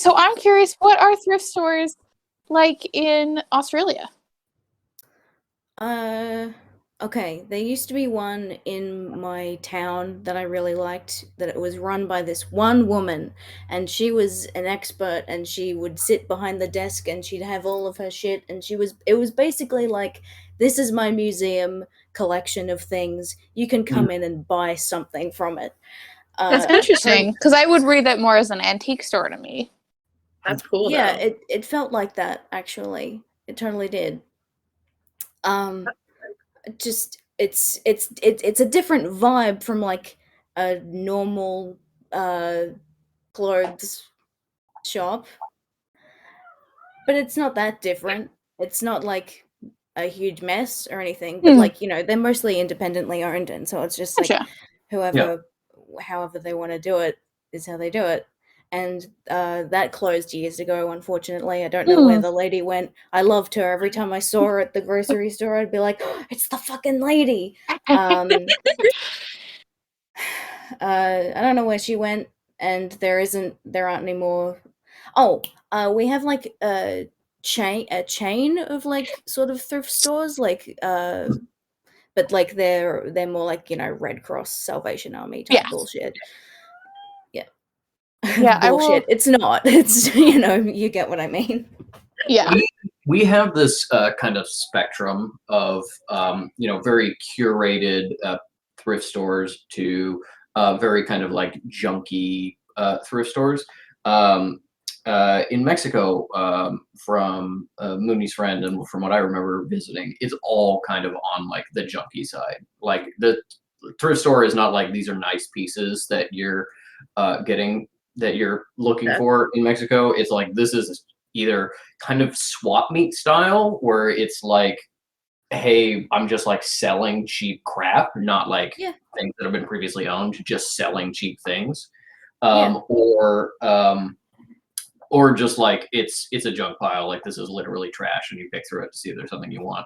So I'm curious, what are thrift stores like in Australia? Okay, there used to be one in my town that I really liked, that it was run by this one woman, and she was an expert, and she would sit behind the desk and she'd have all of her shit, and it was basically like, this is my museum collection of things. You can Mm. come in and buy something from it. That's Uh, interesting, because I would read that more as an antique store to me. That's cool yeah, though. it felt like that, actually. It totally did. Um, just it's a different vibe from like a normal uh clothes shop, but it's not that different. It's not like a huge mess or anything, but Hmm, like, they're mostly independently owned, and so it's just like gotcha. Yeah. whoever however they want to do it is how they do it. And that closed years ago, unfortunately. I don't know where Hmm. the lady went. I loved her. Every time I saw her at the grocery store, I'd be like, "Oh, it's the fucking lady." Um, I don't know where she went, and there aren't any more. Oh, we have like a chain of like sort of thrift stores, like but like they're more like, Red Cross, Salvation Army type Yeah, bullshit. Yeah. yeah, I will. Bullshit. It's not. It's you get what I mean. Yeah, We have this kind of spectrum of very curated thrift stores to very kind of like junky thrift stores. Um, in Mexico, from Mooney's friend and from what I remember visiting, it's all kind of on like the junky side. Like the thrift store is not like these are nice pieces that you're getting that you're looking okay. for in Mexico. It's like this is either kind of swap meet style where it's like, hey, I'm just like selling cheap crap, not like Yeah. things that have been previously owned, just selling cheap things. Yeah. Or just like it's a junk pile, like this is literally trash and you pick through it to see if there's something you want.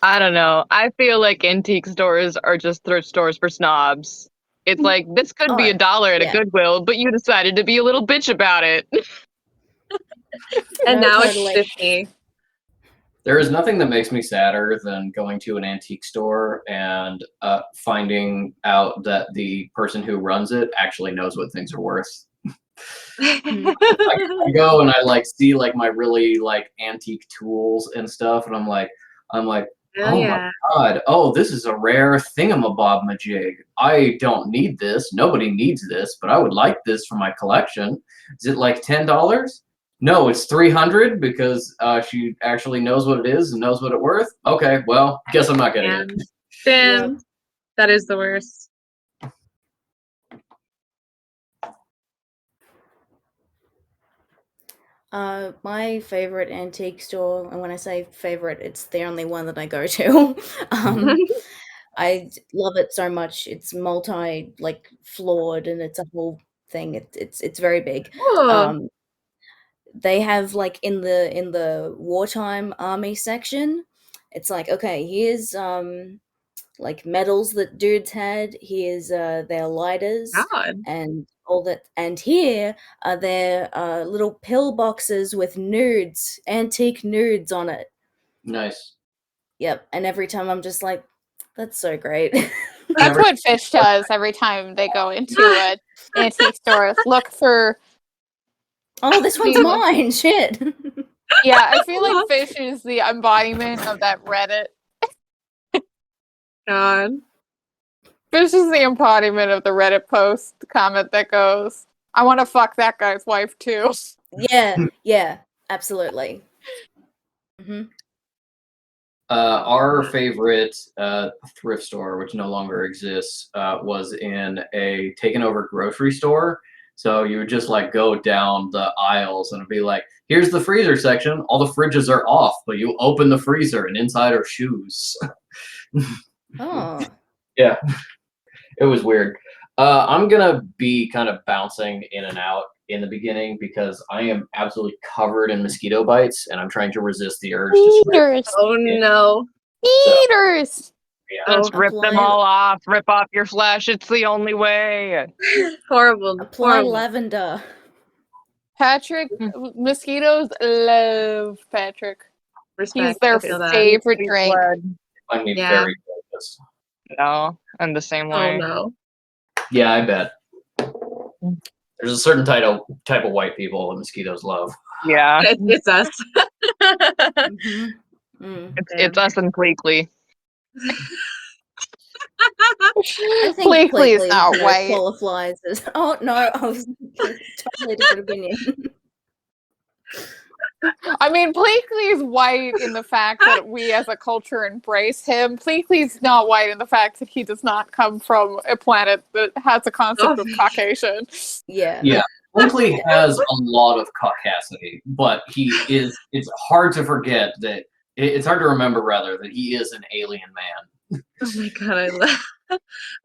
I don't know. I feel like antique stores are just thrift stores for snobs. It's like this could Oh, be $1 at a yeah. Goodwill, but you decided to be a little bitch about it. And No, now totally. it's 50. There is nothing that makes me sadder than going to an antique store and finding out that the person who runs it actually knows what things are worth. I go and I like see like my really like antique tools and stuff, and I'm like, Hell oh my yeah. god, oh, this is a rare thingamabob-majig. I don't need this. Nobody needs this, but I would like this for my collection. Is it like $10? No, it's 300 because she actually knows what it is and knows what it's worth. Okay, well, guess I'm not getting it. Damn. That is the worst. My favorite antique store, and when I say favorite, it's the only one that I go to. um, I love it so much. It's multi like floored, and it's a whole thing. It's very big. Oh, Um, they have like in the wartime army section, it's like, okay, here's like medals that dudes had. Here's their lighters God. and all that. And here are their little pill boxes with nudes, antique nudes on it. Nice. Yep. And every time I'm just like, that's so great. That's Never. what Fish does every time they go into an antique store. Look for. Oh, this one's mine. Shit. Yeah, I feel like Fish is the embodiment of that Reddit. God. Fish is the embodiment of the Reddit post comment that goes, I want to fuck that guy's wife too. Yeah, absolutely. Hmm. Our favorite thrift store, which no longer exists, was in a taken over grocery store. So you would just like go down the aisles and it'd be like, here's the freezer section. All the fridges are off, but you open the freezer and inside are shoes. Oh. Yeah, it was weird. I'm gonna be kind of bouncing in and out in the beginning because I am absolutely covered in mosquito bites and I'm trying to resist the urge to scrape. Eaters! Oh no. Eaters! Oh, Just rip them apply- all off. Rip off your flesh. It's the only way. horrible. Apply Horrible. lavender. Patrick, mosquitoes love Patrick. Respect. He's their I feel that. favorite Sweet drink. blood. I mean, Yeah. very delicious. No, I'm the same Oh way. no. Yeah, I bet. There's a certain type of white people that mosquitoes love. Yeah, It's us. Mhm. Mm. it's us and Bleakley. I think Bleakley is Bleakley, not you know, white. qualifies as. Oh no, I was totally different opinion. I mean, Bleakley's white in the fact that we as a culture embrace him. Bleakley's not white in the fact that he does not come from a planet that has a concept of Caucasian. Yeah. Yeah. Blinkley has a lot of caucasity, but it's hard to forget that it's hard to remember rather that he is an alien man. Oh my god, I love.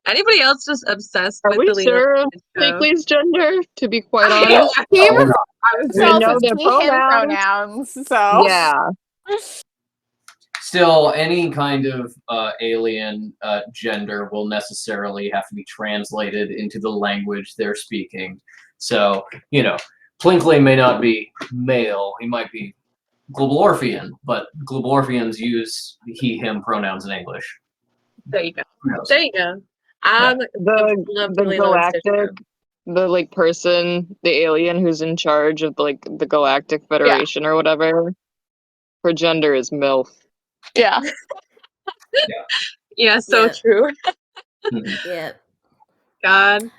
Anybody else just obsessed Are with we the leader? sure of of the show? Bleakley's gender? To be quite I honest, know. He Oh, refers no. to himself know as their he, him pronouns. pronouns, so. yeah. Still, any kind of alien gender will necessarily have to be translated into the language they're speaking. So, Blinkley may not be male, he might be Globalorphian, but Globalorphians use he, him pronouns in English. There you go. Who knows? There you go. The galactic, the like person, the alien who's in charge of the Galactic Federation or whatever. Her gender is MILF. Yeah. Yeah, so Yeah. true. Mhm. Yeah. God.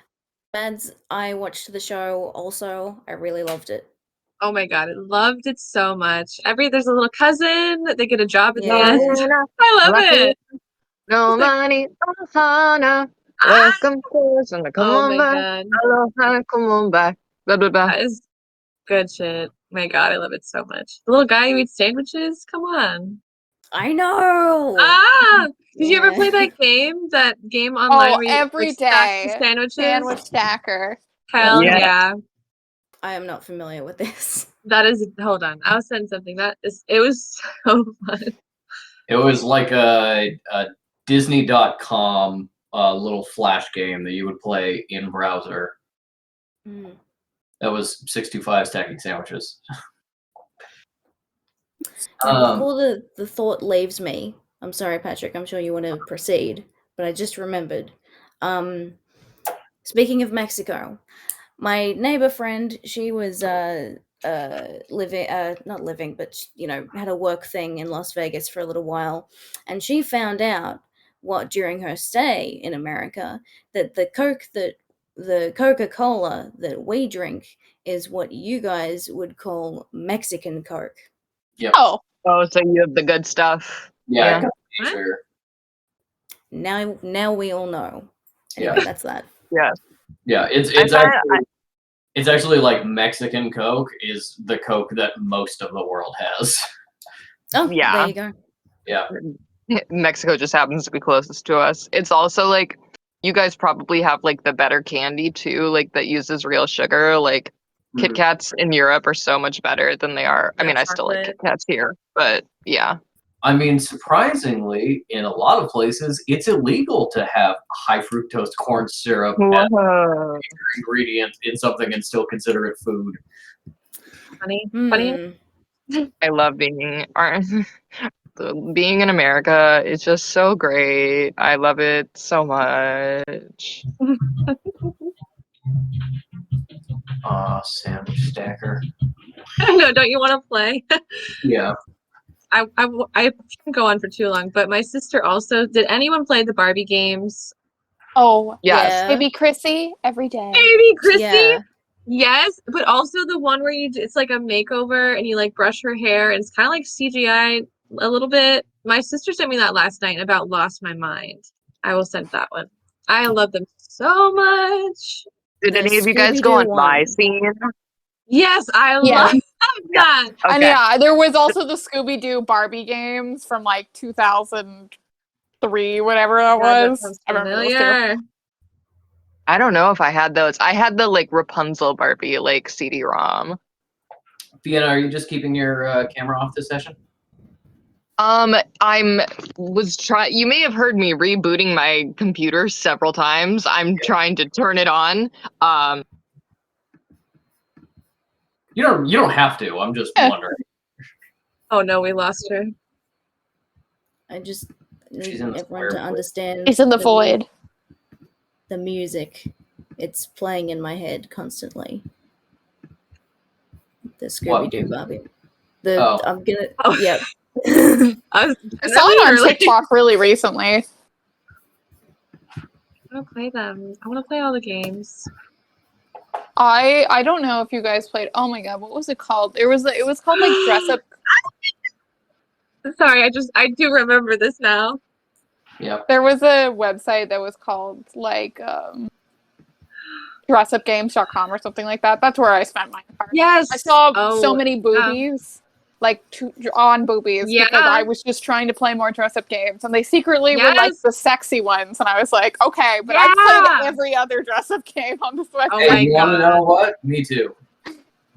Mads, I watched the show also. I really loved it. Oh my god, I loved it so much. There's a little cousin that they get a job at Yeah. the end. I love it. No It's like- money, Ohana. Ah! Welcome person, come Oh on my back. god. Aloha, come on back. Blah blah blah. That is good shit. My god, I love it so much. The little guy who eats sandwiches? Come on. I know. Ah! Did you ever Yeah. play that game online Oh, where you every stack the day. sandwiches? Sandwich stacker. Hell Yeah. yeah. I am not familiar with this. That is, hold on. I'll send something. It was so fun. It was like a Disney.com little flash game that you would play in browser. Mm. That was 625 stacking sandwiches. Now, before the thought leaves me, I'm sorry, Patrick, I'm sure you want to proceed, but I just remembered. Speaking of Mexico, my neighbor friend, she was living, not living, but had a work thing in Las Vegas for a little while, and she found out during her stay in America that the Coca-Cola that we drink is what you guys would call Mexican Coke. Oh, Oh, so you have the good stuff. Yeah. Yeah. It sure. Now we all know. Anyway, Yeah. that's that. Yeah, it's actually like Mexican Coke is the Coke that most of the world has. Oh, Yeah. there you go. Yeah. Mexico just happens to be closest to us. It's also like you guys probably have like the better candy too, like that uses real sugar. Like Kit Mhm. Kats in Europe are so much better than they are. I mean, I still like Kit Chocolate. Kats here, but yeah. I mean, surprisingly, in a lot of places, it's illegal to have high fructose corn syrup as an ingredient in something and still consider it food. Funny. Funny. Hmm. I love being being in America is just so great. I love it so much. Sandwich stacker. No, don't you want to play? Yeah. I can go on for too long, but my sister also. Did anyone play the Barbie games? oh, Yes. Yeah. baby Chrissy every day. Baby Chrissy. Yeah. Yes, but also the one where it's like a makeover and you like brush her hair and it's kind of like CGI a little bit. My sister sent me that last night and about lost my mind. I will send that one. I love them so much. Did The any of you guys go on Scooby-Doo my one. scene? Yes, I Yeah. love that. And Okay. yeah, there was also the Scooby-Doo Barbie games from like 2003, whatever that God, that was. sounds I remember those two. familiar. I don't know if I had those. I had the like Rapunzel Barbie like CD-ROM. Fiona, are you just keeping your camera off this session? You may have heard me rebooting my computer several times. I'm trying to turn it on. You don't have to. I'm just Yeah. wondering. Oh no, we lost her. I just She's need in the everyone to square. understand. He's in the mu- void. The music, it's playing in my head constantly. The Scooby Doo Barbie. Oh. I'm gonna. Oh. Yep. I was I saw it on really TikTok really recently. I want to play them. I want to play all the games. I don't know if you guys played. Oh my god, what was it called? It was called like Dress Up. Sorry, I do remember this now. Yep. There was a website that was called like dressupgames.com or something like that. That's where I spent my time. Yes. I saw so Oh, many boobies, on boobies, Yeah. because I was just trying to play more dress-up games, and they secretly were like Yes. the sexy ones, and I was like, okay, but Yeah. I've played every other dress-up game on this website. Oh Hey, my you want to God. know what? Me too.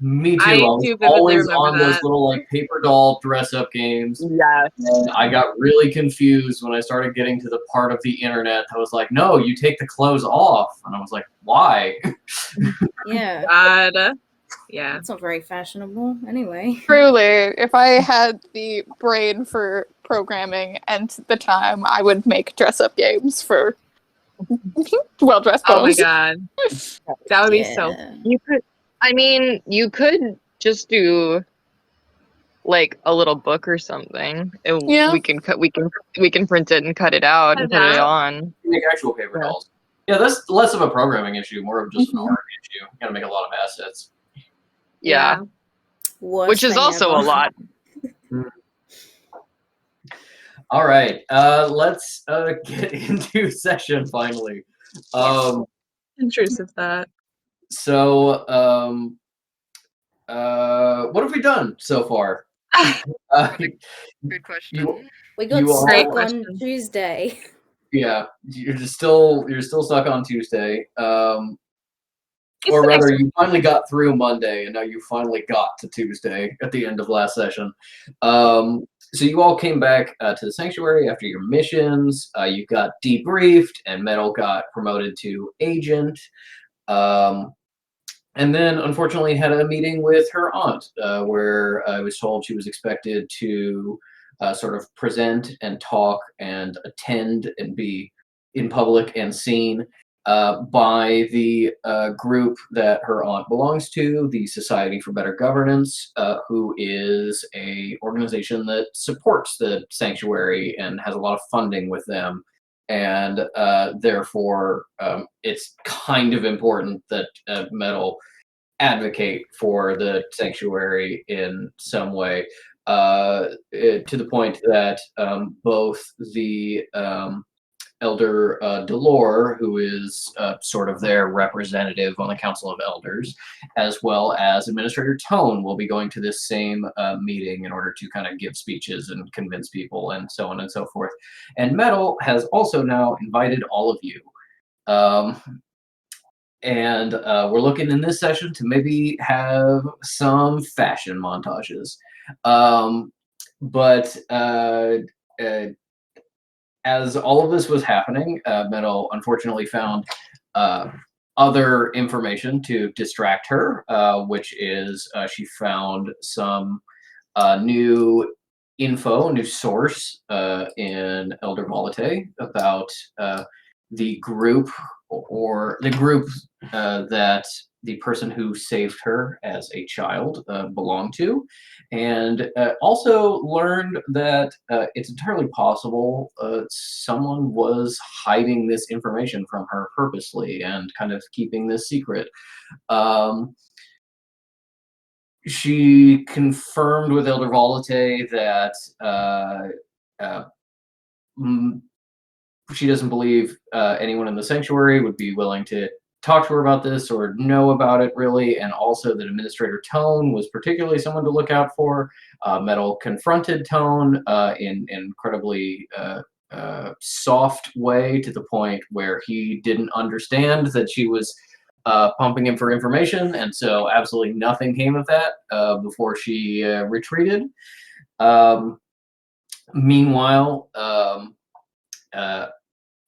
Me too. I I was do vividly always remember on those that. little like paper doll dress-up games. Yes. And I got really confused when I started getting to the part of the internet that was like, no, you take the clothes off. And I was like, why? Yeah. God. Yeah. That's not very fashionable. Anyway. Truly, if I had the brain for programming and the time, I would make dress-up games for well-dressed Oh my bones. God. That would be so. Yeah. You could. I mean, you could just do like a little book or something. Yeah. We can print it and cut it out and Cut it put it out. on. Make actual paper Yeah. dolls. Yeah, that's less of a programming issue, more of just an Mhm. art issue. You gotta make a lot of assets. Yeah. Worst Which is thing also ever. a lot. All right, let's get into session finally. Intrusive thought. So, what have we done so far? Good question. We got You all- Great stuck on question. Tuesday. Yeah, you're still stuck on Tuesday. Or It's rather, you finally got through Monday, and now you finally got to Tuesday at the end of last session. So you all came back to the sanctuary after your missions. You got debriefed, and Metal got promoted to agent. And then, unfortunately, had a meeting with her aunt, where I was told she was expected to sort of present and talk and attend and be in public and seen by the group that her aunt belongs to, the Society for Better Governance, who is a organization that supports the sanctuary and has a lot of funding with them. And therefore, it's kind of important that Metal advocate for the sanctuary in some way, to the point that both the Elder Delore, who is sort of their representative on the Council of Elders, as well as Administrator Tone, will be going to this same meeting in order to kind of give speeches and convince people and so on and so forth. And Metal has also now invited all of you. And we're looking in this session to maybe have some fashion montages. But as all of this was happening, Metal unfortunately found other information to distract her, which is she found some new info, new source in Elder Volite about the group that the person who saved her as a child belonged to, and also learned that it's entirely possible someone was hiding this information from her purposely and kind of keeping this secret. She confirmed with Elder Volite that she doesn't believe anyone in the sanctuary would be willing to talk to her about this or know about it really, and also that Administrator Tone was particularly someone to look out for. Metal confronted Tone in an incredibly soft way, to the point where he didn't understand that she was pumping him for information, and so absolutely nothing came of that before she retreated. Meanwhile,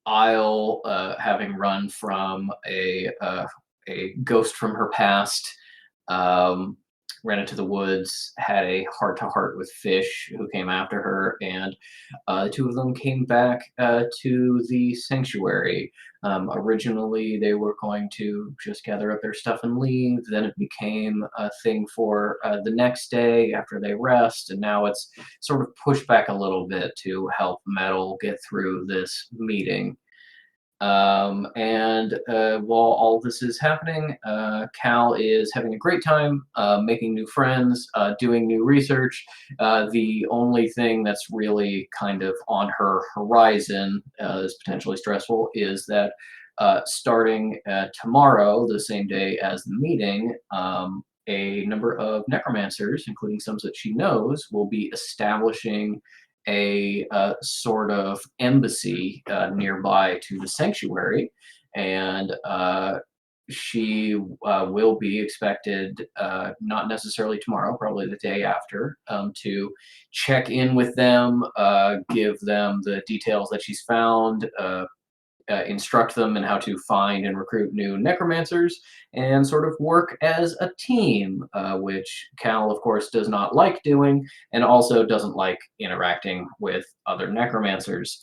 Isle, having run from a ghost from her past, ran into the woods, had a heart-to-heart with Fish, who came after her, and the two of them came back to the sanctuary. Originally, they were going to just gather up their stuff and leave. Then it became a thing for the next day after they rest, and now it's sort of pushed back a little bit to help Metal get through this meeting. While all this is happening, Cal is having a great time making new friends, doing new research. The only thing that's really kind of on her horizon is potentially stressful is that starting tomorrow, the same day as the meeting, a number of necromancers, including some that she knows, will be establishing a sort of embassy nearby to the sanctuary, and she will be expected, not necessarily tomorrow, probably the day after, to check in with them, give them the details that she's found, instruct them in how to find and recruit new necromancers, and sort of work as a team, which Cal, of course, does not like doing, and also doesn't like interacting with other necromancers.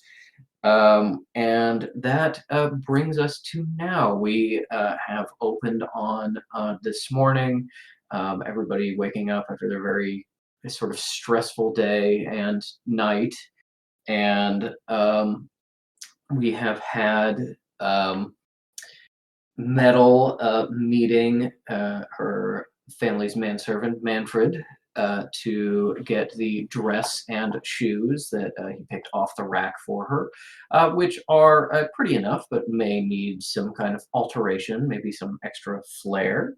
And that brings us to now. We have opened on this morning, everybody waking up after their very sort of stressful day and night, and we have had Metal meeting her family's manservant, Manfred, to get the dress and shoes that he picked off the rack for her, which are pretty enough, but may need some kind of alteration, maybe some extra flair.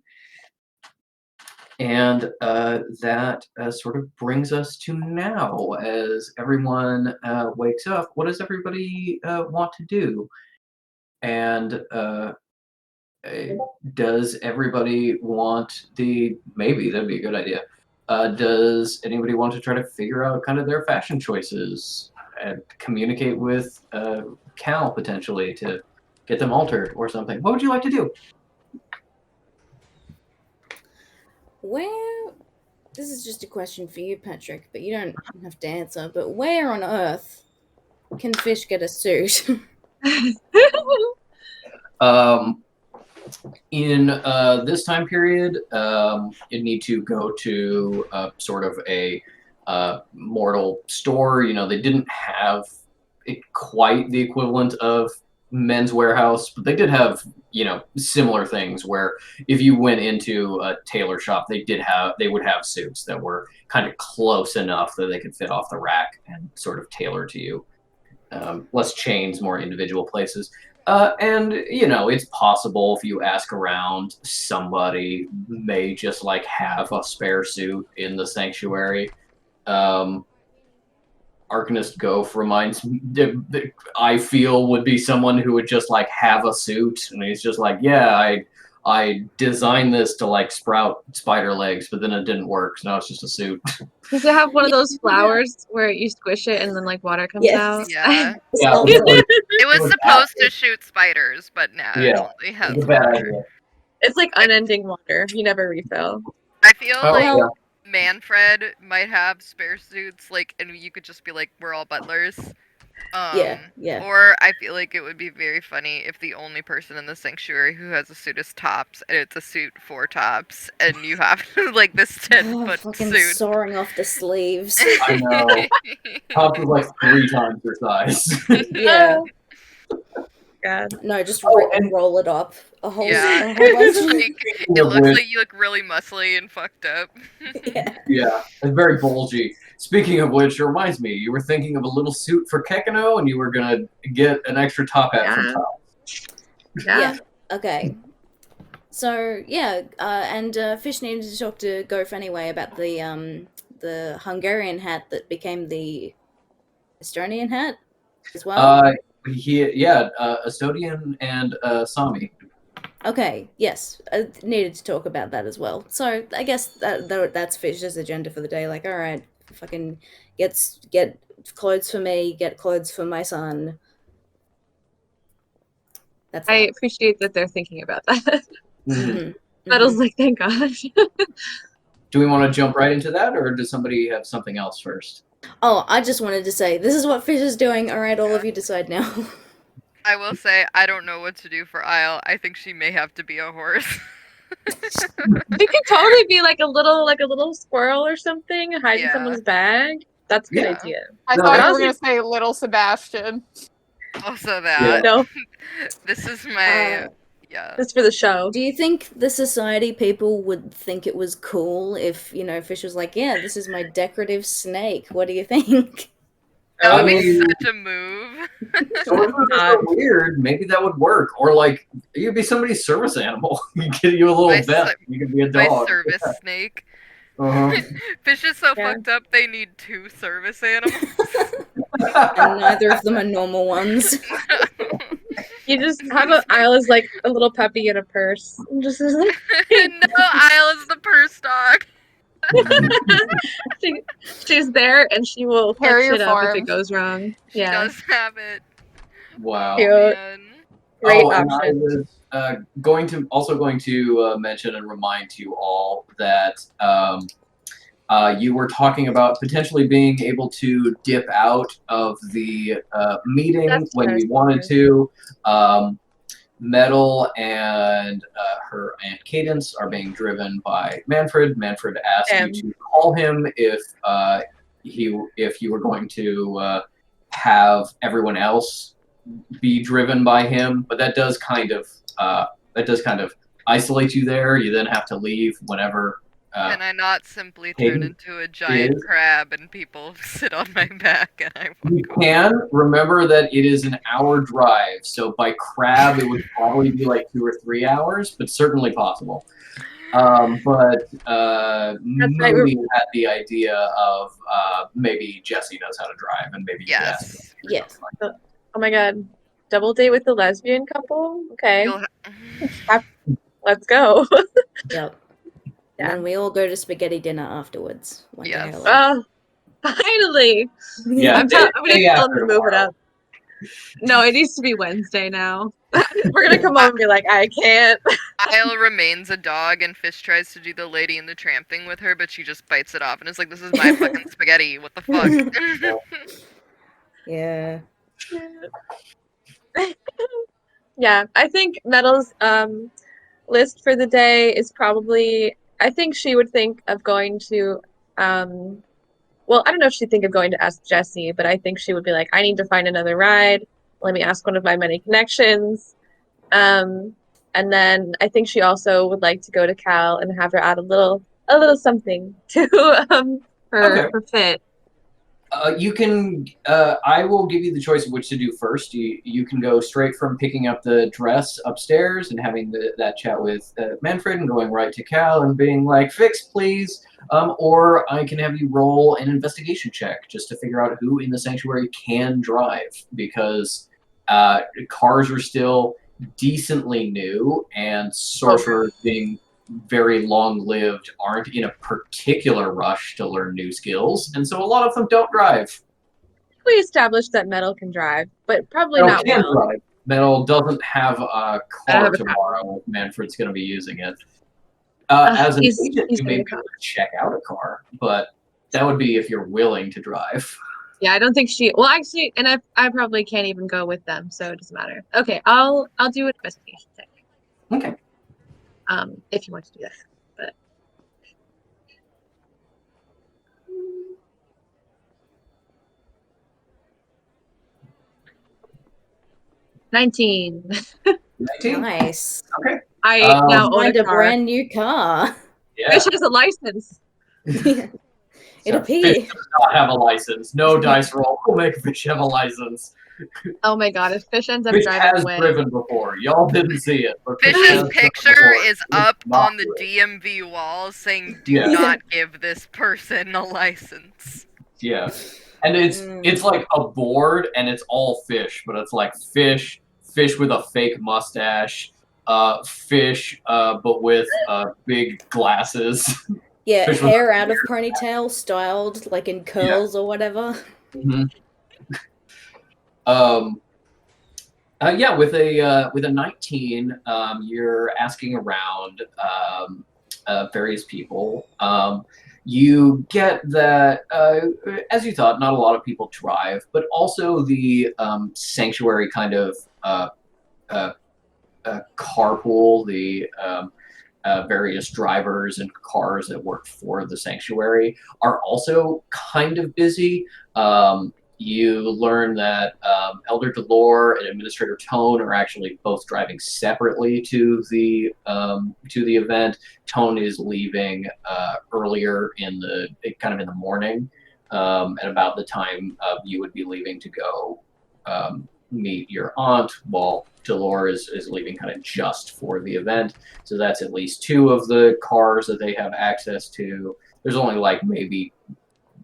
And that sort of brings us to now. As everyone wakes up, what does everybody want to do? And does everybody want maybe that'd be a good idea. Does anybody want to try to figure out kind of their fashion choices and communicate with Cal potentially to get them altered or something? What would you like to do? Where, this is just a question for you, Patrick, but you don't have to answer, but where on earth can Fish get a suit? In this time period, you'd need to go to sort of a mortal store. You know, they didn't have quite the equivalent of Men's Warehouse, but they did have, you know, similar things where if you went into a tailor shop, they would have suits that were kind of close enough that they could fit off the rack and sort of tailor to you. Less chains, more individual places. And, you know, it's possible if you ask around, somebody may just like have a spare suit in the sanctuary. Arcanist Goph reminds me, I feel would be someone who would just like have a suit, and he's just like, yeah, I designed this to like sprout spider legs, but then it didn't work, so now it's just a suit. Does it have one of those flowers where you squish it and then like water comes out? Yeah. Yeah, It was supposed to shoot spiders, but now it only has it's a bad water. idea. It's like unending water. You never refill. I feel like yeah. Manfred might have spare suits, like, and you could just be like, we're all butlers. Yeah. Or I feel like it would be very funny if the only person in the sanctuary who has a suit is Tops, and it's a suit for Tops, and you have like this 10-foot fucking suit. soaring off the sleeves. I know. Tops is like 3 times your size. Yeah. God. No, just and roll it up. A whole, Yeah. a whole bunch of It looks like you look really muscly and fucked up. yeah. Yeah, it's very bulgy. Speaking of which, it reminds me, you were thinking of a little suit for Kekano, and you were gonna get an extra top hat from Tops. Yeah. Okay. So yeah, and Fish needed to talk to Goph anyway about the Hungarian hat that became the Estonian hat as well. Estonian and Sami. Okay, yes, I needed to talk about that as well. So I guess that's Fish's agenda for the day. Like, all right, fucking get clothes for me, get clothes for my son. That's I that. appreciate that they're thinking about that. Mhm, Metal's mhm. like, thank God. do we want to jump right into that, or does somebody have something else first? Oh, I just wanted to say, this is what Fish is doing. All right, all of you decide now. I will say I don't know what to do for Isle. I think she may have to be a horse. She could totally be like a little squirrel or something, hide in Yeah. someone's bag. That's a good Yeah. idea. I No, thought that you was were going to say little Sebastian. Also that. No, This is my Uh, yeah. that's for the show. Do you think the society people would think it was cool if, Fish was like, yeah, this is my decorative snake? What do you think? That would I be mean- such a move. Sorcerers are weird. Maybe that would work. Or like you could be somebody's service animal. You get you a little My vet. ser- You could be a My dog. service snake. Uh-huh. Fish is so Yeah. fucked up they need 2 service animals. And neither of them are normal ones. You just have Isle as like a little puppy in a purse. Just as, like, No, Isle is the purse dog. she's there and she will fuck Carrier shit up if farm. it goes wrong. She Yeah, does have it. Wow. Cute. Man. great And I option. was going to mention and remind you all that you were talking about potentially being able to dip out of the meeting That's when what I you was wanted to. Metal and her Aunt Cadence are being driven by Manfred. Manfred asked Him. you to call him if you were going to have everyone else be driven by him, but that does kind of isolate you there. You then have to leave whenever. Can I not simply Hayden turn into a giant is- crab and people sit on my back and I You walk away? can remember that it is an hour drive, so by crab it would probably be like 2 or 3 hours, but certainly possible. But Mooney had the idea of maybe Jesse knows how to drive, and maybe Yes. Yes. Oh my god, double date with the lesbian couple. Okay, You'll let's go. Yep. Yeah. And we all go to spaghetti dinner afterwards. Like a Yes. hell. Finally, Yeah, I'm gonna day tell them after to move it tomorrow. up. No, it needs to be Wednesday now. We're gonna come home and be like, I can't. Isle remains a dog and Fish tries to do the Lady and the Tramp thing with her, but she just bites it off and is like, this is my fucking spaghetti, what the fuck? Yeah. Yeah, I think Metal's list for the day is probably. I think she would think of going to. Well, I don't know if she'd think of going to ask Jesse, but I think she would be like, I need to find another ride. Let me ask one of my many connections. And then I think she also would like to go to Cal and have her add a little something to Okay. her fit. You can. I will give you the choice of which to do first. You can go straight from picking up the dress upstairs and having that chat with Manfred and going right to Cal and being like, "Fix, please." Or I can have you roll an investigation check just to figure out who in the sanctuary can drive, because cars are still decently new, and sorcerers being very long-lived aren't in a particular rush to learn new skills, and so a lot of them don't drive. We established that Metal can drive, but probably Metal not can well. drive. Metal doesn't have a I car have a car. tomorrow. Manfred's going to be using it. As an he's agent, you gonna may be be able to check out a car, but that would be if you're willing to drive. Yeah, I don't think she. Well, actually, and I probably can't even go with them, so it doesn't matter. Okay, I'll do an investigation check. Okay. If you want to do that, but 19. 19? Nice. I Um, now own Find a a car. brand new car. Yeah. Fish has a license. It So appears. Fish does not have a license. No dice roll will make Fish have a license. Oh my god, if Fish ends up Fish driving has away. driven before. Y'all didn't see it, but Fish Fish's has driven picture before. is It's up not on the good. DMV wall saying, do Yeah. not give this person a license. Yeah, and it's like a board, and it's all fish, but it's like fish with a fake mustache, fish, but with big glasses. Yeah, Fish with hair a out of ponytail, styled like in curls or whatever. Mhm. Yeah, with a 19, you're asking around various people. You get that, as you thought, not a lot of people drive, but also the sanctuary kind of carpool, the various drivers and cars that work for the sanctuary are also kind of busy. You learn that Elder Delore and Administrator Tone are actually both driving separately to the event. Tone is leaving earlier in the morning, at about the time you would be leaving to go meet your aunt, while Delore is leaving kind of just for the event. So that's at least 2 of the cars that they have access to. There's only like maybe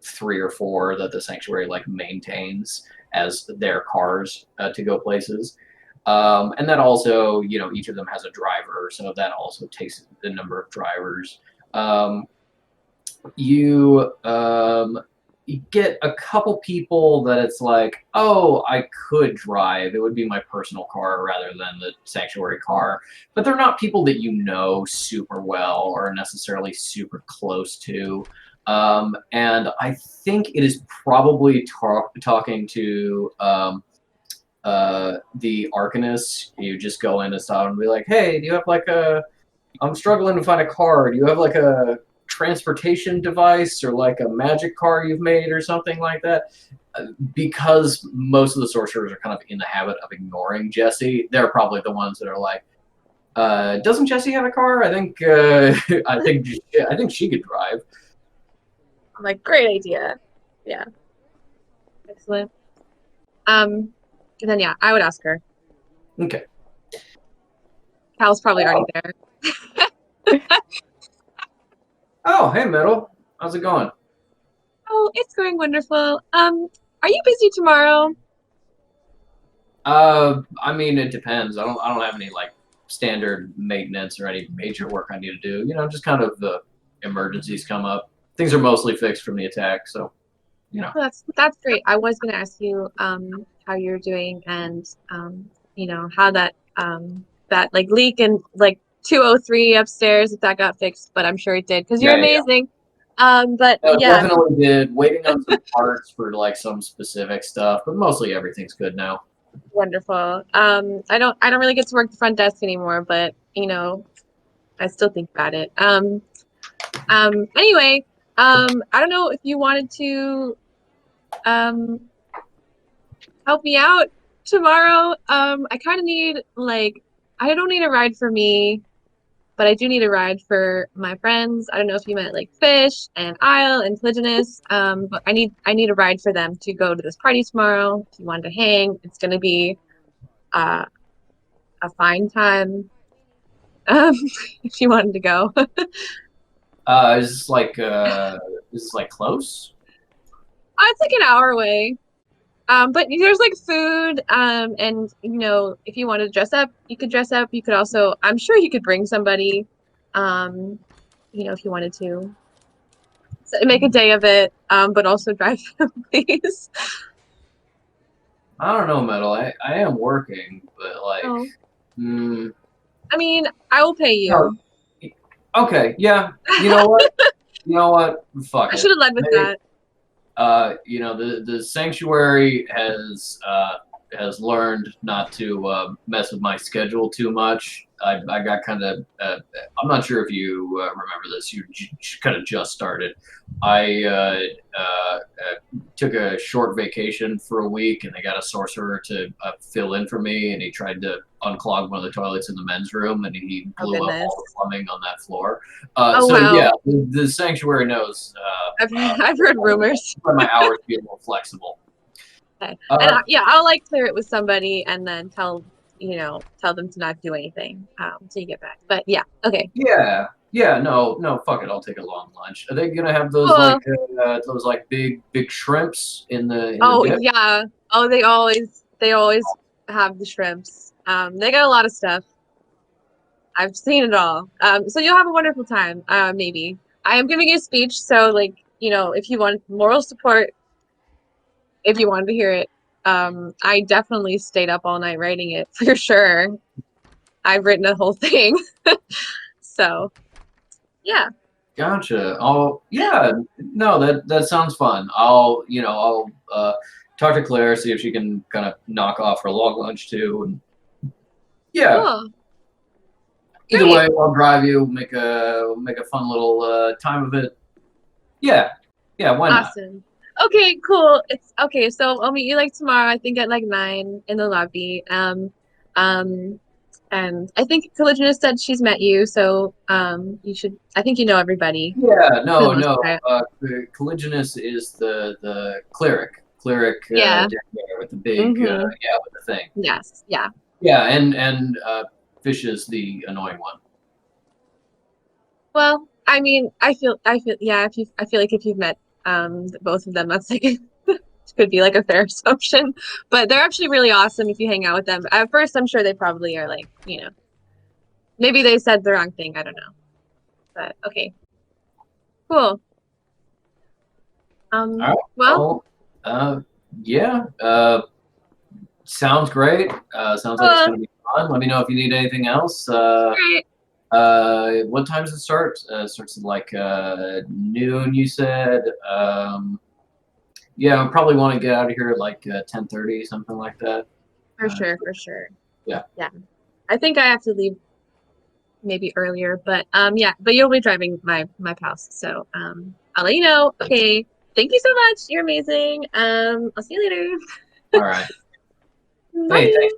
3 or 4 that the sanctuary like maintains as their cars to go places. And that also, each of them has a driver, so that also takes the number of drivers. You get a couple people that it's like, oh, I could drive. It would be my personal car rather than the sanctuary car. But they're not people that you know super well or necessarily super close to. And I think it is probably talking to the Arcanist. You just go in and stop and be like, hey, do you have like I'm struggling to find a car. Do you have like a transportation device or like a magic car you've made or something like that? Because most of the sorcerers are kind of in the habit of ignoring Jesse, they're probably the ones that are like, doesn't Jesse have a car? I think I think she could drive. I'm like, great idea. Yeah. Excellent. And then yeah, I would ask her. Okay. Cal's probably already there. Oh, hey, Metal. How's it going? Oh, it's going wonderful. Are you busy tomorrow? I mean, it depends. I don't have any like standard maintenance or any major work I need to do. Just kind of the emergencies come up. Things are mostly fixed from the attack, so That's great. I was gonna ask you how you're doing and how that that like leak in like 203 upstairs, if that got fixed, but I'm sure it did because you're amazing. But yeah, definitely did. Waiting on some parts for like some specific stuff, but mostly everything's good now. Wonderful. I don't really get to work the front desk anymore, but I still think about it. Anyway, I don't know if you wanted to help me out tomorrow. I kind of need I don't need a ride for me, but I do need a ride for my friends. I don't know if you meant like Fish and Isle and Plyginus, but I need a ride for them to go to this party tomorrow. If you wanted to hang, it's gonna be a fine time. If you wanted to go. Is this like close? It's like an hour away. But there's like food, and if you wanted to dress up, you could dress up. You could also, I'm sure you could bring somebody, if you wanted to. So make a day of it, but also drive families. I don't know, Metal. I am working, but like, I mean, I will pay you. No. Okay, yeah. You know what? Fuck I it. should have led with that. The sanctuary has learned not to mess with my schedule too much. I got kind of I'm not sure if you remember this. You kind of just started. I took a short vacation for a week, and they got a sorcerer to fill in for me, and he tried to unclog one of the toilets in the men's room, and he blew up all the plumbing on that floor. Wow. Yeah, the sanctuary knows. I've heard rumors. My hours be a little flexible. Okay. And I'll clear it with somebody, and then tell them to not do anything until you get back. But yeah, okay. Yeah, no, fuck it. I'll take a long lunch. Are they gonna have those big shrimps in the? Dip? Yeah. Oh, they always have the shrimps. They got a lot of stuff. I've seen it all. So you'll have a wonderful time. Maybe I am giving you a speech, so if you want moral support, if you wanted to hear it. I definitely stayed up all night writing it for sure. I've written a whole thing. So Yeah. Gotcha. Oh, yeah. No, that sounds fun. I'll talk to Claire, see if she can kind of knock off her long lunch too. And yeah. Cool. Either Great. way, I'll drive you. Make a fun little time of it. Yeah. Yeah. Why not? Awesome. Okay, cool. It's okay, so I'll meet you like tomorrow, I think at like 9 in the lobby. And I think Collisionist said she's met you, so you should, I think you know everybody. Yeah. For No. the most No. part. Colliginus is the cleric. Cleric. Yeah. Down there with the big. Mhm. Yeah. With the thing. Yes, yeah. Yeah. And Fish is the annoying one. Well, I mean, yeah, I feel like if you've met both of them, that's like could be like a fair assumption. But they're actually really awesome if you hang out with them. At first, I'm sure they probably are like, maybe they said the wrong thing. I don't know. But okay. Cool. All right. Well, Yeah. Sounds great. Sounds like it's gonna be fun. Let me know if you need anything else. great. What time does it start? Starts at like noon, you said. Yeah, I probably want to get out of here at like 10:30, something like that. For sure. Yeah. Yeah. I think I have to leave maybe earlier, but yeah, but you'll be driving my pals, so I'll let you know. Okay. Thank you so much. You're amazing. I'll see you later. All right. Bye. Hey, thanks.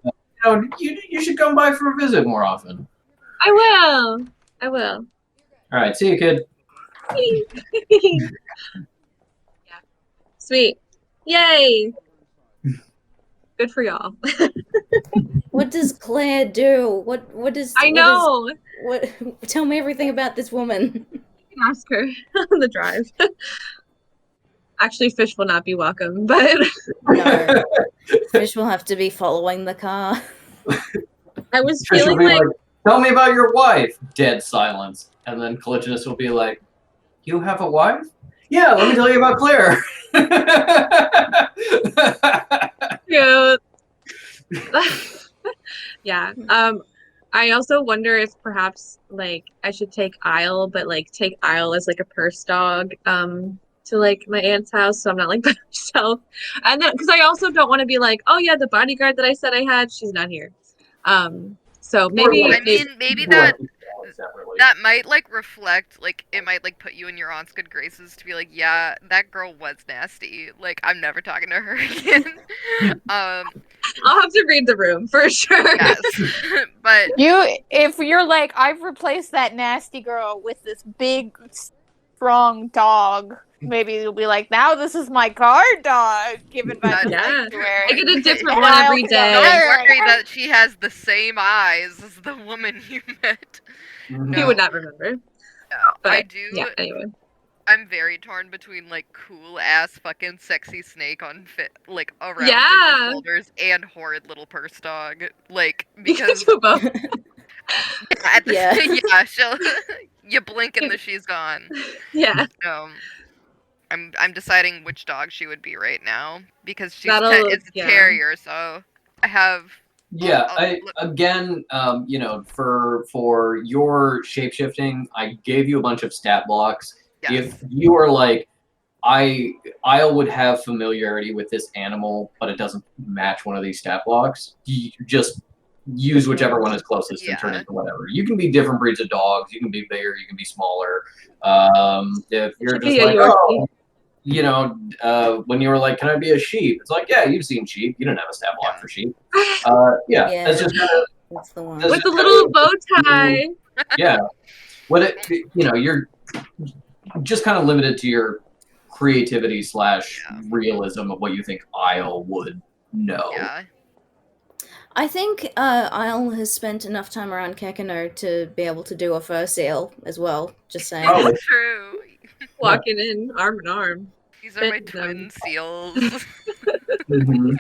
You should come by for a visit more often. I will. All right. See you, kid. Yeah. Sweet. Yay. Good for y'all. What does Claire do? What is I know. What tell me everything about this woman. You can ask her on the drive. Actually, Fish will not be welcome, but No. Fish will have to be following the car. I was Fish will feeling be like tell me about your wife. Dead silence. And then Colliginus will be like, you have a wife? Yeah, let me tell you about Claire. cute. Yeah. I also wonder if perhaps like I should take Isle, but like take Isle as like a purse dog to like my aunt's house, so I'm not like by myself. And then because I also don't want to be like, oh yeah, the bodyguard that I said I had, she's not here. So maybe I mean, maybe that might like reflect, like it might like put you in your aunt's good graces to be like, yeah, that girl was nasty. Like I'm never talking to her again. I'll have to read the room for sure. Yes, but if you're like, I've replaced that nasty girl with this big, strong dog, maybe you'll be like, now this is my guard dog, given by the Yeah. sanctuary. I get a different And one I'll every be day. don't like, worry that she has the same eyes as the woman you met. He would not remember. No, But, I do. Yeah, anyway. I'm very torn between like cool ass fucking sexy snake on like around Yeah. Fish's shoulders and horrid little purse dog. Like because You both. at the Yeah. yeah, she'll you blink and she's gone. Yeah. I'm deciding which dog she would be right now because she's it's a yeah. terrier, so I have. Yeah, I'll again, for your shapeshifting, I gave you a bunch of stat blocks. Yes. If you are like, I would have familiarity with this animal, but it doesn't match one of these stat blocks, you just use whichever one is closest and turn it into whatever. You can be different breeds of dogs. You can be bigger. You can be smaller. If you're just like, when you were like, can I be a sheep? It's like, yeah, you've seen sheep. You don't have a stat block for sheep. Yeah. That's just That's the one. With the little bow tie. yeah. You're just kind of limited to your creativity / realism of what you think Isle would know. Yeah. I think Isle has spent enough time around Kekino to be able to do a fur seal as well. Just saying. Probably. It's true. Walking in arm in arm. These are my Fit them. twin seals. Mhm.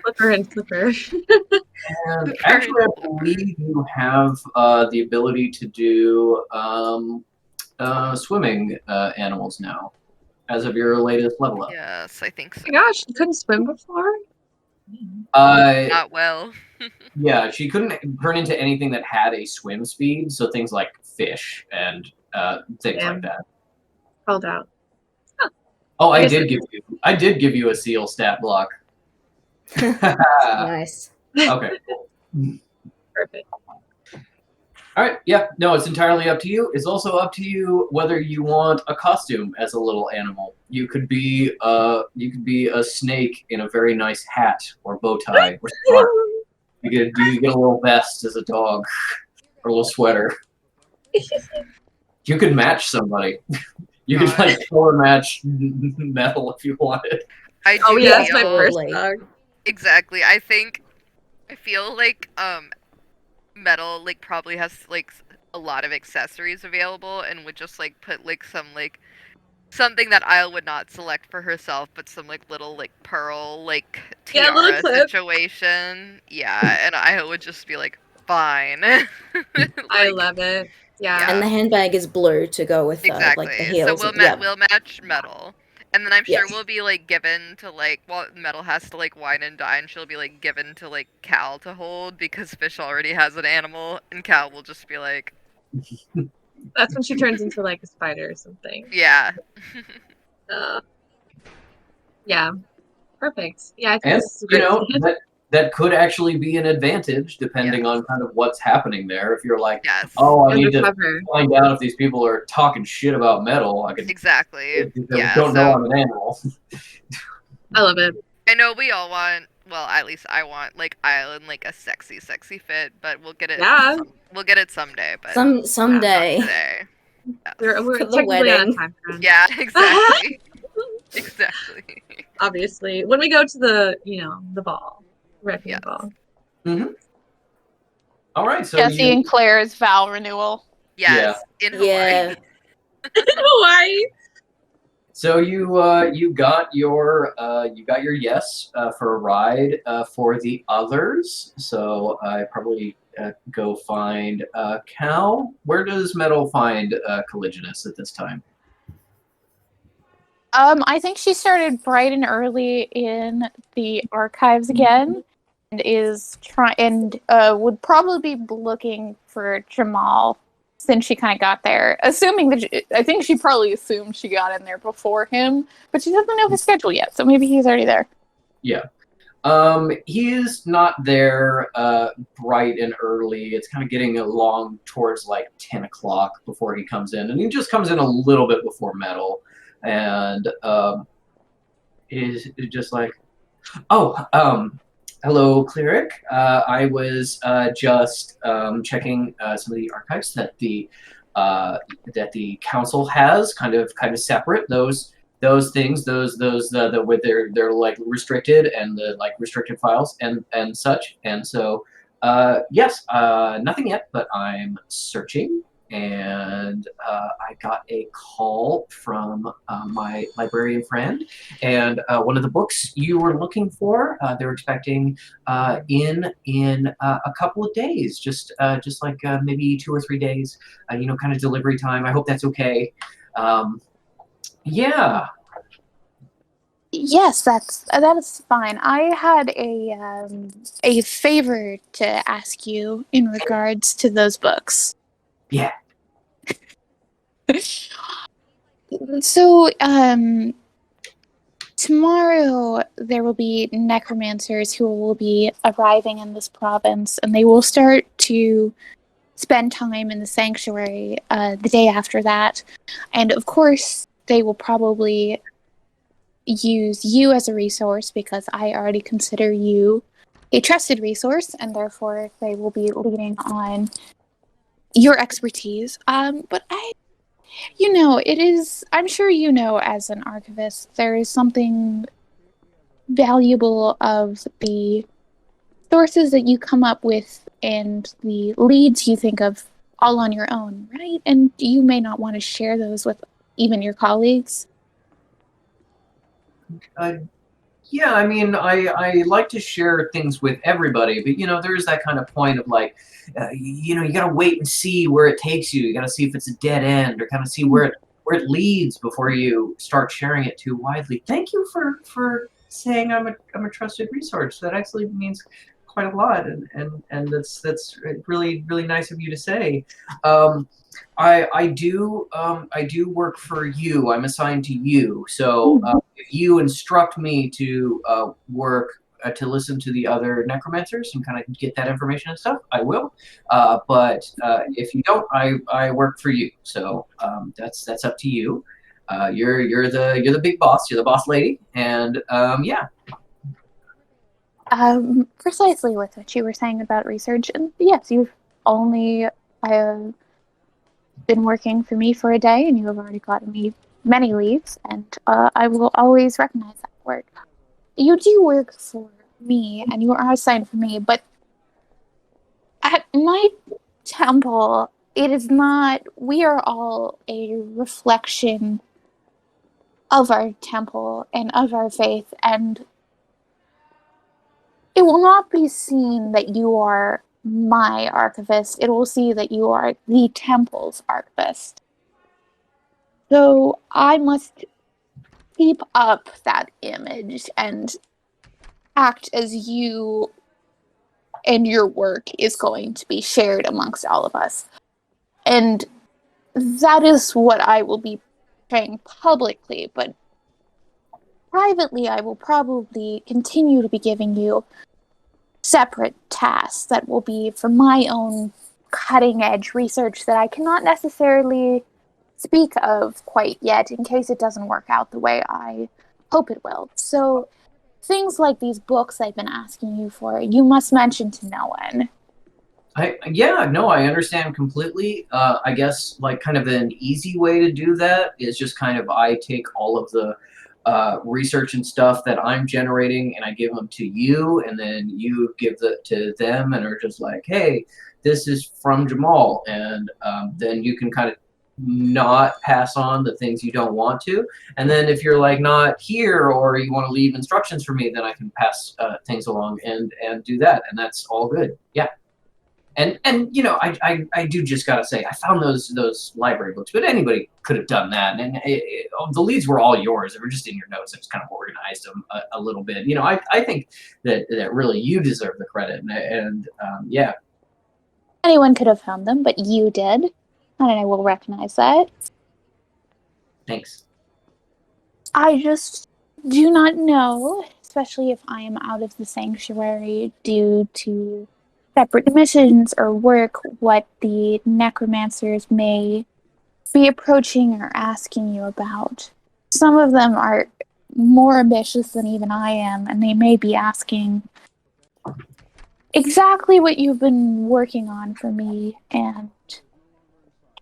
Slipper and slipper. And actually, I believe you have the ability to do swimming animals now, as of your latest level up. Yes, I think so. Oh my gosh, you couldn't swim before? Not well. Yeah, she couldn't turn into anything that had a swim speed, so things like fish and things Damn. like that. Called out. Oh, I guess did give you a seal stat block. Nice. Okay. Perfect. All right. Yeah. No, it's entirely up to you. It's also up to you whether you want a costume as a little animal. You could be a snake in a very nice hat or bow tie or scarf. You get a little vest as a dog or a little sweater. You could match somebody. You could like color match metal if you wanted. I do Oh yeah, that's my feel- first Absolutely. dog. Exactly. I feel like metal like probably has like a lot of accessories available and would just like put like some like something that Isle would not select for herself, but some like little like pearl like Yeah, little tiara clip. situation. Yeah, and I would just be like, fine. I Like, love it. Yeah. Yeah. And the handbag is blue to go with exactly. like the So heels. we'll match metal. And then I'm sure Yes. we'll be like given to like Metal has to like wine and dine. She'll be like given to like Cal to hold because Fish already has an animal, and Cal will just be like, That's when she turns into like a spider or something. yeah. Yeah. Perfect. Yeah, I think And this is you great. know that could actually be an advantage depending on kind of what's happening there. If you're like, Yes. oh, I need to Undercover. find out if these people are talking shit about metal. I could Exactly. Yeah. don't know So I'm an animal. I love it. I know we all want. Well, at least I want like Isle in like a sexy fit, but we'll get it. Yeah. We'll get it someday. But Someday. not today. Yes. We're For the technically on a wedding. time crunch. Yeah. Exactly. Exactly. Obviously. When we go to the, the ball. Requiem Yes. ball. All right, so Jesse and Claire's vow renewal. Yes. In Hawaii. Yeah. Hawaii. So you got your yes for a ride for the others. So I probably go find Cal. Where does Metal find Caligulus at this time? I think she started bright and early in the archives again, and would probably be looking for Jamal since she kind of got there. Assuming that I think she probably assumed she got in there before him, but she doesn't know his schedule yet, so maybe he's already there. Yeah. He is not there bright and early. It's kind of getting along towards like 10 o'clock before he comes in, and he just comes in a little bit before Metal. And is just like, hello, Cleric. I was just checking some of the archives that the council has, kind of separate those things, those with they're like restricted and the like restricted files and such. And so yes, nothing yet, but I'm searching. And I got a call from my librarian friend, and one of the books you were looking for, they're expecting in a couple of days, just like maybe 2 or 3 days, kind of delivery time. I hope that's okay. Yeah. Yes, that is fine. I had a favor to ask you in regards to those books. Yeah. So, tomorrow there will be necromancers who will be arriving in this province, and they will start to spend time in the sanctuary the day after that. And of course, they will probably use you as a resource because I already consider you a trusted resource, and therefore they will be leaning on your expertise. But I'm sure as an archivist, there is something valuable of the sources that you come up with and the leads you think of all on your own, right? And you may not want to share those with even your colleagues. Yeah, I mean, I like to share things with everybody, but there's that kind of point of like, you gotta wait and see where it takes you. You gotta see if it's a dead end, or kind of see where it leads before you start sharing it too widely. Thank you for saying I'm a trusted resource. That actually means quite a lot, and that's really really nice of you to say. I do work for you. I'm assigned to you. So if you instruct me to work to listen to the other necromancers and kind of get that information and stuff, I will. But if you don't, I work for you. So that's up to you. You're the big boss. You're the boss lady, and yeah. Precisely with what you were saying about research, and yes, you've only been working for me for a day, and you have already gotten me many leaves, and I will always recognize that work. You do work for me, and you are assigned for me, but at my temple, it is not. We are all a reflection of our temple and of our faith, and it will not be seen that you are my archivist. It will see that you are the temple's archivist. So I must keep up that image and act as you and your work is going to be shared amongst all of us. And that is what I will be saying publicly, but privately I will probably continue to be giving you separate tasks that will be for my own cutting edge research that I cannot necessarily speak of quite yet in case it doesn't work out the way I hope it will. So things like these books I've been asking you for, you must mention to no one. I understand completely. I guess like kind of an easy way to do that is just kind of I take all of the research and stuff that I'm generating and I give them to you, and then you give that to them and are just like, hey, this is from Jamal, and then you can kind of not pass on the things you don't want to, and then if you're like not here or you want to leave instructions for me, then I can pass things along and do that, and that's all good. Yeah. And you know, I do just gotta say, I found those library books, but anybody could have done that. And the leads were all yours. They were just in your notes. I just kind of organized them a little bit. You know, I think that really you deserve the credit. And yeah. Anyone could have found them, but you did. And I will recognize that. Thanks. I just do not know, especially if I am out of the sanctuary due to separate missions or work, what the necromancers may be approaching or asking you about. Some of them are more ambitious than even I am, and they may be asking exactly what you've been working on for me and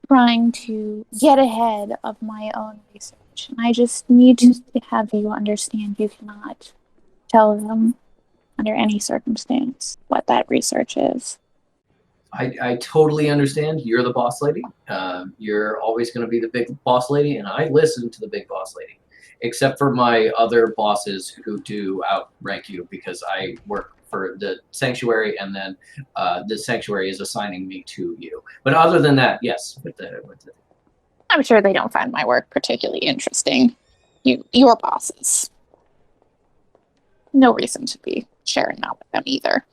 trying to get ahead of my own research. And I just need to have you understand you cannot tell them under any circumstance what that research is. I totally understand. You're the boss lady. You're always going to be the big boss lady, and I listen to the big boss lady, except for my other bosses who do outrank you because I work for the sanctuary, and then the sanctuary is assigning me to you. But other than that, yes. I'm sure they don't find my work particularly interesting. Your bosses. No reason to be sharing that with them either.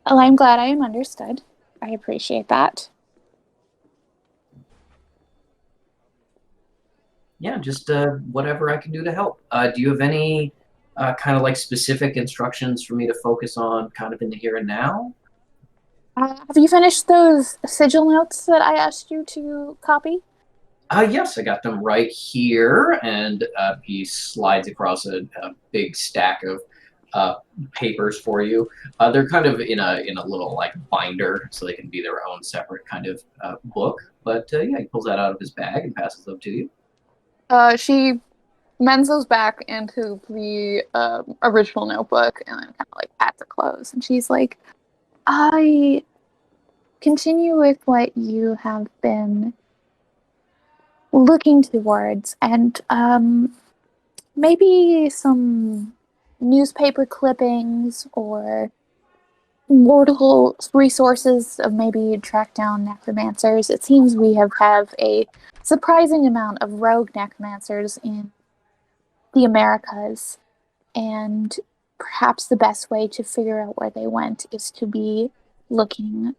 Well, I'm glad I am understood. I appreciate that. Yeah, just whatever I can do to help. Do you have any kind of like specific instructions for me to focus on kind of in the here and now? Have you finished those sigil notes that I asked you to copy? Yes, I got them right here, and he slides across a big stack of papers for you. They're kind of in a little like binder, so they can be their own separate kind of book. But yeah, he pulls that out of his bag and passes them to you. She mends those back into the original notebook and then kind of like pats it close. And she's like, I continue with what you have been looking towards, and maybe some newspaper clippings or mortal resources of maybe track down necromancers. It seems we have a surprising amount of rogue necromancers in the Americas. and perhaps the best way to figure out where they went is to be looking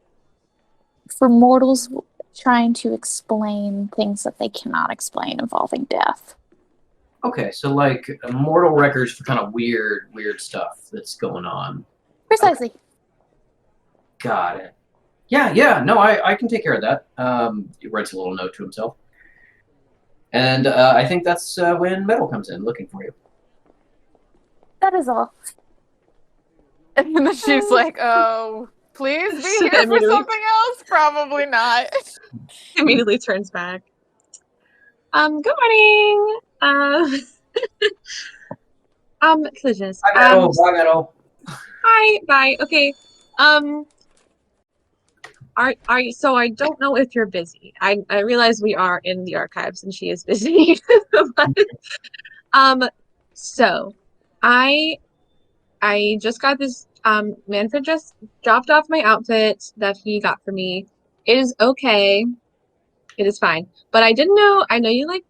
for mortals trying to explain things that they cannot explain involving death. Okay, so like mortal records for kind of weird stuff that's going on. Precisely. Got it. Yeah. No, I can take care of that. He writes a little note to himself. And I think that's when Metal comes in looking for you. That is all. And then she's like, oh, please be here for Immediately. something else? Probably not. Immediately turns back. Good morning. Collisions. Bye, Metal. Hi, bye. Okay. Are you, so I don't know if you're busy. I realize we are in the archives and she is busy. But, so I just got this Manfred just dropped off my outfit that he got for me. It is okay. It is fine. But I didn't know, I know you like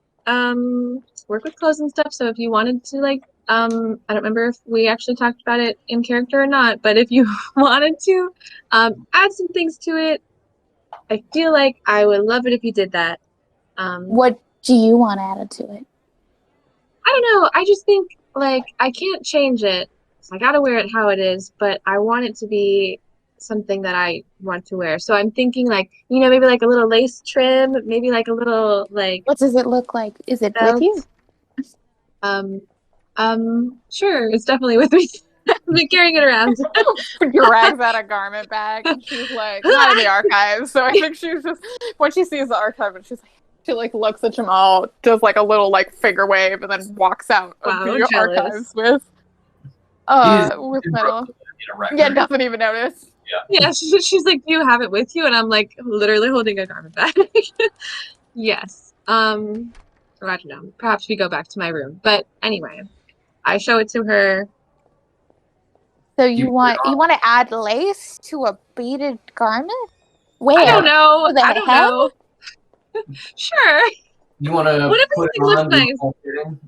work with clothes and stuff, so if you wanted to like I don't remember if we actually talked about it in character or not, but if you wanted to add some things to it, I feel like I would love it if you did that. What do you want added to it? I don't know. I just think like I can't change it. So I gotta wear it how it is, but I want it to be something that I want to wear. So I'm thinking like, you know, maybe like a little lace trim, maybe like a little like What does it look like? Is it belt. with you? Sure, it's definitely with me. I've been carrying it around. Drags out a garment bag, and she's like, not in the archives. So I think she's just, when she sees the archive, and she's like, she like looks at Jamal, does like a little like figure wave, and then walks out Wow, of the jealous. archives with Metal. Yeah, doesn't even notice. Yeah, she's like, do you have it with you? And I'm like, literally holding a garment bag. Yes. Or I don't know. Perhaps we go back to my room. But anyway, I show it to her. So you want to add lace to a beaded garment? Where? I don't know. For the I don't head? know. Sure. You want to Whatever put you it think on? looks be full fitting?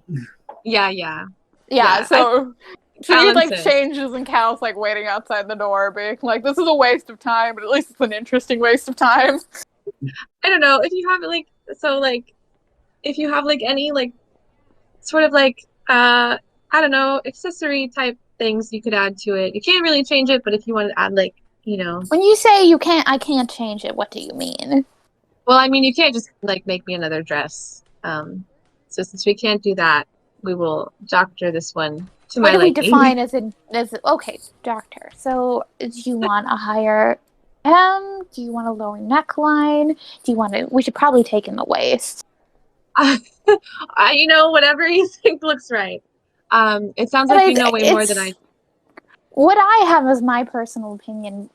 Yeah. Yeah, Yeah, so she Callan like says- changes, and Cal's like waiting outside the door, being like, this is a waste of time, but at least it's an interesting waste of time. I don't know if you have like, so like, if you have like any like, sort of like, I don't know, accessory type things you could add to it. You can't really change it, but if you want to add like, you know. When you say you can't, I can't change it. What do you mean? Well, I mean, you can't just like make me another dress. So since we can't do that, we will doctor this one to What my do we liking. define as okay, doctor? So do you want a higher hem? Do you want a lower neckline? Do you want to? We should probably take in the waist. You know, whatever you think looks right. It sounds But like you know way more than I. What I have as my personal opinion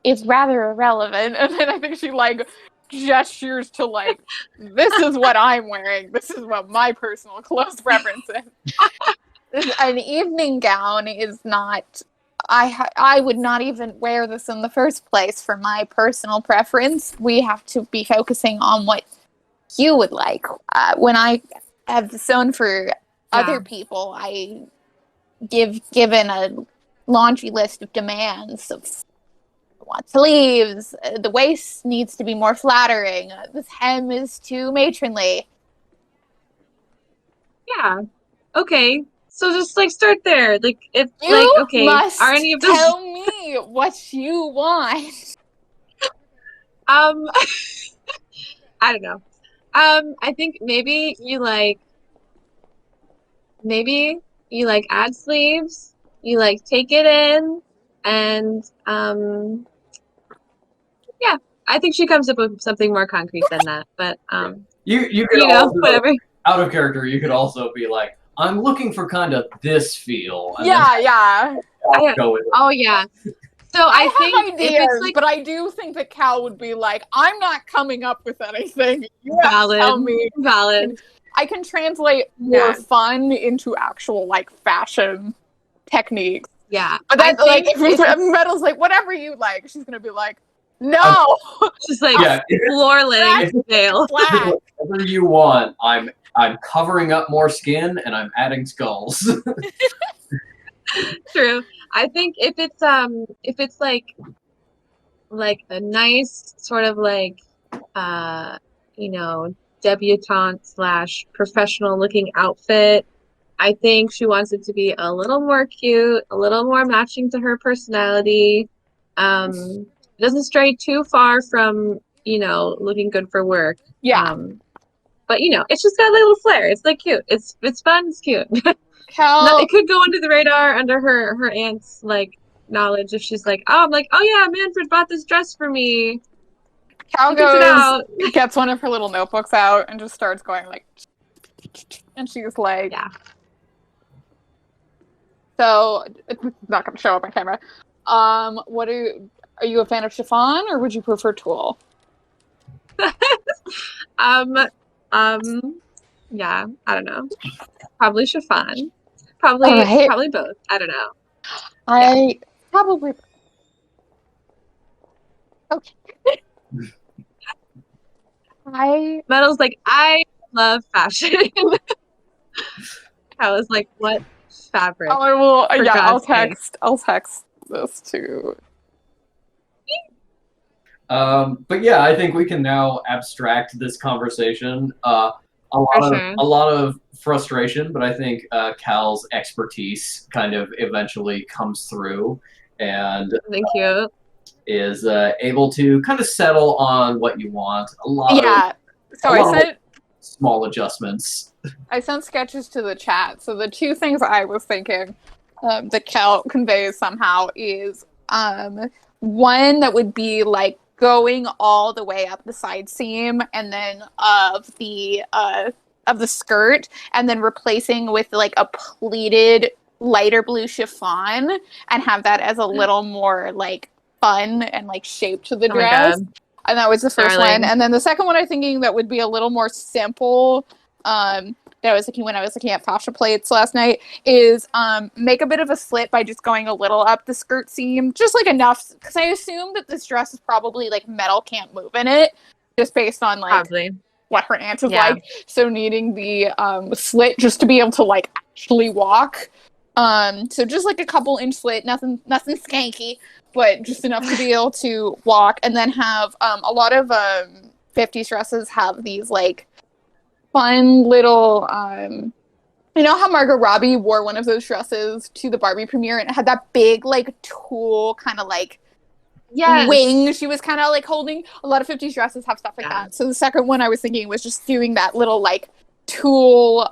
is rather irrelevant. And then I think she like gestures to like, this is what I'm wearing. This is what my personal clothes preference is. An evening gown is not. I would not even wear this in the first place for my personal preference. We have to be focusing on what you would like. When I have sewn for other people, I given a laundry list of demands of I want sleeves, the waist needs to be more flattering, this hem is too matronly. Yeah. Okay. So just like start there. Like if You like okay, must are any of those tell me what you want. I don't know. I think maybe you add sleeves, you like take it in, and yeah, I think she comes up with something more concrete than that. But You could you know, also, whatever. out of character, you could also be like, I'm looking for kind of this feel. And Yeah. then go with it. Oh yeah. So I think have if ideas, it's like but I do think that Cal would be like, I'm not coming up with anything. You have to valid, tell me. valid. I can translate more Yeah. fun into actual like fashion techniques. Yeah. But that's I like think if it's Metal's like, whatever you like, she's gonna be like, no, just like Yeah, floor laying veil. flat. whatever you want, I'm covering up more skin and I'm adding skulls. True. I think if it's like a nice sort of like you know, debutante slash professional looking outfit, I think she wants it to be a little more cute, a little more matching to her personality. It doesn't stray too far from, you know, looking good for work. Yeah. But you know, it's just got a little flair. It's like cute. It's fun. It's cute. Cal, It could go under the radar under her aunt's like knowledge if she's like, oh, I'm like, oh yeah, Manfred bought this dress for me. Cal He picks it goes, out. gets one of her little notebooks out and just starts going like, and she's like, Yeah. so it's not going to show up on camera. What are you a fan of chiffon or would you prefer tulle? Yeah, I don't know. Probably chiffon. Probably All right. probably both. I don't know. I probably. Okay. Metal's like, I love fashion. I was like, what fabric? I will. For Yeah, God's sake. I'll text this to. But yeah, I think we can now abstract this conversation. A sure. lot of frustration, but I think Cal's expertise kind of eventually comes through and Thank you. is able to kind of settle on what you want. A lot Yeah. So a lot I of sent small sketches to the chat. So the two things I was thinking that Cal conveys somehow is one that would be like going all the way up the side seam and then of the skirt and then replacing with like a pleated lighter blue chiffon and have that as a little more like fun and like shape to the Oh my dress. God. And that was the first Darling. one. And then the second one, I'm thinking that would be a little more simple. That I was thinking when I was looking at fascia plates last night is make a bit of a slit by just going a little up the skirt seam, just like enough. Because I assume that this dress is probably like metal can't move in it, just based on like Probably. what her aunt is Yeah. like. So needing the slit just to be able to like actually walk. So just like a couple inch slit, nothing skanky, but just enough to be able to walk. And then have a lot of 50s dresses have these like fun little you know how Margot Robbie wore one of those dresses to the Barbie premiere and it had that big like tulle kind of like Yes. wing she was kind of like holding? A lot of 50s dresses have stuff like Yeah. that. So the second one I was thinking was just doing that little like tulle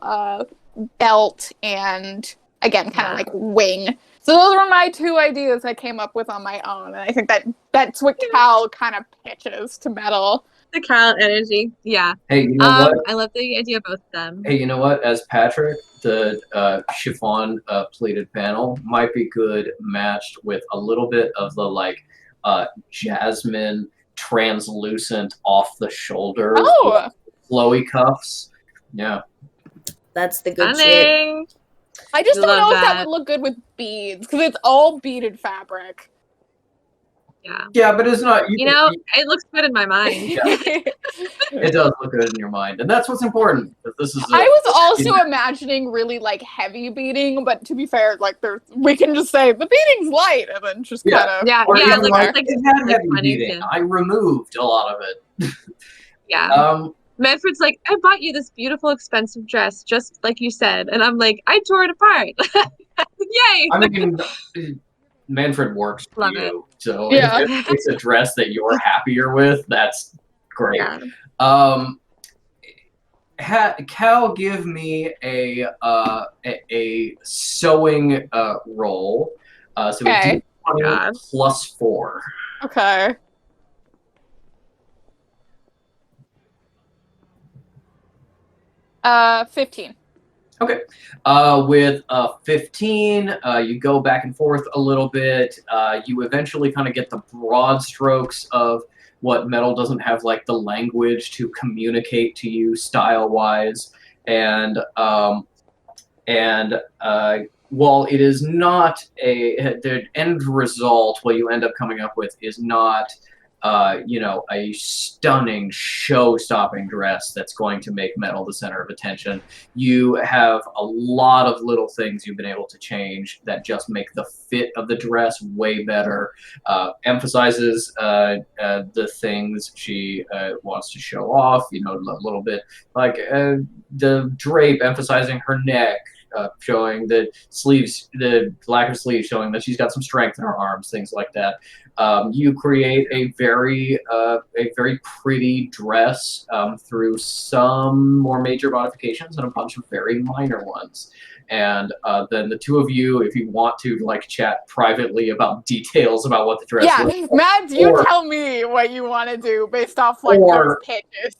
belt and again kind of like wing. So those were my two ideas I came up with on my own, and I think that's what Cal kind of pitches to Metal. The Cal energy. Yeah. Hey, you know what? I love the idea of both of them. Hey, you know what? As Patrick, the chiffon pleated panel might be good matched with a little bit of the like jasmine translucent off the shoulder Oh, flowy cuffs. Yeah. That's the good shit. Stunning. I just don't Love know if that that. would look good with beads because it's all beaded fabric. Yeah. Yeah, but it's not. You know, it looks good in my mind. Yeah. It does look good in your mind, and that's what's important. 'Cause this is. I was also Yeah. imagining really like heavy beading, but to be fair, like we can just say the beading's light and then just Yeah. kind of Yeah, Or yeah, even like, like, like, it had like heavy funny, beading. yeah. I removed a lot of it. Yeah. Manfred's like, I bought you this beautiful, expensive dress, just like you said. And I'm like, I tore it apart. Yay! I mean, Manfred works for Love you, so Yeah. if it's a dress that you're happier with, that's great. Yeah. Cal, give me a sewing roll. So Okay. it's God. +4. okay. Uh, 15. Okay. With 15, you go back and forth a little bit. You eventually kind of get the broad strokes of what Metal doesn't have, like the language to communicate to you style-wise, and while it is not the end result, what you end up coming up with is not a stunning, show-stopping dress that's going to make Metal the center of attention. You have a lot of little things you've been able to change that just make the fit of the dress way better. Emphasizes the things she wants to show off, a little bit like the drape emphasizing her neck, showing the sleeves, the lack of sleeves, showing that she's got some strength in her arms, things like that. You create a very pretty dress through some more major modifications and a bunch of very minor ones. And then the two of you, if you want to chat privately about details about what the dress Yeah, looks like, Mads, you tell me what you want to do based off those pitches.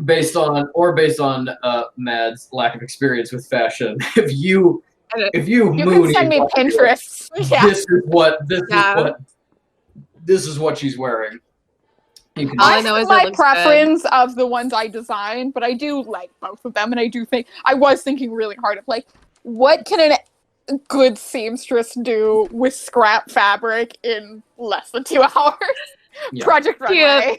Based on Mad's lack of experience with fashion. If you can send me Pinterest. This is what she's wearing. I know my preference of the ones I designed, but I do like both of them, and I do think I was thinking really hard of what can a good seamstress do with scrap fabric in less than 2 hours? Yeah. Project Runway. Yeah.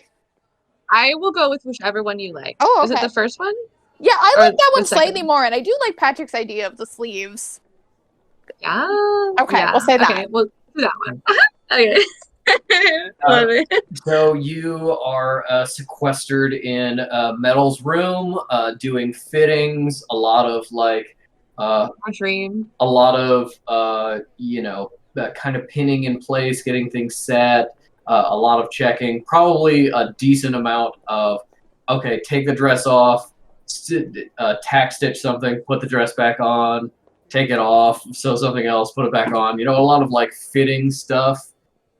I will go with whichever one you like. Oh, okay. Is it the first one? Yeah, I like that one slightly more, and I do like Patrick's idea of the sleeves. Yeah. Okay, yeah. We'll say that. Okay, we'll do that one. Okay. Love it. So you are sequestered in Metal's room, doing fittings, a lot of dream. A lot of kind of pinning in place, getting things set. A lot of checking, probably a decent amount of, okay, take the dress off, tack stitch something, put the dress back on, take it off, sew something else, put it back on. A lot of fitting stuff.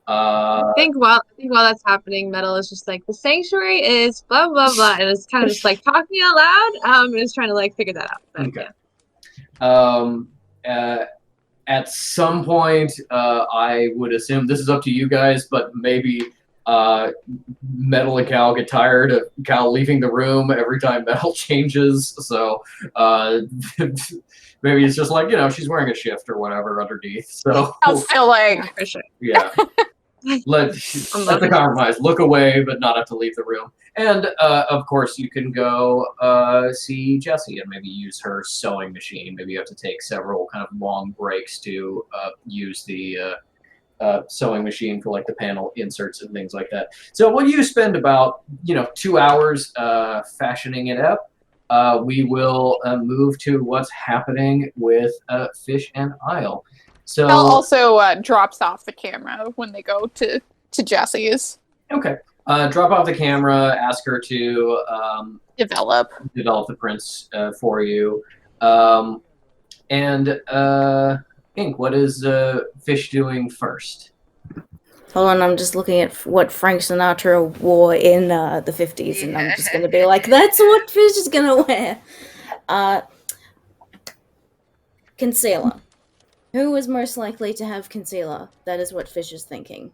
I think while that's happening, Metal is just the sanctuary is blah blah blah, and it's kind of just talking out loud. And it's trying to figure that out. But, okay. Yeah. At some point, I would assume this is up to you guys, but maybe Metal and Cal get tired of Cal leaving the room every time Metal changes. So maybe it's just she's wearing a shift or whatever underneath. So I'll still for sure. Yeah. That's a compromise. Look away, but not have to leave the room. And of course, you can go see Jessie and maybe use her sewing machine. Maybe you have to take several kind of long breaks to use the sewing machine for the panel inserts and things like that. So when you spend about 2 hours fashioning it up, we will move to what's happening with Fish and Isle. So Cal also drops off the camera when they go to Jessie's. Okay. Drop off the camera, ask her to develop the prints for you. Ink, what is Fish doing first? Hold on, I'm just looking at what Frank Sinatra wore in the 50s, and I'm just going to be that's what Fish is going to wear. Concealer. Who is most likely to have concealer? That is what Fish is thinking.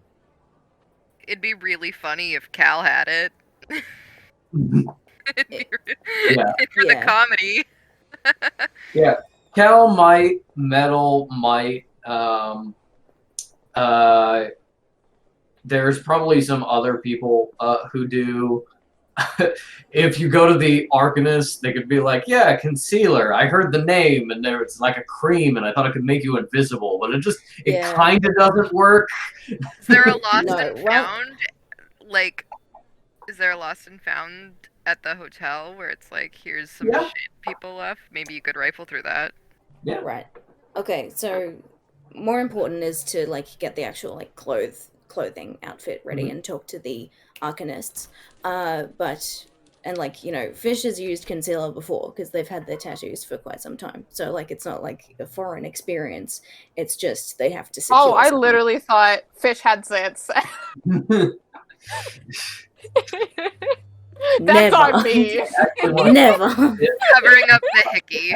It'd be really funny if Cal had it. For the comedy. Yeah. Cal might, Metal might. There's probably some other people who do. If you go to the Arcanist, they could be yeah, concealer. I heard the name, and there it's a cream, and I thought it could make you invisible, but it kind of doesn't work. Is there a lost and found? Is there a lost and found at the hotel where it's here's some shit people left? Maybe you could rifle through that. Yeah. Right. Okay, so more important is to get the actual clothing outfit ready and talk to the Arcanists. Fish has used concealer before because they've had their tattoos for quite some time. So it's not a foreign experience. It's just they have to secure I something. literally thought Fish had zits. That's on me. Never. Covering up the hickey.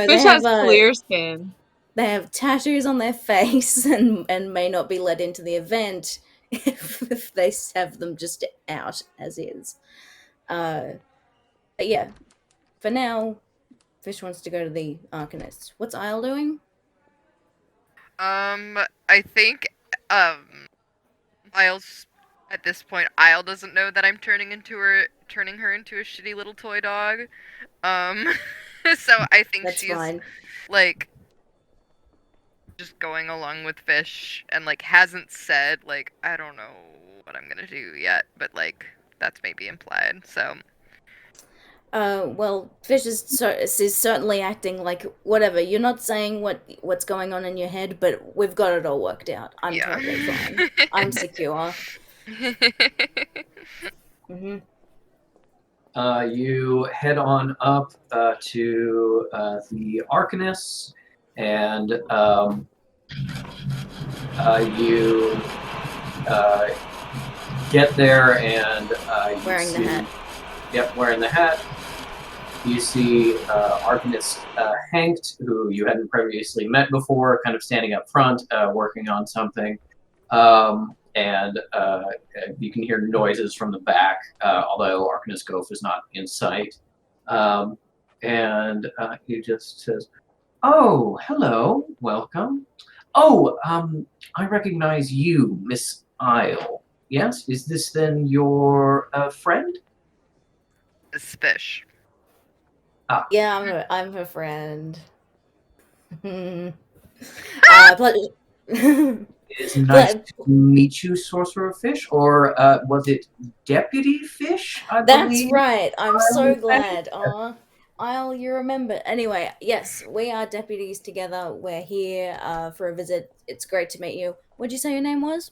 Fish has clear skin. They have tattoos on their face and may not be let into the event if they have them just out as is. But yeah, for now, Fish wants to go to the Arcanists. What's Isle doing? I think Isle's At this point, Isle doesn't know that I'm turning her into a shitty little toy dog. So I think That's she's fine. like just going along with Fish and like hasn't said like I don't know what I'm gonna do yet, but like that's maybe implied. So Well, Fish is certainly acting like whatever. You're not saying what's going on in your head, but we've got it all worked out. I'm yeah. totally fine. I'm secure. hmm You head on up to the Arcanus, and you get there, and you Wearing the see, hat. Yep, wearing the hat. You see Arcanist Hankt, who you hadn't previously met before, kind of standing up front, working on something. And you can hear noises from the back, although Arcanist Goph is not in sight. And he just says, "Oh, hello, welcome. Oh, I recognize you, Miss Isle. Yes, is this then your friend?" It's Fish. Yeah, I'm her friend. Pleasure. It's nice to meet you, Sorcerer Fish, or was it Deputy Fish, I That's believe? right. I'm so Isle glad. Isle, you remember. Anyway, yes, we are deputies together. We're here for a visit. It's great to meet you. What'd you say your name was?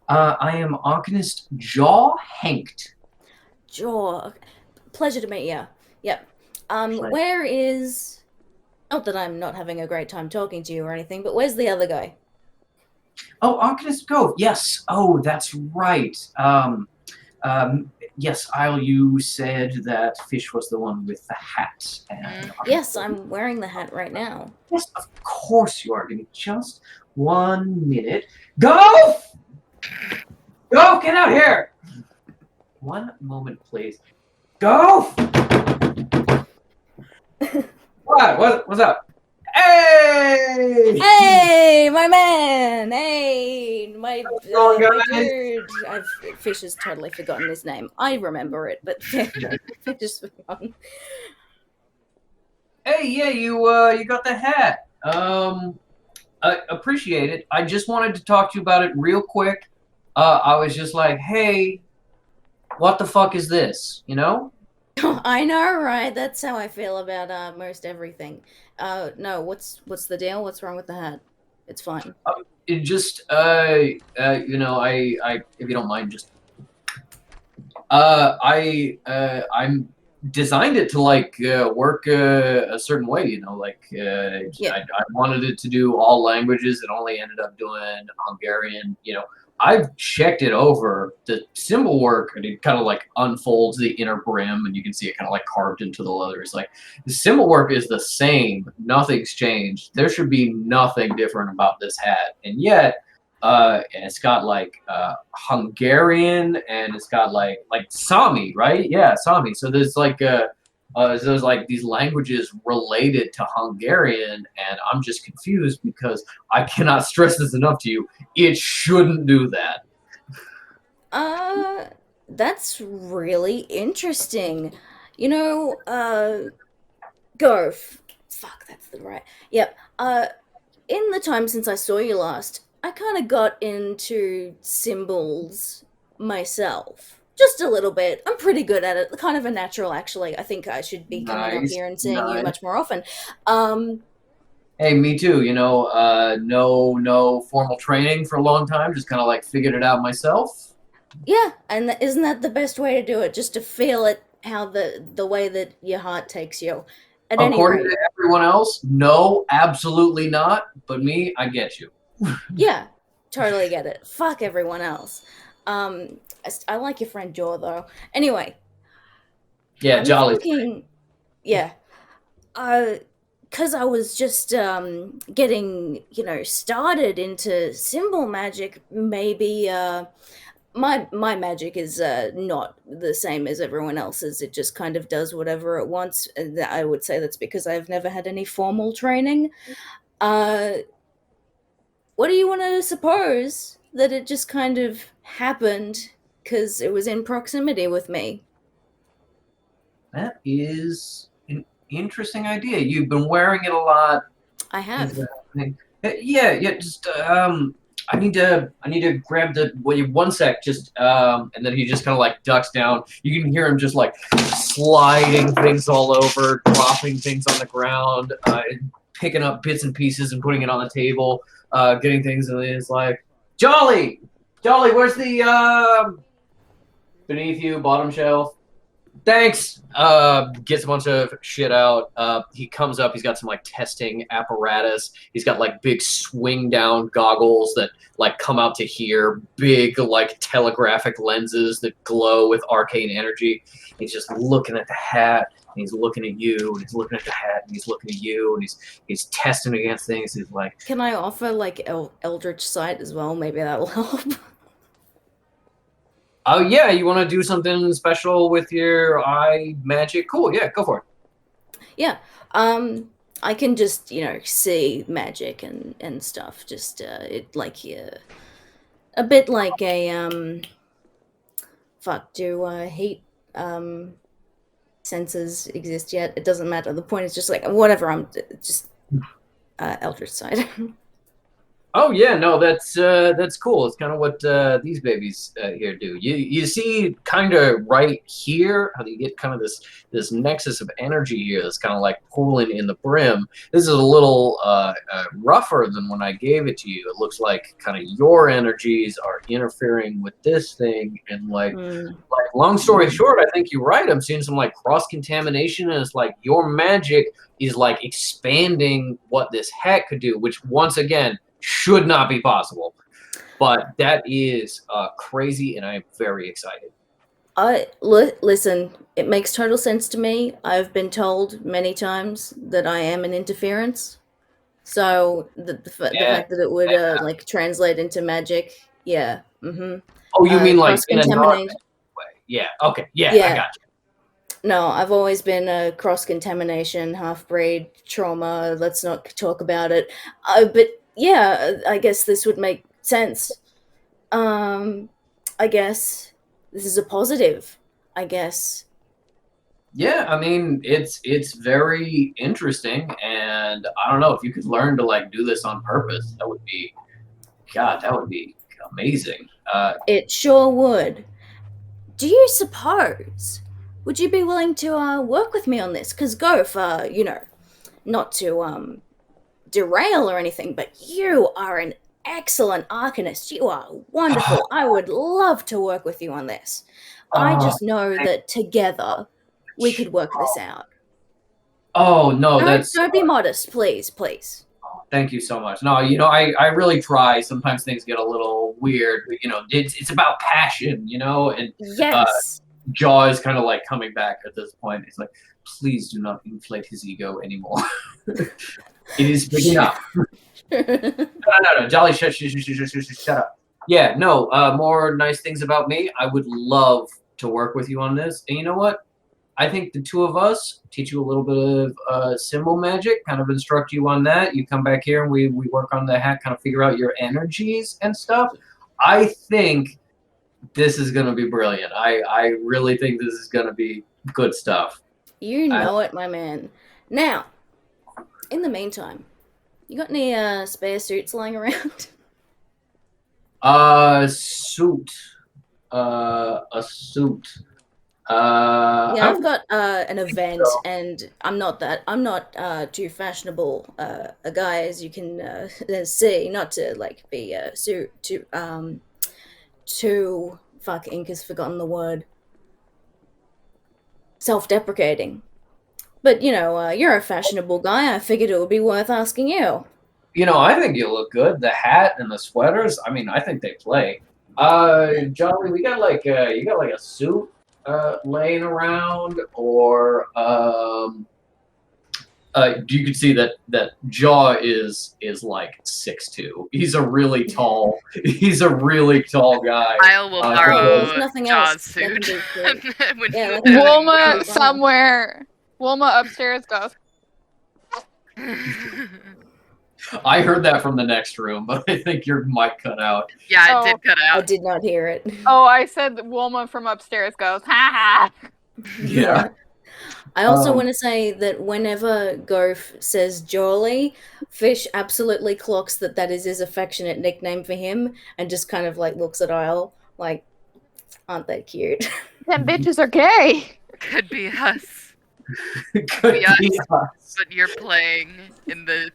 I am Arcanist Jaw Hankt. Jaw. Pleasure to meet you. Yep. Pleasure. Where is... Not that I'm not having a great time talking to you or anything, but where's the other guy? Oh, Arcanist Goph. Yes. Oh, that's right. Yes, Isle, you said that Fish was the one with the hat. And Yes, I'm wearing the hat right now. Yes, of course you are. Give me just 1 minute. Goph! Goph, get out here! 1 moment, please. Goph! What's up? Hey! Hey, my man! Hey, my on, dude! Fish has totally forgotten his name. I remember it, but Fish has forgotten. Hey, yeah, you got the hat. I appreciate it. I just wanted to talk to you about it real quick. I was just like, hey, what the fuck is this? You know? I know, right? That's how I feel about most everything. No, what's the deal? What's wrong with the hat? It's fine. It just, you know, I, if you don't mind, just, I'm designed it to like work a certain way, you know, like Yeah. I wanted it to do all languages. It only ended up doing Hungarian, you know. I've checked it over. The symbol work, and it kind of like unfolds the inner brim, and you can see it kind of like carved into the leather. It's like the symbol work is the same. Nothing's changed. There should be nothing different about this hat, and yet, and it's got like Hungarian, and it's got like Sami, right? Yeah, Sami. So there's like there's like these languages related to Hungarian, and I'm just confused because I cannot stress this enough to you. It shouldn't do that. That's really interesting. You know, Goph. Fuck, that's the right. Yep. In the time since I saw you last, I kind of got into symbols myself. Just a little bit. I'm pretty good at it. Kind of a natural, actually. I think I should be coming up Nice, here and seeing you nice. much more often. Hey, me too. You know, no formal training for a long time. Just kind of like figured it out myself. Yeah, and isn't that the best way to do it? Just to feel it, how the way that your heart takes you. At any According rate, to everyone else, no, absolutely not. But me, I get you. yeah, totally get it. Fuck everyone else. I like your friend Jaw though. Anyway, Yeah, I'm jolly. thinking, yeah, because I was just getting, you know, started into symbol magic. Maybe my magic is not the same as everyone else's. It just kind of does whatever it wants. And I would say that's because I've never had any formal training. What do you want to suppose that it just kind of happened because it was in proximity with me. That is an interesting idea. You've been wearing it a lot. I have. Yeah. Just I need to grab the wait 1 sec. Just and then he just kind of like ducks down. You can hear him just like sliding things all over, dropping things on the ground, picking up bits and pieces and putting it on the table, getting things, and he's like, Jolly, where's the beneath you, bottom shelf? Thanks. Gets a bunch of shit out. He comes up. He's got some like testing apparatus. He's got like big swing down goggles that like come out to here. Big like telegraphic lenses that glow with arcane energy. He's just looking at the hat. And he's looking at you. And he's looking at the hat. And he's looking at you. And he's testing against things. He's like, Can I offer like Eldritch Sight as well? Maybe that'll help. oh yeah, you want to do something special with your eye magic? Cool. Yeah, go for it. Yeah. I can just, see magic and stuff. Just it like a bit like a do heat senses exist yet? It doesn't matter. The point is just like whatever. I'm just Eldritch Sight. Oh yeah, no, that's cool. It's kind of what these babies here do. You see, kind of right here, how you get kind of this nexus of energy here that's kind of like pulling in the brim. This is a little rougher than when I gave it to you. It looks like kind of your energies are interfering with this thing, and like long story short, I think you're right. I'm seeing some like cross contamination, and it's like your magic is like expanding what this hat could do, which once again should not be possible, but that is crazy, and I'm very excited. Listen, it makes total sense to me. I've been told many times that I am an interference, so the fact that it would like translate into magic, yeah. Mm-hmm. Oh, you mean like in a cross-contamination? way? Yeah. Okay. Yeah, Yeah. I got you. No, I've always been a cross-contamination, half-breed, trauma. Let's not talk about it. But yeah, I guess this would make sense. I guess this is a positive, I guess. Yeah, I mean it's very interesting, and I don't know if you could learn to like do this on purpose. That would be amazing. It sure would. Do you suppose? Would you be willing to work with me on this? Because Goph, not to derail or anything, but you are an excellent arcanist. You are wonderful. I would love to work with you on this. I just know that together we could work this out. Oh no, Don't be modest, please. Thank you so much. No, I really try. Sometimes things get a little weird, but it's about passion, and Yes. Jaw is kind of like coming back at this point. It's like, please do not inflate his ego anymore. It is big enough. No, Jolly, shut up. Yeah, no, more nice things about me. I would love to work with you on this. And you know what? I think the two of us teach you a little bit of symbol magic, kind of instruct you on that. You come back here and we work on the hat, kind of figure out your energies and stuff. I think this is going to be brilliant. I really think this is going to be good stuff. You know it, my man. Now, in the meantime, you got any spare suits lying around? A suit. Yeah, I've got an event, and I'm not too fashionable a guy, as you can see. Not to like be too Ink has forgotten the word. Self-deprecating. But you're a fashionable guy. I figured it would be worth asking you. I think you look good. The hat and the sweaters. I mean, I think they play. Jolly, we got like you got like a suit laying around, or you can see that Jaw is like 6'2". He's a really tall. He's a really tall guy. I will borrow There's nothing Jaw's else that can suit. be good. When Yeah, he- Wilma somewhere. Wilma upstairs goes, I heard that from the next room, but I think your mic cut out. Yeah, Oh. it did cut I out. did not hear it. Oh, I said that Wilma from upstairs goes, ha ha. Yeah. I also Um, want to say that whenever Goph says Jolly, Fish absolutely clocks that is his affectionate nickname for him and just kind of like looks at Isle like, aren't they cute? Them bitches are gay. Could be us, Could Yes. be us. but you're playing in the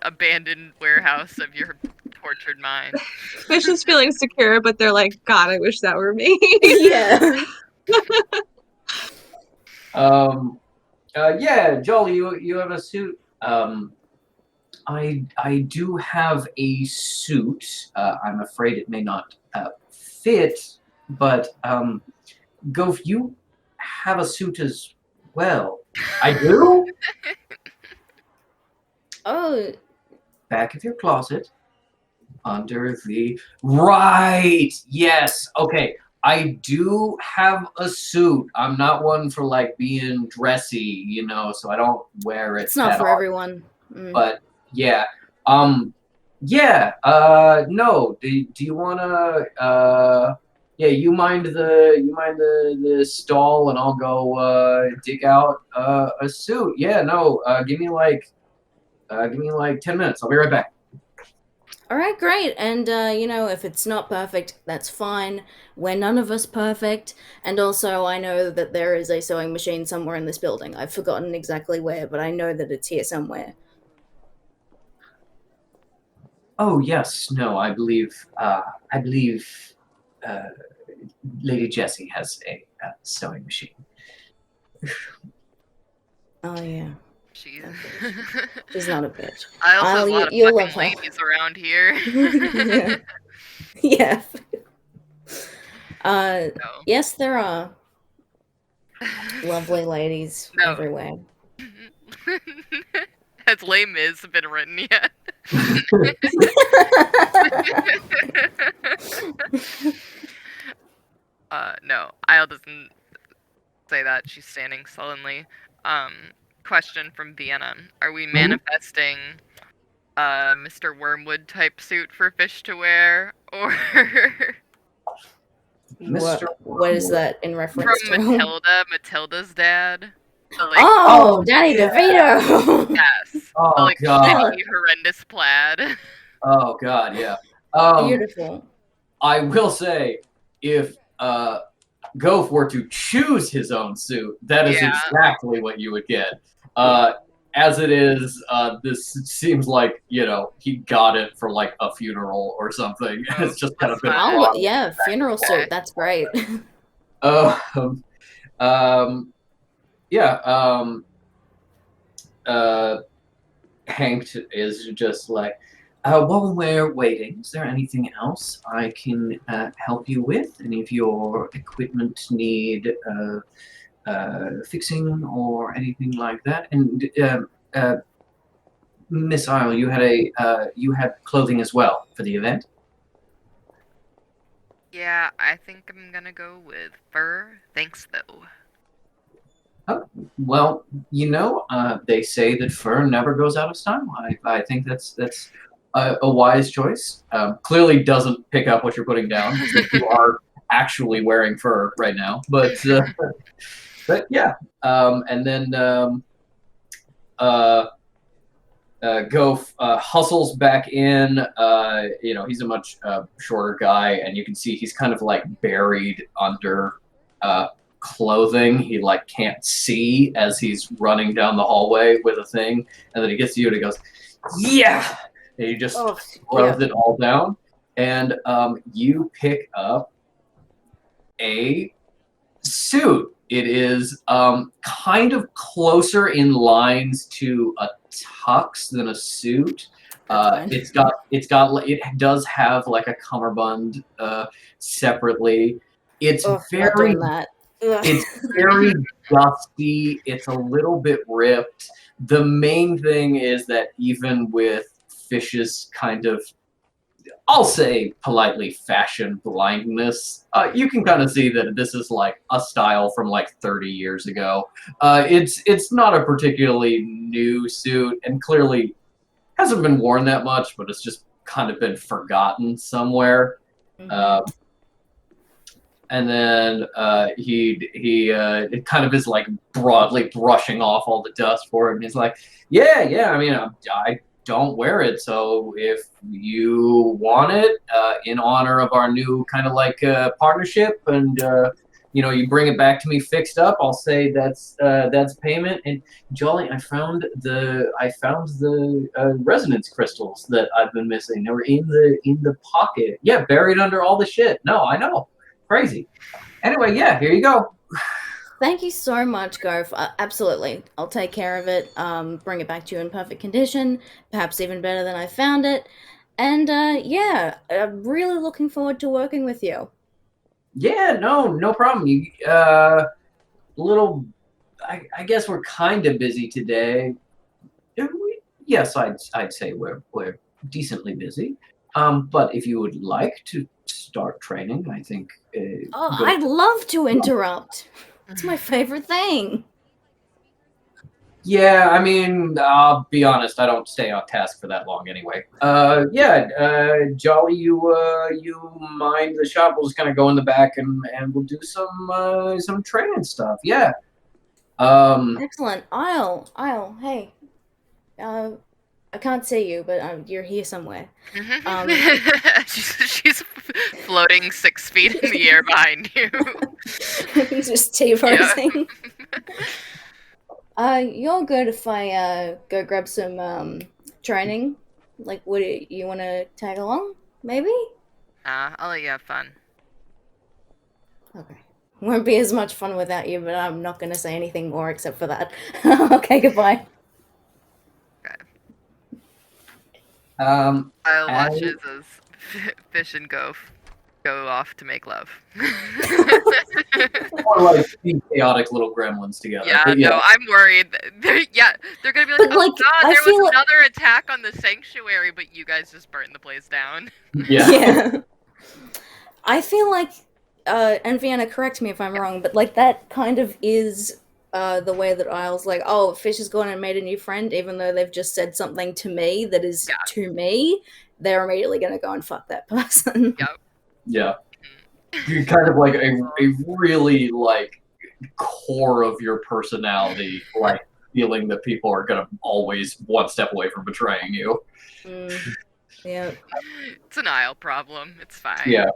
abandoned warehouse of your tortured mind. Fish is feeling secure, but they're like, God, I wish that were me. Yeah. Yeah, Jolly, you have a suit. I do have a suit. I'm afraid it may not fit, but Goph, you have a suit as well. I do. Oh, Back of your closet, under the right. Yes. Okay. I do have a suit. I'm not one for like being dressy, you know, so I don't wear it. it's not that for often. everyone. Mm. But yeah. No. Do you wanna you mind the stall and I'll go dig out a suit. Yeah, no, give me like 10 minutes. I'll be right back. All right, great. And, if it's not perfect, that's fine. We're none of us perfect. And also, I know that there is a sewing machine somewhere in this building. I've forgotten exactly where, but I know that it's here somewhere. Oh yes, no, I believe Lady Jessie has a sewing machine. Oh, yeah. She's She's not a bitch. I also have a Isle, lot of you'll fucking love her. ladies around here. Yeah. No. Yes, there are lovely ladies No. everywhere. Has Les Mis been written yet? No, Isle doesn't say that. She's standing sullenly. Question from Vienna. Are we manifesting a Mr. Wormwood type suit for Fish to wear? Or What is that in from reference to? Matilda's dad? The, like, Oh, Danny DeVito! yes. Oh The, like, god. shitty, horrendous plaid. Oh god, yeah. Beautiful. I will say, if Goph were to choose his own suit, that is Yeah. exactly what you would get. As it is, this seems like, he got it for like a funeral or something. Oh, It's just kind of that's been fine. Oh, brought. yeah, funeral suit. That's great. Hank is just like, while we're waiting, is there anything else I can help you with? Any of your equipment need fixing or anything like that? And Miss Isle, you had clothing as well for the event. Yeah, I think I'm gonna go with fur. Thanks, though. Well, they say that fur never goes out of style. I think that's a wise choice. Clearly doesn't pick up what you're putting down since you are actually wearing fur right now. But yeah. And then Goph hustles back in. He's a much shorter guy, and you can see he's kind of like buried under clothing. He like can't see as he's running down the hallway with a thing, and then he gets to you and he goes, "Yeah!" And he just throws it all down, and you pick up a suit. It is kind of closer in lines to a tux than a suit. It does have like a cummerbund separately. It's very it's very dusty. It's a little bit ripped. The main thing is that even with Fish's kind of, I'll say politely, fashion blindness, you can kind of see that this is like a style from like 30 years ago. It's not a particularly new suit, and clearly hasn't been worn that much, but it's just kind of been forgotten somewhere. And then he kind of is like broadly brushing off all the dust for it, and he's like, yeah. I mean, I don't wear it, so if you want it in honor of our new kind of like partnership, and you bring it back to me fixed up, I'll say that's payment. And Jolly, I found the resonance crystals that I've been missing. They were in the pocket. Yeah, buried under all the shit. No, I know. Crazy. Anyway, yeah, here you go. Thank you so much, Garf. Absolutely. I'll take care of it. Bring it back to you in perfect condition, perhaps even better than I found it. And yeah, I'm really looking forward to working with you. Yeah, no problem. I guess we're kind of busy today. Yes, I'd say we're decently busy. But if you would like to start training, I think. I'd love to interrupt. It's my favorite thing. Yeah, I mean, I'll be honest, I don't stay on task for that long anyway. Jolly, you mind the shop? We'll just kind of go in the back and we'll do some training stuff. Yeah. Excellent. Isle, hey. I can't see you, but you're here somewhere. She's floating 6 feet in the air behind you. Just T-posing. You're good if I go grab some training. Like, would you want to tag along? Maybe. I'll let you have fun. Okay. Won't be as much fun without you, but I'm not gonna say anything more except for that. Okay, goodbye. I'll watches as Fish and Go off to make love. Or like these chaotic little gremlins together. Yeah, But no, I'm worried. They're gonna be like, But, oh like, god, I there feel was like- another attack on the sanctuary, but you guys just burned the place down. Yeah. I feel like, and Vienna, correct me if I'm wrong, but like that kind of is the way that Isle's like, oh, Fish has gone and made a new friend, even though they've just said something to me that is to me, they're immediately gonna go and fuck that person. Yep. Yeah. You're kind of like a really like core of your personality, like feeling that people are gonna always one step away from betraying you. Yeah. It's an Isle problem. It's fine. Yeah.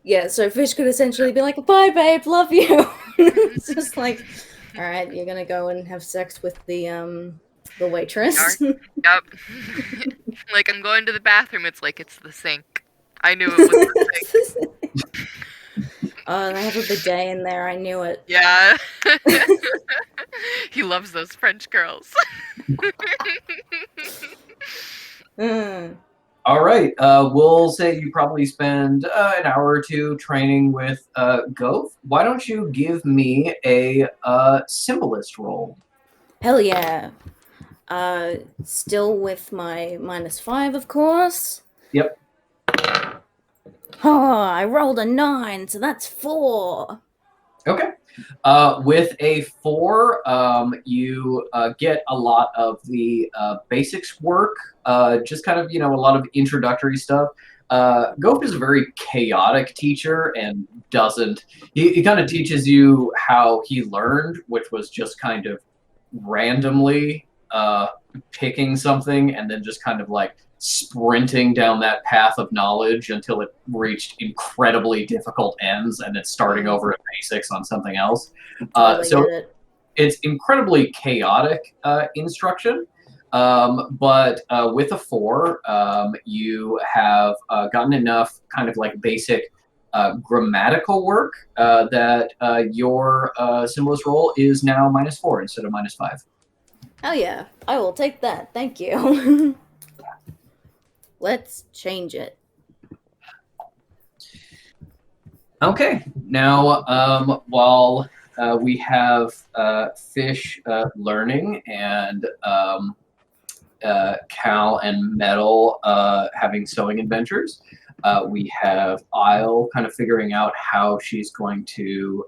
Yeah, so Fish could essentially be like, bye babe, love you. It's just like, alright, you're gonna go and have sex with the waitress. Yep. Like, I'm going to the bathroom. It's like, it's the sink. I knew it was the sink. Oh, they have a bidet in there. I knew it. Yeah. He loves those French girls. All right. We'll say you probably spend an hour or two training with Gove. Why don't you give me a symbolist roll? Hell yeah. Still with my -5, of course. Yep. Oh, I rolled a 9, so that's 4. Okay. With a 4, you get a lot of the basics work, just kind of, a lot of introductory stuff. Gove is a very chaotic teacher and he kind of teaches you how he learned, which was just kind of randomly picking something and then just kind of like sprinting down that path of knowledge until it reached incredibly difficult ends and then starting over at basics on something else. So it's incredibly chaotic instruction, but with a 4, you have gotten enough kind of like basic grammatical work that your symbolist roll is now -4 instead of -5. Oh yeah, I will take that. Thank you. Let's change it. Okay, now while we have Fish learning and Cal and Metal having sewing adventures, we have Isle kind of figuring out how she's going to,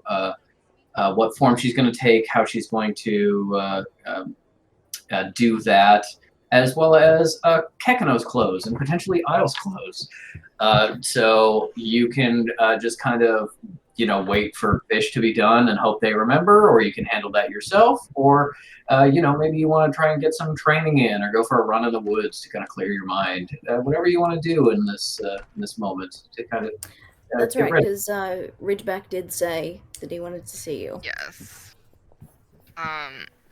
what form she's going to take, how she's going to do that. as well as Kekano's clothes and potentially Isle's clothes. So you can just kind of, wait for fish to be done and hope they remember, or you can handle that yourself, or maybe you want to try and get some training in, or go for a run in the woods to kind of clear your mind. Whatever you want to do in this moment to kind of. That's get right, ready. because Ridgeback did say that he wanted to see you. Yes.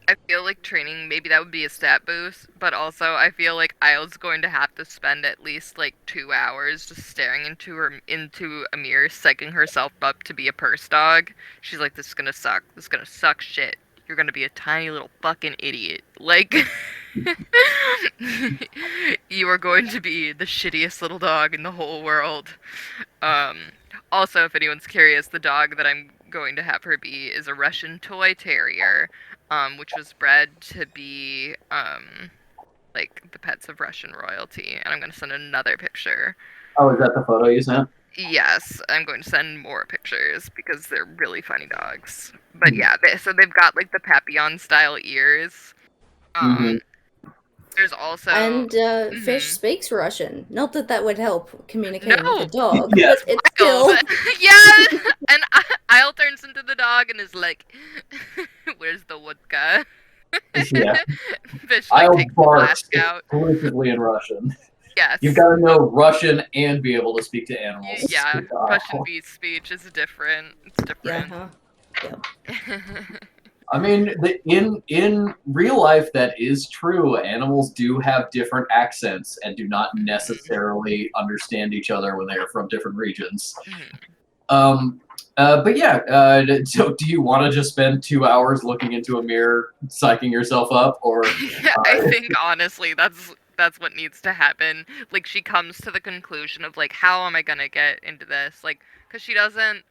I feel like training, maybe that would be a stat boost, but also I feel like Isle's going to have to spend at least like 2 hours just staring into a mirror, psyching herself up to be a purse dog. She's like, this is gonna suck. This is gonna suck shit. You're gonna be a tiny little fucking idiot. Like, you are going to be the shittiest little dog in the whole world. Also, if anyone's curious, the dog that I'm going to have her be is a Russian toy terrier, which was bred to be, like, the pets of Russian royalty. And I'm going to send another picture. Oh, is that the photo you sent? Yes, I'm going to send more pictures because they're really funny dogs. But yeah, so they've got, like, the Papillon-style ears. There's also... And Fish speaks Russian. Not that that would help communicating No. with the dog, Yeah. but it's still... Yeah! And Isle turns into the dog and is like, where's the vodka? Yeah. Fish, like, I'll takes the bark flask out. exclusively in Russian. Yes. You've got to know Russian and be able to speak to animals. Yeah, Speak to Isle. Russian beat speech is different. It's Yeah, different. huh? I mean, in real life, that is true. Animals do have different accents and do not necessarily understand each other when they are from different regions. But yeah, so do you want to just spend 2 hours looking into a mirror, psyching yourself up, or? I think honestly, that's what needs to happen. Like, she comes to the conclusion of like, how am I gonna get into this? Like, because she doesn't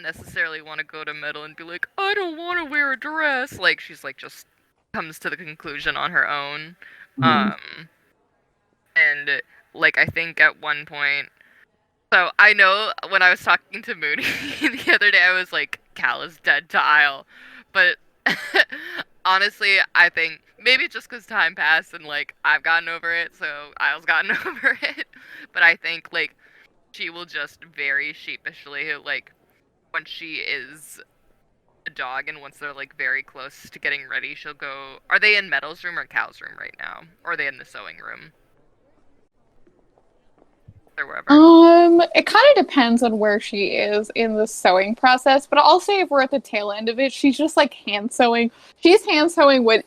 necessarily want to go to Metal and be like, I don't want to wear a dress. Like, she's like, just comes to the conclusion on her own. And like, I think at one point, so I know when I was talking to Mooney the other day, I was like, Cal is dead to Isle. But honestly, I think maybe just because time passed and like I've gotten over it, so Isle's gotten over it. But I think like she will just very sheepishly, like, when she is a dog and once they're like very close to getting ready, she'll go. Are they in Metal's room or Cal's room right now? Or are they in the sewing room? Or wherever. It kind of depends on where she is in the sewing process, but I'll say if we're at the tail end of it, she's just like hand sewing. She's hand sewing what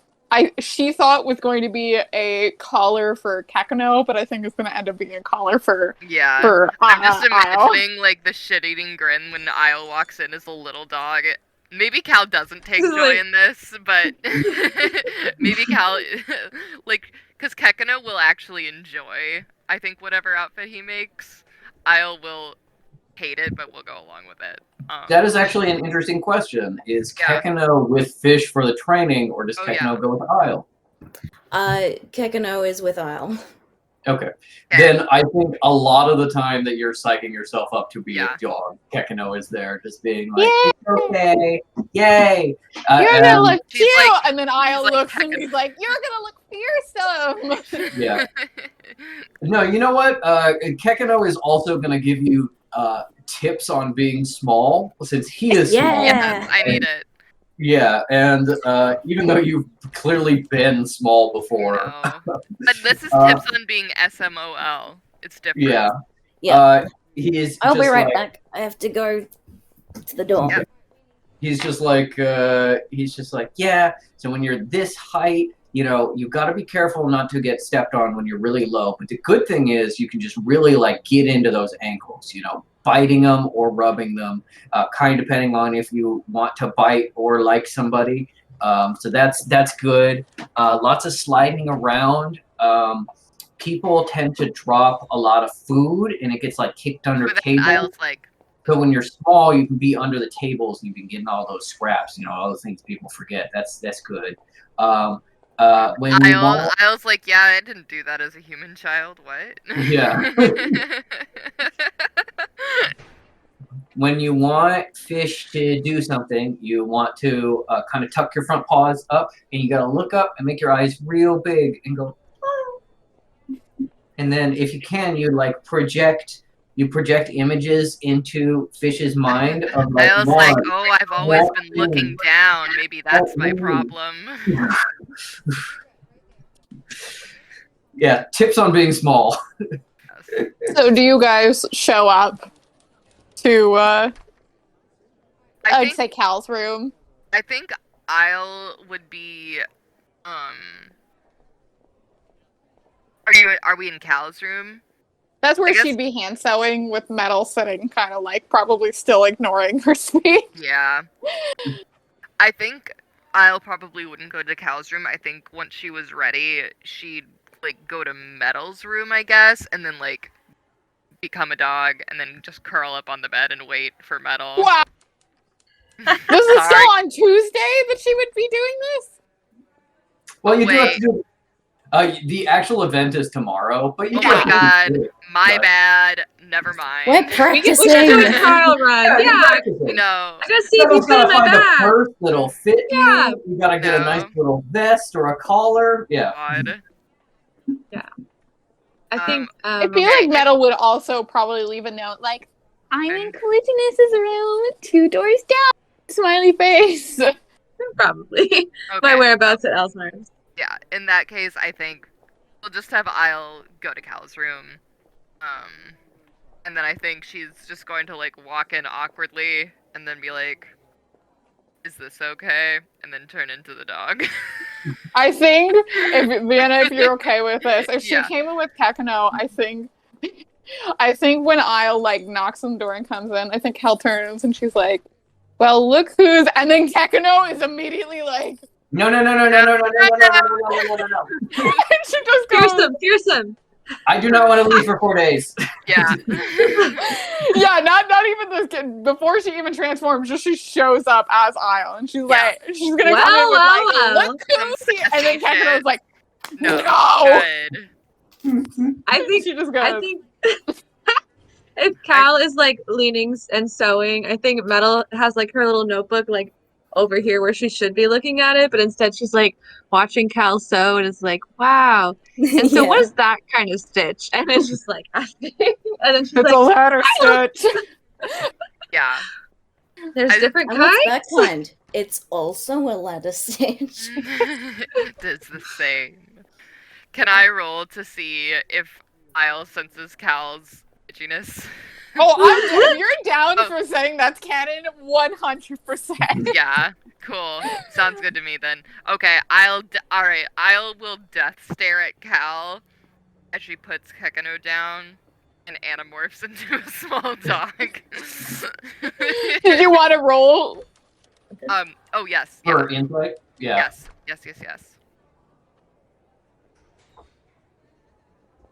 she thought was going to be a collar for Kakano, but I think it's going to end up being a collar for I'm just Isle. imagining like the shit-eating grin when Isle walks in as a little dog. Maybe Cal doesn't take joy in this, but maybe Cal, like, because Kekano will actually enjoy, I think, whatever outfit he makes. Isle will hate it, but we'll go along with it. That is actually an interesting question. Is Kekano with Fish for the training, or does Kekano go with Isle? Kekano is with Isle. Okay. Then I think a lot of the time that you're psyching yourself up to be a dog, Kekano is there just being like, okay, yay. You're gonna look cute! like- and then Isle like looks and he's like, you're gonna look fearsome! Yeah. No, you know what? Kekano is also going to give you tips on being small, since he is small. Yes, I need it. Yeah, and even though you've clearly been small before. No. But this is tips on being SMOL. It's different. Yeah. Yeah. He is. I'll be just right like, back. I have to go to the door. Yeah. He's just like, yeah. So when you're this height, you've got to be careful not to get stepped on when you're really low. But the good thing is you can just really like get into those ankles, biting them or rubbing them, kind of depending on if you want to bite or like somebody. So that's good. Lots of sliding around. People tend to drop a lot of food and it gets like kicked under tables. Isle's like, So when you're small, you can be under the tables and you can get in all those scraps, all the things people forget. That's good. When Isle's like, yeah, I didn't do that as a human child. What? Yeah. when you want fish to do something, you want to kind of tuck your front paws up, and you got to look up and make your eyes real big and go. And then, if you can, you like project images into fish's mind of like. I was like, oh, I've always been looking down. Maybe that's my problem. Yeah, tips on being small. So do you guys show up to I'd say Cal's room? I think Isle would be are we in Cal's room? That's where she'd be hand sewing with Metal sitting kind of like probably still ignoring her speech. Yeah. I think Isle probably wouldn't go to Cal's room. I think once she was ready, she'd like go to Metal's room, I guess, and then like become a dog and then just curl up on the bed and wait for Metal. Wow. This is still on Tuesday that she would be doing this? Well, you do have to do the actual event is tomorrow, but you Oh my god, my bad. Never mind. We're practicing. We should do a trial run. Yeah. No. I gotta see if he's good in my find bag. a purse that'll fit Yeah. you. You gotta get a nice little vest or a collar. Yeah. God. Yeah. I think I feel like Metal would also probably leave a note like, I'm in Colliginus's room, 2 doors down, smiley face. Probably. My whereabouts at Alzheimer's. Yeah, in that case, I think we'll just have Isle go to Cal's room. And then I think she's just going to, like, walk in awkwardly and then be like, is this okay? And then turn into the dog. I think, Vienna, if you're okay with this, if she Yeah. came in with Kakano, I think when Isle, like, knocks on the door and comes in, I think Cal turns and she's like, well, look who's... And then Kakano is immediately like... No. And she just goes... Fearsome. I do not want to leave for 4 days. Yeah. Yeah, not even this kid. Before she even transforms, just she shows up as Isle, and she's like, she's gonna come in with like, look who's here, and then Kakano's like, no. Good. I think she just goes. I think if Cal is like leaning and sewing, I think Metal has like her little notebook like over here where she should be looking at it, but instead she's like watching Cal sew and is like, wow. And so what is that kind of stitch? And it's just like, and then she's it's like, a ladder stitch. Yeah. There's different And kinds. what's that kind? It's also a ladder stitch. It's the same. Can I roll to see if Isle senses Cal's itchiness? Oh, you're down for saying that's canon 100%. Yeah, cool. Sounds good to me then. Okay, alright, Isle will death stare at Cal as she puts Kakano down and anamorphs into a small dog. Did you want to roll? Oh yes. For Yeah. insight? Yeah. Yes.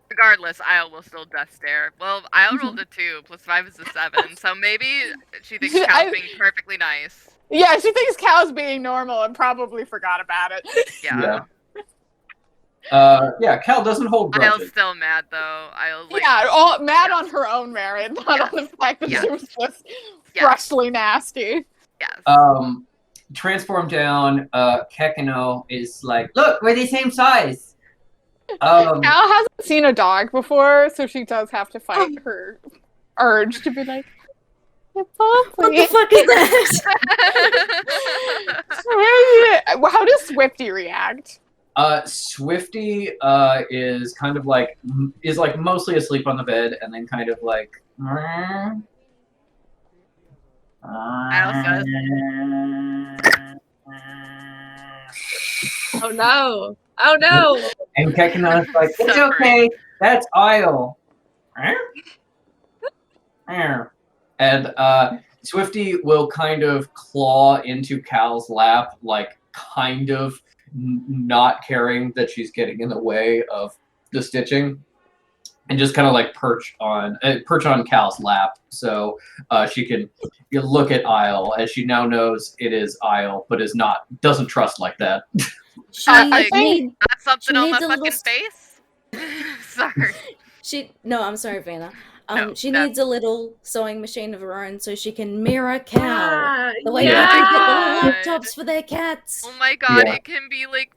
Regardless, Isle will still death stare. Well, Isle rolled a 2, plus 5 is a 7, so maybe she thinks Cal's being perfectly nice. Yeah, she thinks Cal's being normal and probably forgot about it. Yeah. Yeah, Cal doesn't hold grudges. Isle's still mad though. Isle's like, Yeah, mad on her own merit, not on the fact that she was just freshly nasty. Yes. Transform down, Kakano is like, look, we're the same size. Cal hasn't seen a dog before, so she does have to fight her urge to be like, it's awful. What the fuck is that? How does Swifty react? Swifty is kind of like mostly asleep on the bed and then kind of like Oh no. Oh no. And Kakano's like, it's okay, that's Isle. And Swifty will kind of claw into Cal's lap, like kind of not caring that she's getting in the way of the stitching, and just kind of like perch on Cal's lap, so she can look at Isle as she now knows it is Isle, but doesn't trust like that. I think that's something on my fucking face. Sorry. No, I'm sorry, Vanna. No, She that- needs a little sewing machine of her own so she can mirror Cal. Ah, The way Yeah. people get little God. laptops for their cats. Oh my god, Yeah. it can be like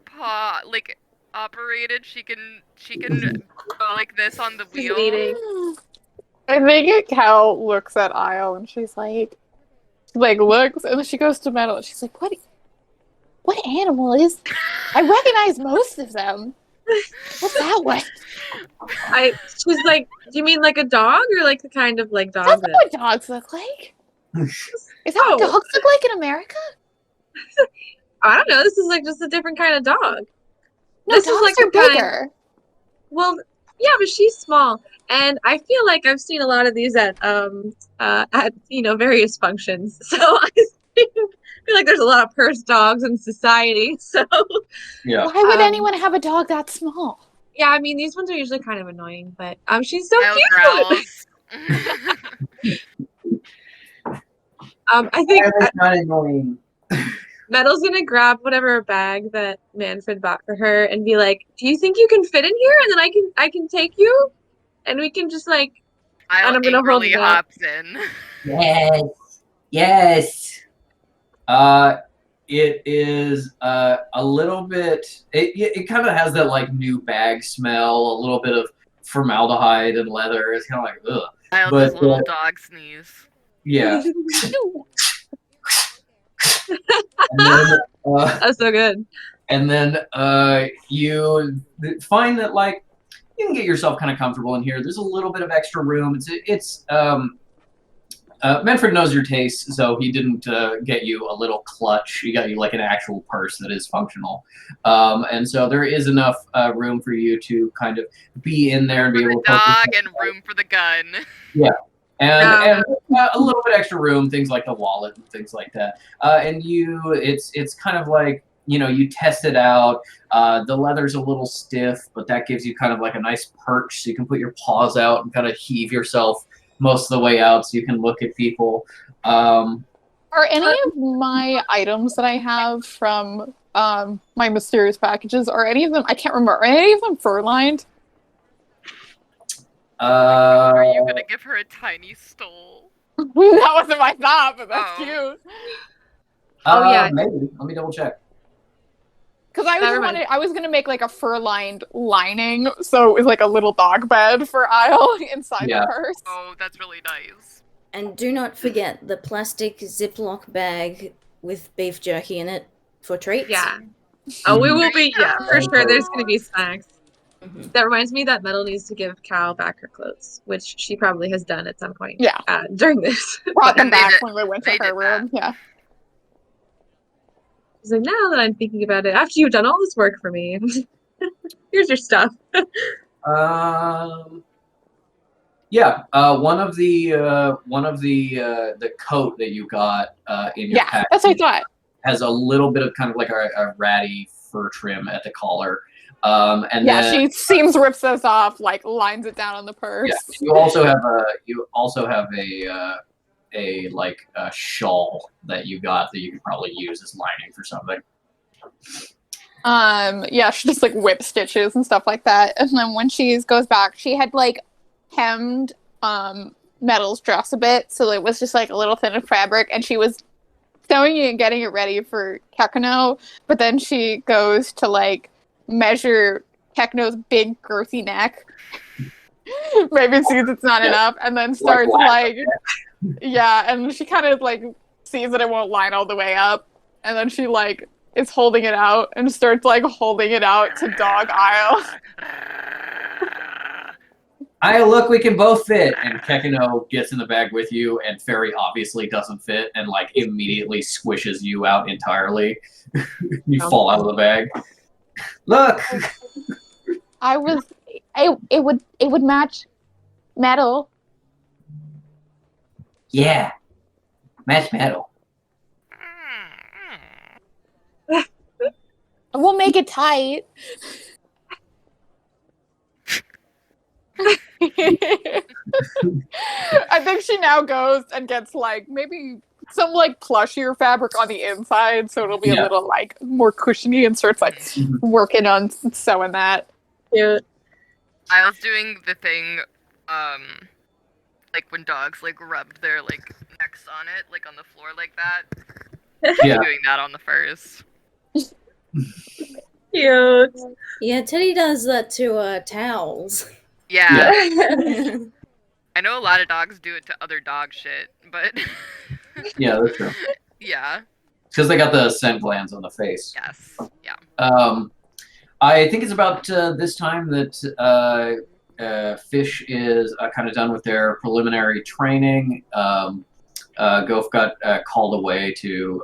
operated. She can go like this on the She's wheel. eating. I think Cal looks at Isle and she's like looks, and then she goes to Metal and she's like, what animal is? I recognize most of them. What's that one? She's like, do you mean like a dog or like the kind of like dog That's that? not what dogs look like. Is that what Oh. dogs look like in America? I don't know. This is like just a different kind of dog. No, This is dogs like are the kind- bigger. Well, yeah, but she's small, and I feel like I've seen a lot of these at various functions. So I feel like there's a lot of purse dogs in society. So Yeah. Why would Um, anyone have a dog that small? yeah, I mean these ones are usually kind of annoying, but she's so Kyle cute. growls. I think That's not annoying. Metal's gonna grab whatever bag that Manfred bought for her and be like, "Do you think you can fit in here? And then I can take you, and we can just like." I'll And I'm gonna hold angrily it up. hops in. Yes. It is a little bit. It kind of has that like new bag smell, a little bit of formaldehyde and leather. It's kind of like ugh. I'll But, just little dog sneeze. Yeah. And then, That's so good. and then you find that like you can get yourself kind of comfortable in here. There's a little bit of extra room. Manfred knows your taste, so he didn't get you a little clutch. He got you like an actual purse that is functional, and so there is enough room for you to kind of be in there and be For able the to dog and room for the gun. and a little bit extra room, things like the wallet and things like that. And it's kind of like, you test it out. The leather's a little stiff, but that gives you kind of like a nice perch, so you can put your paws out and kind of heave yourself most of the way out, so you can look at people. Are any of my items that I have from my mysterious packages, are any of them, I can't remember, are any of them fur-lined? Are you gonna give her a tiny stole? That wasn't my thought, but that's Oh. cute. Oh, yeah. Maybe. Let me double check. Because I Never was mind. I was gonna make like a fur-lined lining, so it was like a little dog bed for Isle inside Yeah. the purse. Oh, that's really nice. And do not forget the plastic Ziploc bag with beef jerky in it for treats. Yeah. Oh, we will be. Yeah, for sure. There's Nice. gonna be snacks. Mhm. That reminds me that Metal needs to give Cal back her clothes, which she probably has done at some point. Yeah. During this. Brought them And they back did- when we went to they her did that. room. Yeah. She's like, now that I'm thinking about it, after you've done all this work for me, here's your stuff. Yeah. One of the coat that you got in your Yeah, pack that's what I thought. has a little bit of kind of like a ratty fur trim at the collar. And Yeah, then, she seems rips those off, like lines it down on the purse. yeah, you also have a like a shawl that you got that you could probably use as lining for something. Yeah, she just like whip stitches and stuff like that. And then when she goes back, she had like hemmed Metal's dress a bit, so it was just like a little thin of fabric, and she was sewing it and getting it ready for Kekano. But then she goes to like measure Kekano's big girthy neck. Maybe sees it's not enough, and then starts like yeah, and she kind of like sees that it won't line all the way up, and then she like is holding it out and starts like holding it out to Dog Isle. Look, we can both fit. And Kekino gets in the bag with you and very obviously doesn't fit and like immediately squishes you out entirely. You fall out of the bag. Look. It would match Metal. Yeah. Match metal. We'll make it tight. I think she now goes and gets like maybe some like plushier fabric on the inside, so it'll be a Yeah. little like more cushiony, and starts like working on sewing that. Cute. I was doing the thing like when dogs like rubbed their like necks on it, like on the floor like that. Yeah. Doing that on the furs. Cute. Yeah, Teddy does that to towels. Yeah. Yeah. I know a lot of dogs do it to other dog shit, but Yeah, that's true. yeah. Because they got the scent glands on the face. Yes. Yeah. I think it's about this time that Fish is kind of done with their preliminary training. Gof got called away to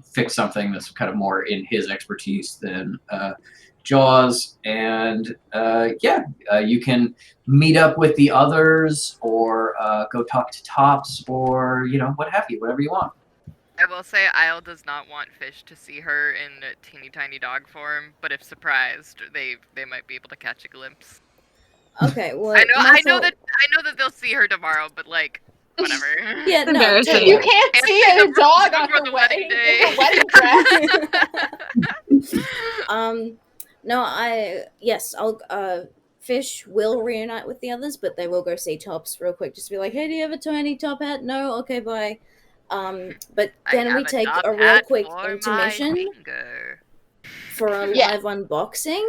fix something that's kind of more in his expertise than Jaws. And you can meet up with the others or go talk to Tops or, what have you, whatever you want. I will say Isle does not want Fish to see her in teeny tiny dog form, but if surprised, they might be able to catch a glimpse. Okay, well, I know that they'll see her tomorrow, but like whatever. Yeah, no, Embarrassing. totally. You can't see a dog on before her the wedding day. wedding dress. I'll Fish will reunite with the others, but they will go see Tops real quick, just to be like, hey, do you have a tiny top hat? No, okay, bye. But then we take a real quick intermission for a live unboxing.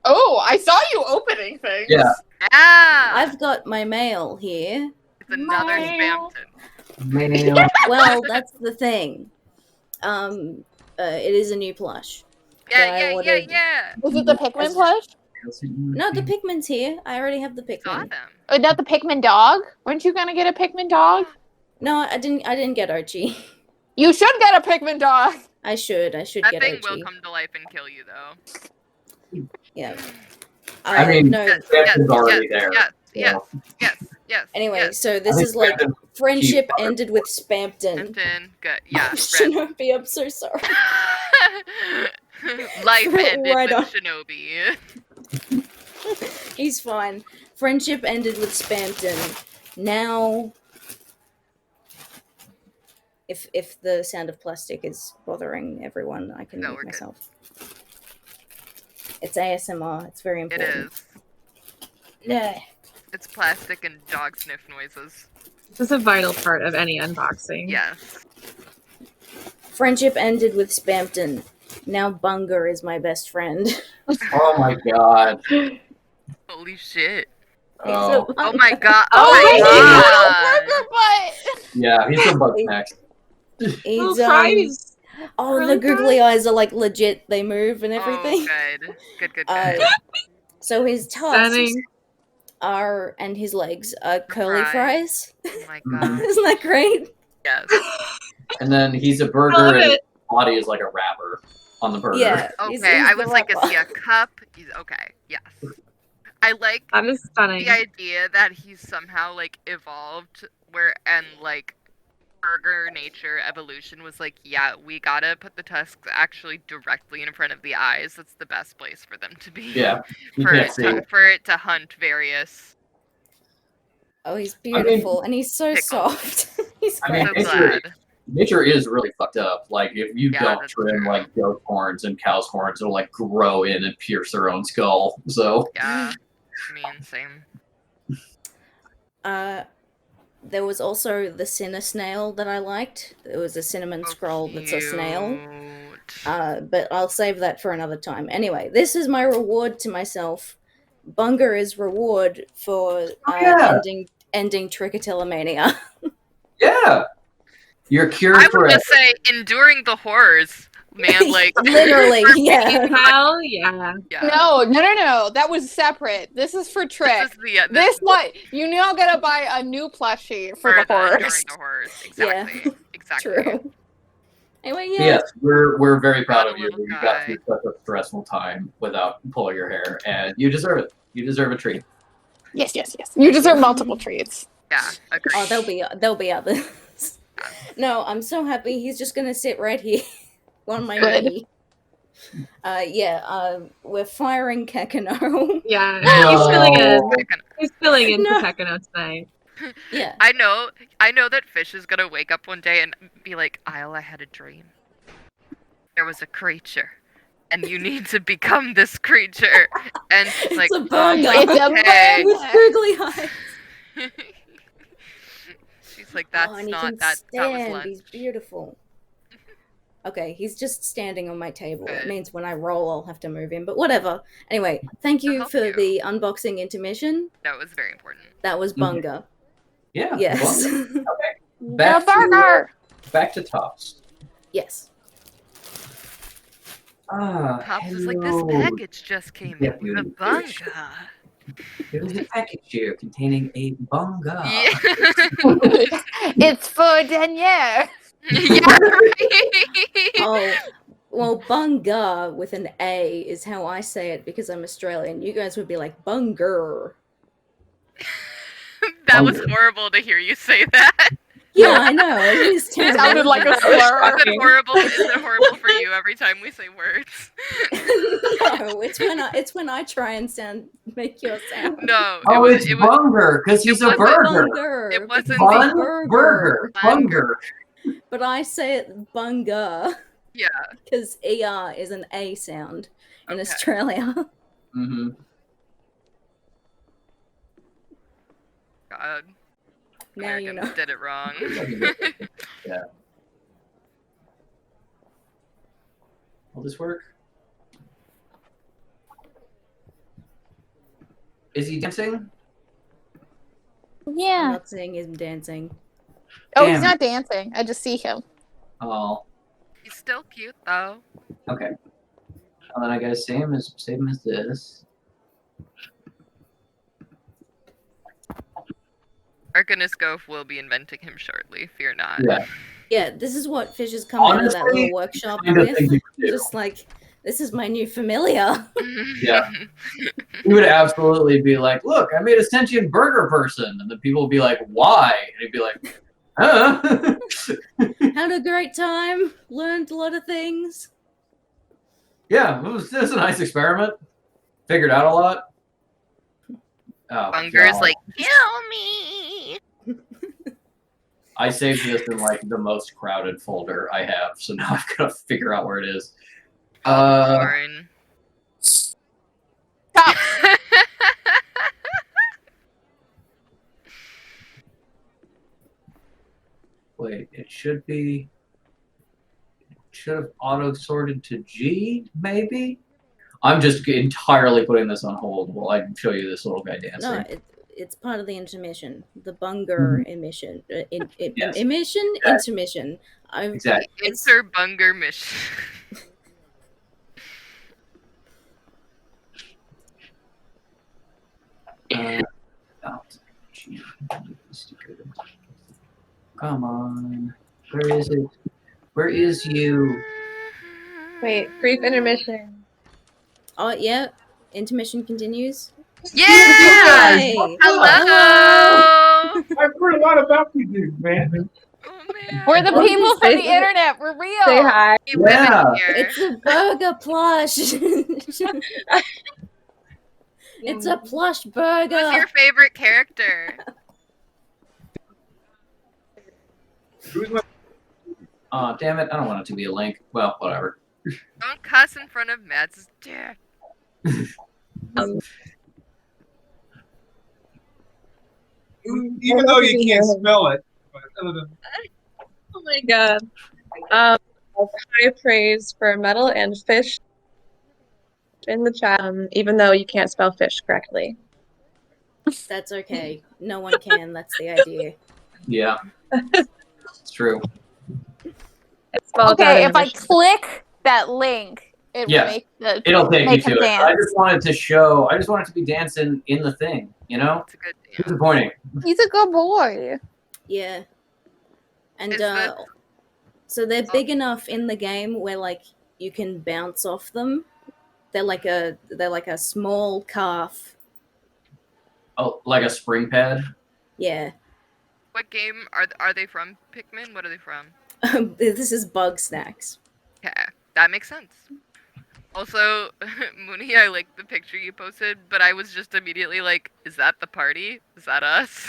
Oh, I saw you opening things. Yeah. Yeah. I've got my mail here. It's another Mail. Spamton. Well, that's the thing. It is a new plush. that I Yeah. ordered. Is it the Pikmin plush? No, the Pikmin's here. I already have the Saw Pikmin. them. Not the Pikmin dog? Weren't you gonna get a Pikmin dog? No, I didn't get Archie. You should get a Pikmin dog. I should That get thing Archie. will come to life and kill you, though. Yeah. I mean, no. Spamton's already there. Yes. Anyway, yes. so this I think is like Spamton- friendship Keep- ended with Spampton. Spamton, good. Yeah. Shinobi, I'm so sorry. Life ended Right with on. Shinobi. He's fine. Friendship ended with Spampton. Now, if the sound of plastic is bothering everyone, I can No, mute we're good. myself. It's ASMR. It's very It important. is. Yeah. It's plastic and dog sniff noises. This is a vital part of any unboxing. Yes. Friendship ended with Spampton. Now Bunger is my best friend. Oh my god. Holy shit. Oh, Oh my god. Oh, Oh my my god. burger butt. yeah, he's the bug next. He's Little fries. oh, Curly the googly eyes are like legit. They move and everything. Oh, good. So his tusks Stunning. are and his legs are curly fries. Oh my god. Isn't that great? Yes. And then he's a I love burger and his it. body is like a wrapper on the burger. Yeah. Okay, he's I the was like, is rapper. he a cup? He's okay. Yes. I like That is stunning. the idea that he's somehow like evolved and like burger nature evolution was like, yeah, we gotta put the tusks actually directly in front of the eyes. That's the best place for them to be. Yeah, you For can't it, see to, it. for it to hunt various. Oh, he's beautiful and he's so pickle. soft. He's I mean, So great. nature, glad. nature is really fucked up. Like, if you Yeah, don't that's trim true. like goat horns and cow's horns, it'll like grow in and pierce their own skull. So Yeah. I mean, same. There was also the Cinnasnail that I liked. It was a cinnamon scroll that's a snail. Cute. But I'll save that for another time. Anyway, this is my reward to myself. Bunger is reward for yeah. ending Trichotillomania. yeah, you're cured I for would it. just say enduring the horrors, man. Like Literally, yeah. Hell yeah. yeah. No. That was separate. This is for Trick. This one, you now gotta buy a new plushie for the enduring horrors. the horrors. Yeah. Exactly. True. Anyway, yeah. Yes, we're very proud of you. Little You got guy. through such a stressful time without pulling your hair, and you deserve it. You deserve a treat. Yes. You deserve multiple treats. Yeah. Agreed. Oh, there'll be others. No, I'm so happy. He's just gonna sit right here on my Good. knee. We're firing Kekano. Yeah. No. He's filling in. I can- He's filling in No. for Pekino tonight. Yeah. I know that Fish is gonna wake up one day and be like, Isle, I had a dream. There was a creature, and you need to become this creature. And she's like, It's a burger. It's a okay. With googly eyes. It's like, Oh, that's and he not can that was stand. lunch. He's beautiful. Okay, he's just standing on my table. It Good. means when I roll, I'll have to move him. But whatever. Anyway, thank you help for you. the unboxing intermission. That was very important. That was Mhm. Bunga. Yeah. Yes. Well, The back burger. back to Tops. Yes. Pops is like, this hello. package just came in with a bunga. There is a package here containing a bunga. Yeah. It's for Danielle. Yeah, right. Oh, well, Bunga with an A is how I say it because I'm Australian. You guys would be like Bunger. That was Bunga. horrible to hear you say that. Yeah, I know. It is It terrible. sounded like a isn't it? slur. Is it horrible? Is it horrible for you every time we say words? No, it's when I try and make your sound. No, Oh, it's Bunger because he's a wasn't burger. Bunger. It wasn't Bun burger. burger. Bunger. But I say it Bunga Yeah. because ER is an A sound in Okay. Australia. Mm-hmm. God. Now you Americans know. did it wrong. Yeah. Will this work? Is he dancing? I'm Yeah. not seeing him dancing. Oh, Damn he's it. not dancing. I just see him. Oh, He's still cute though. okay. And then I gotta save him as this. Arcaniscope will be inventing him shortly. Fear not. Yeah. Yeah, this is what Fish has come out of that Honestly, little workshop Kind of thing with. he would do. Just like, this is my new familiar. Yeah. He would absolutely be like, "Look, I made a sentient burger person," and then people would be like, "Why?" And he'd be like, "Huh?" Had a great time. Learned a lot of things. Yeah, it was a nice experiment. Figured out a lot. Oh, Bunger's God. like, kill me. I saved this in like the most crowded folder I have, so now I've got to figure out where it is. Lauren. Stop. Wait, it should have auto sorted to G, maybe? I'm just entirely putting this on hold while I show you this little guy dancing. No, it's part of the intermission. The Bunger emission. Yes. Emission? Yeah. Intermission. Exactly. Enter Bunger mission. Oh, gee. Come on. Where is it? Where is you? Wait, brief intermission. Oh, yeah. Intermission continues. Yeah! Yay! Hello! I've heard a lot about you dudes, man. Oh man. We're the What people is from this? the internet. We're real. Say hi. We live in Yeah. here. It's a burger plush. It's a plush Who's burger. your favorite character? Who's my Oh, damn it. I don't want it to be a link. Well, whatever. Don't cuss in front of Matt's dad. even though you can't spell it, but other than Oh my god. High praise for Metal and Fish in the chat, even though you can't spell fish correctly. That's okay. No one can. That's the idea. Yeah. It's true. It's spelled out Okay, in if I English. click that link, it Yeah. will make the. It'll take you Make to him it. dance. I just wanted to show, I just wanted to be dancing in the thing, you know? It's a good deal. Disappointing. He's a good boy. Yeah. And Is that- so they're big enough in the game where like you can bounce off them. They're like a small calf. Oh, like a spring pad? Yeah. What game are they from? Pikmin? What are they from? This is Bug Snacks. Okay, that makes sense. Also, Mooney, I like the picture you posted, but I was just immediately like, is that the party? Is that us?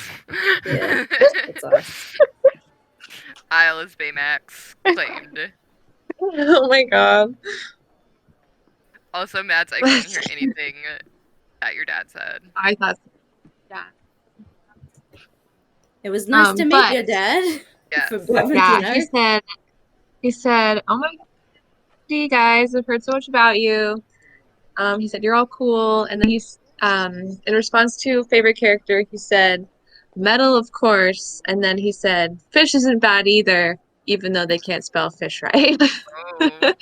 Yeah, it's us. Isle is Baymax claimed. Oh my god. Also, Mads, I couldn't hear anything that your dad said. I thought. Yeah. It was nice to meet but- you, Dad. Yes. Yeah, he said, "Oh my God, guys, I've heard so much about you." He said, "You're all cool," and then he's in response to favorite character, he said, "Metal, of course," and then he said, "Fish isn't bad either, even though they can't spell fish right." Oh,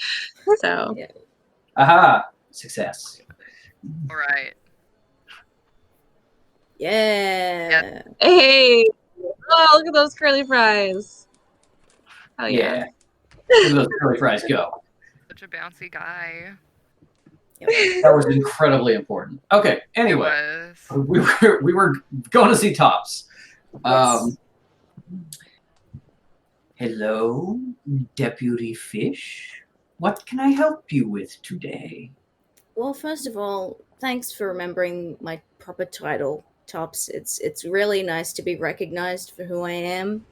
So Yeah. Aha! Success. all right. Yeah. hey, oh look at those curly fries! Oh yeah. Look at those curly fries go. Such a bouncy guy. That was incredibly important. Okay, It anyway. was. We were going to see Tops. Yes. Hello, Deputy Fish. What can I help you with today? Well, first of all, thanks for remembering my proper title, Tops. It's really nice to be recognized for who I am.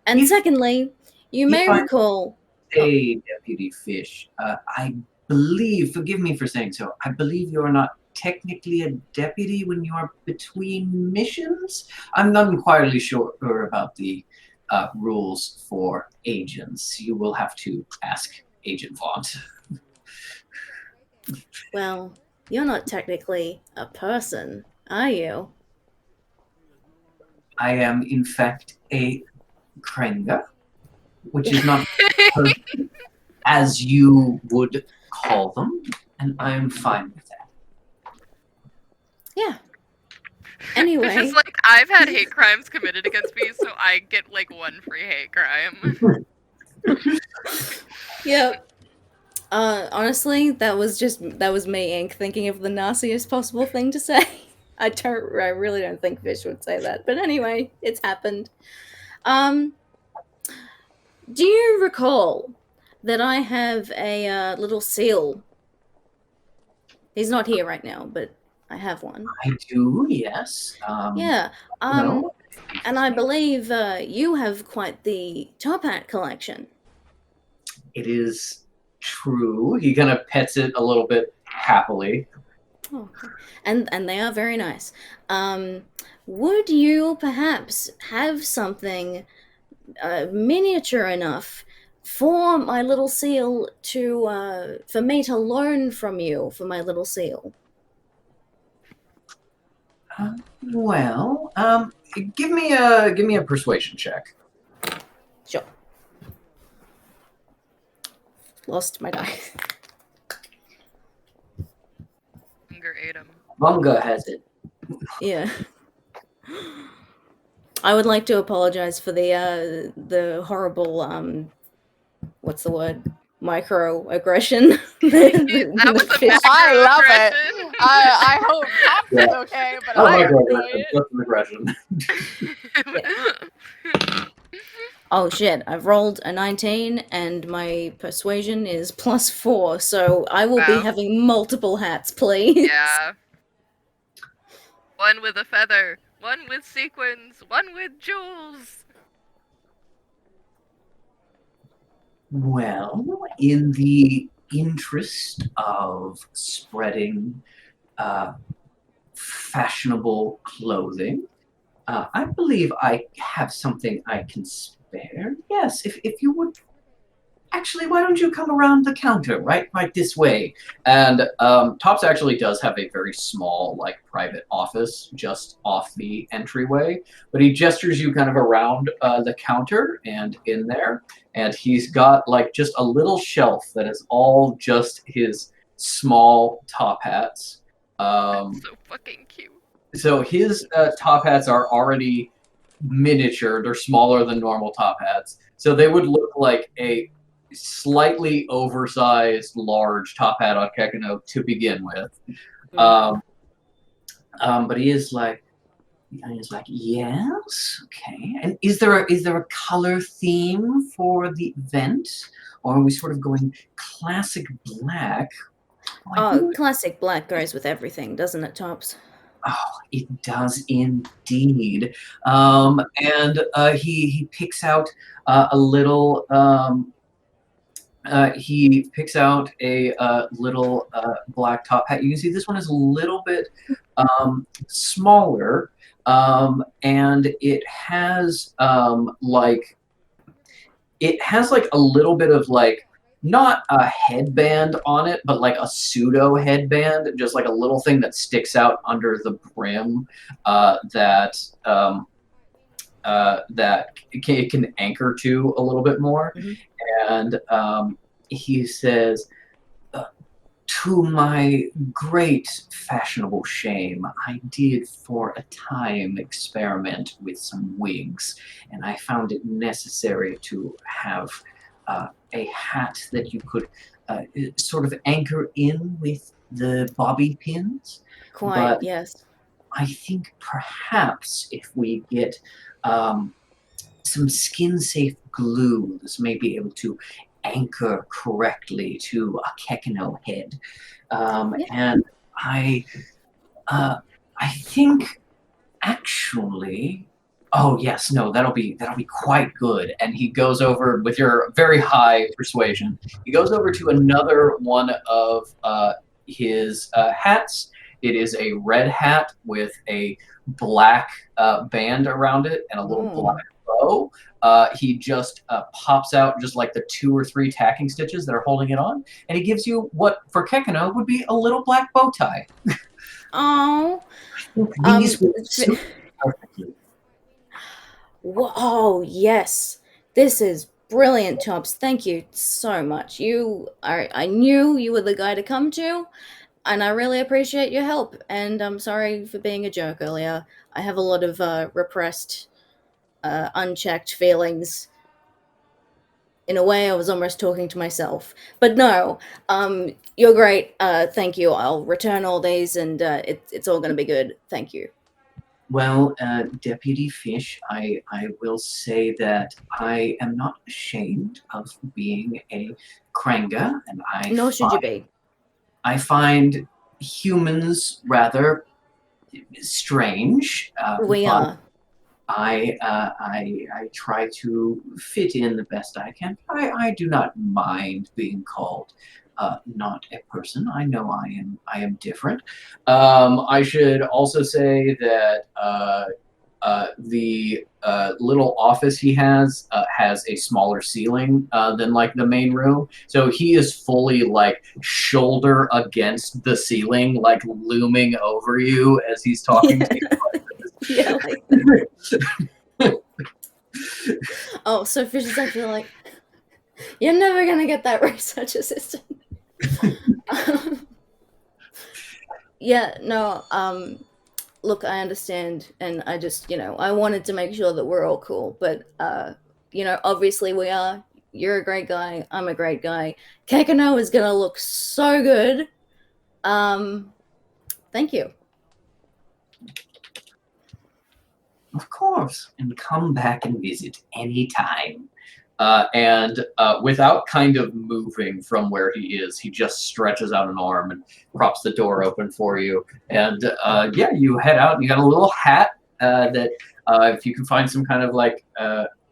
And If- secondly, you may if I- recall. Hey, Deputy Fish. I believe, forgive me for saying so, I believe you're not technically a deputy when you're between missions? I'm not entirely sure about the rules for agents. You will have to ask Agent Vaught. Well, you're not technically a person, are you? I am, in fact, a Krenga, which is not as you would call them, and I'm fine with that. Yeah. It's Anyway. just like I've had hate crimes committed against me, so I get like one free hate crime. Yep. Honestly, that was me, Inc. thinking of the nastiest possible thing to say. I really don't think Fish would say that, but anyway, it's happened. Do you recall that I have a little seal? He's not here right now, but I have one. I do, yes. Yeah. No. And I believe you have quite the top hat collection. It is true. He kind of pets it a little bit happily. Oh, and they are very nice. Would you perhaps have something miniature enough for my little seal to for me to learn from you for my little seal? Well, give me a persuasion check. Sure. Lost my dice. Hunger ate him. Bunga has it. Yeah. I would like to apologize for the horrible what's the word? Microaggression. That was a fish- I love it. microaggression. I hope Pops is Yeah. okay, but Oh I my god, enjoy it. that's an aggression. Oh shit, I've rolled a 19 and my persuasion is +4, so I will be Wow. having multiple hats, please. Yeah. One with a feather, one with sequins, one with jewels. Well, in the interest of spreading fashionable clothing, I believe I have something I can spare. Yes, if you would. Actually, why don't you come around the counter, right this way? And Tops actually does have a very small, like, private office just off the entryway. But he gestures you kind of around the counter and in there. And he's got, like, just a little shelf that is all just his small top hats. So fucking cute. So his top hats are already miniature. They're smaller than normal top hats. So they would look like a slightly oversized large top hat on Kekino to begin with. But he is like, yes, okay. And is there a color theme for the event? Or are we sort of going classic black? Oh, classic black goes with everything, doesn't it, Tops? Oh, it does indeed. And he picks out a little. He picks out a little black top hat. You can see this one is a little bit smaller, and it has like a little bit of like not a headband on it, but like a pseudo headband, just like a little thing that sticks out under the brim that it can anchor to a little bit more. And he says, to my great fashionable shame, I did for a time experiment with some wigs, and I found it necessary to have a hat that you could sort of anchor in with the bobby pins. Quite, But yes. I think perhaps if we get some skin-safe glue, this may be able to anchor correctly to a Kekino head. And I think actually, oh yes, no, that'll be quite good. And he goes over with your very high persuasion. He goes over to another one of his hats. It is a red hat with a black band around it and a little black bow. He just pops out just like the 2 or 3 tacking stitches that are holding it on, and he gives you what for Kekino would be a little black bow tie. Oh. These would suit perfectly. Oh, yes. This is brilliant, Chops. Thank you so much. I knew you were the guy to come to, and I really appreciate your help. And I'm sorry for being a jerk earlier. I have a lot of repressed, unchecked feelings. In a way, I was almost talking to myself. But no, you're great. Thank you. I'll return all these, and it's all going to be good. Thank you. Well, Deputy Fish, I will say that I am not ashamed of being a Kranga, and Nor should you be. I find humans rather strange. We are. I try to fit in the best I can. I do not mind being called not a person. I know I am different. I should also say that the little office he has a smaller ceiling than like the main room, so he is fully like shoulder against the ceiling, like looming over you as he's talking to you. Yeah, like... Oh, so Fish is actually like, you're never gonna get that research assistant. Yeah, no, look, I understand, and I just, I wanted to make sure that we're all cool, but, obviously we are. You're a great guy, I'm a great guy. Kekino is gonna look so good. Thank you. Of course, and come back and visit anytime. And without kind of moving from where he is, he just stretches out an arm and props the door open for you. And yeah, you head out. And you got a little hat that if you can find some kind of like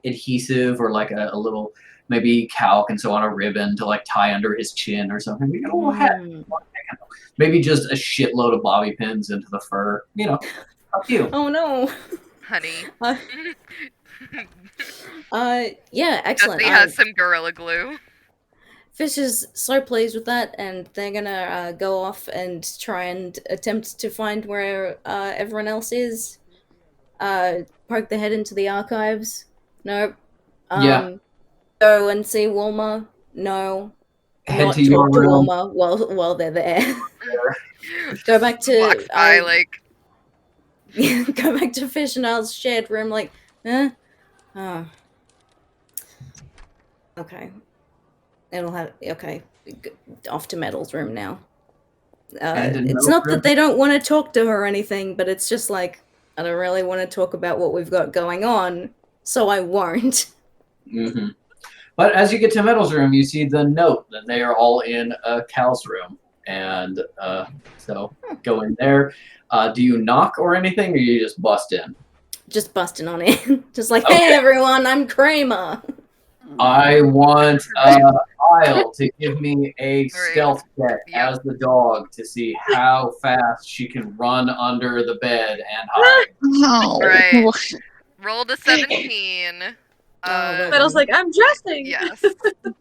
adhesive or like a little maybe calc and so on a ribbon to like tie under his chin or something. You got a little hat. Maybe just a shitload of bobby pins into the fur. Up to you. Oh no. Honey. Yeah, excellent. Dusty has some Gorilla Glue. Fish is so pleased with that, and they're gonna go off and try and attempt to find where everyone else is. Poke their head into the archives. Nope. Yeah. Go and see Wilma. No. Head Not to your talk to room. Wilma while they're there. Go back to Walks by like. go back to Fish and Al's shared room, like, eh? Oh. Okay. Okay. Off to Metal's room now. It's not that they don't want to talk to her or anything, but it's just like, I don't really want to talk about what we've got going on, so I won't. Mm-hmm. But as you get to Metal's room, you see the note that they are all in Cal's room. And so go in there. Do you knock or anything, or you just bust in? Just busting on in. Just like, hey everyone, I'm Kramer. I want Isle to give me a stealth check as the dog to see how fast she can run under the bed and hide. No. Right. Rolled a 17. Metal's like, I'm dressing. Yes.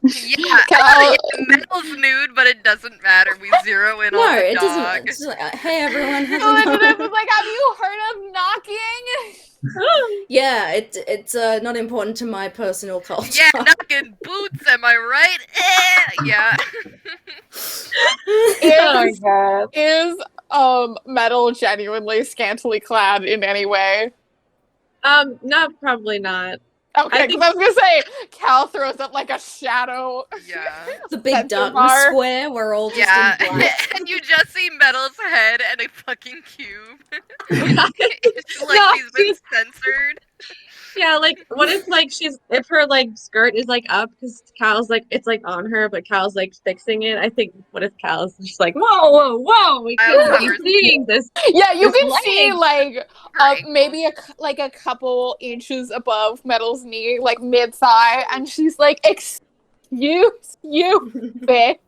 Yeah, Cal- Metal's nude, but it doesn't matter. We zero in No, on the it dog. doesn't. It's just like, hey everyone, how's it Elizabeth going? was like, have you heard of knocking? Yeah, it's not important to my personal culture. Yeah, knocking boots, am I right? Yeah. Oh my god. Is Metal genuinely scantily clad in any way? Probably not. Okay, I because I was gonna say Cal throws up like a shadow. Yeah. The big Sensor darkness bar. square, we're all just Yeah. in black. And you just see Metal's head and a fucking cube. It's like No, she's been censored. Yeah, like what if like if her like skirt is like up because Cal's like it's like on her, but Cal's like fixing it. I think what if Cal's just like whoa, we can't be seeing this. Yeah, you This can see leg. like Her ankle. maybe a couple inches above Metal's knee, like mid thigh, and she's like, "Excuse you, bitch."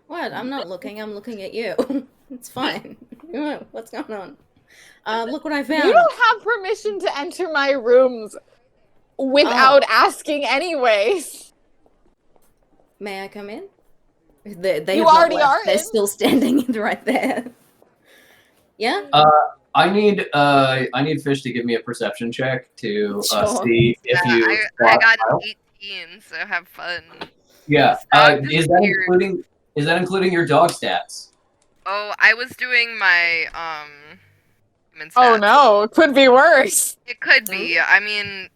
What? I'm not looking. I'm looking at you. It's fine. What's going on? Look what I found. You don't have permission to enter my rooms without asking, anyways. May I come in? They You have not already left. are They're in. still standing right there. Yeah. I need Fish to give me a perception check to Sure. see if Yeah, you. I spot got Isle. an 18, so have fun. Yeah. Dog Is that disappeared. including your dog stats? Oh, I was doing my human Oh stats. no, it could be worse. It could be. I mean,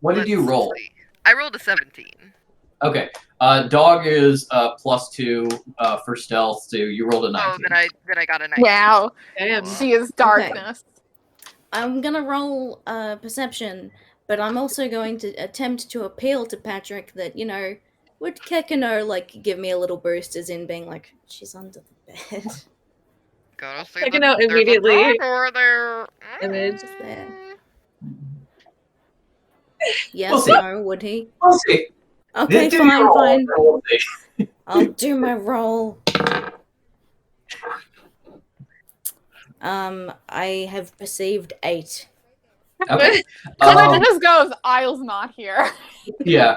What did you let's roll? see. I rolled a 17. Okay. Dog is +2 for stealth. So you rolled a 19. Oh, then I got a 19. Wow, Damn. she is darkness. I'm gonna roll perception, but I'm also going to attempt to appeal to Patrick that, would Kekino like give me a little boost as in being like, she's under the bed. Go see Checking the- out there's a immediately. dog over there. Image. There. Yes, We'll see. no, would he? We'll see. Okay, Do your fine, roll, fine. and we'll see. I'll do my roll. I have perceived 8. Okay. So it just goes, Isle's not here. Yeah.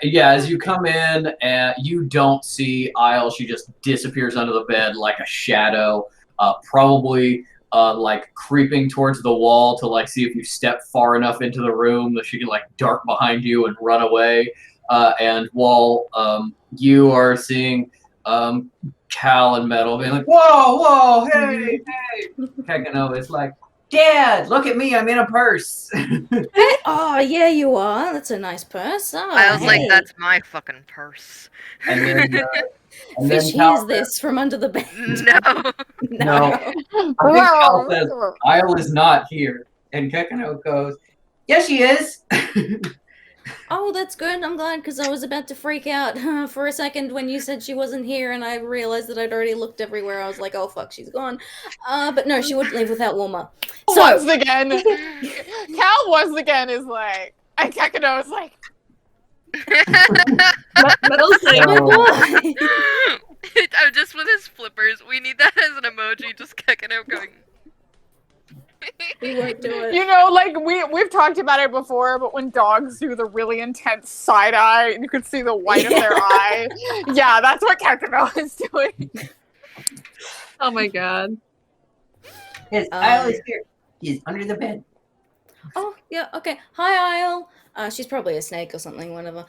Yeah, as you come in, you don't see Isle. She just disappears under the bed like a shadow, probably like creeping towards the wall to like see if you step far enough into the room that she can like dart behind you and run away. And while you are seeing Cal and Metal being like, whoa, hey. Kekino is like, Dad, look at me, I'm in a purse. Oh, yeah, you are. That's a nice purse. Oh, I was like, hey. that's my fucking purse. And then, Fish Cal hears says, this from under the bed. No. No. I think Cal says, Isle is not here. And Kekino goes, yes, she is. Oh, that's good. I'm glad because I was about to freak out for a second when you said she wasn't here, and I realized that I'd already looked everywhere. I was like, "Oh fuck, she's gone." But no, she wouldn't leave without Wilma. So Once again, Cal once again is like, and Kekino is like, Metal's like, oh my boy. I'm just with his flippers. We need that as an emoji. Just kicking out, going. We won't do it. you know, like we've talked about it before, but when dogs do the really intense side eye, and you can see the white of their eye. Yeah, that's what Kekino is doing. oh my god. Yes, Isle is here. He's under the bed. Oh yeah, okay. Hi, Isle. She's probably a snake or something. Whatever.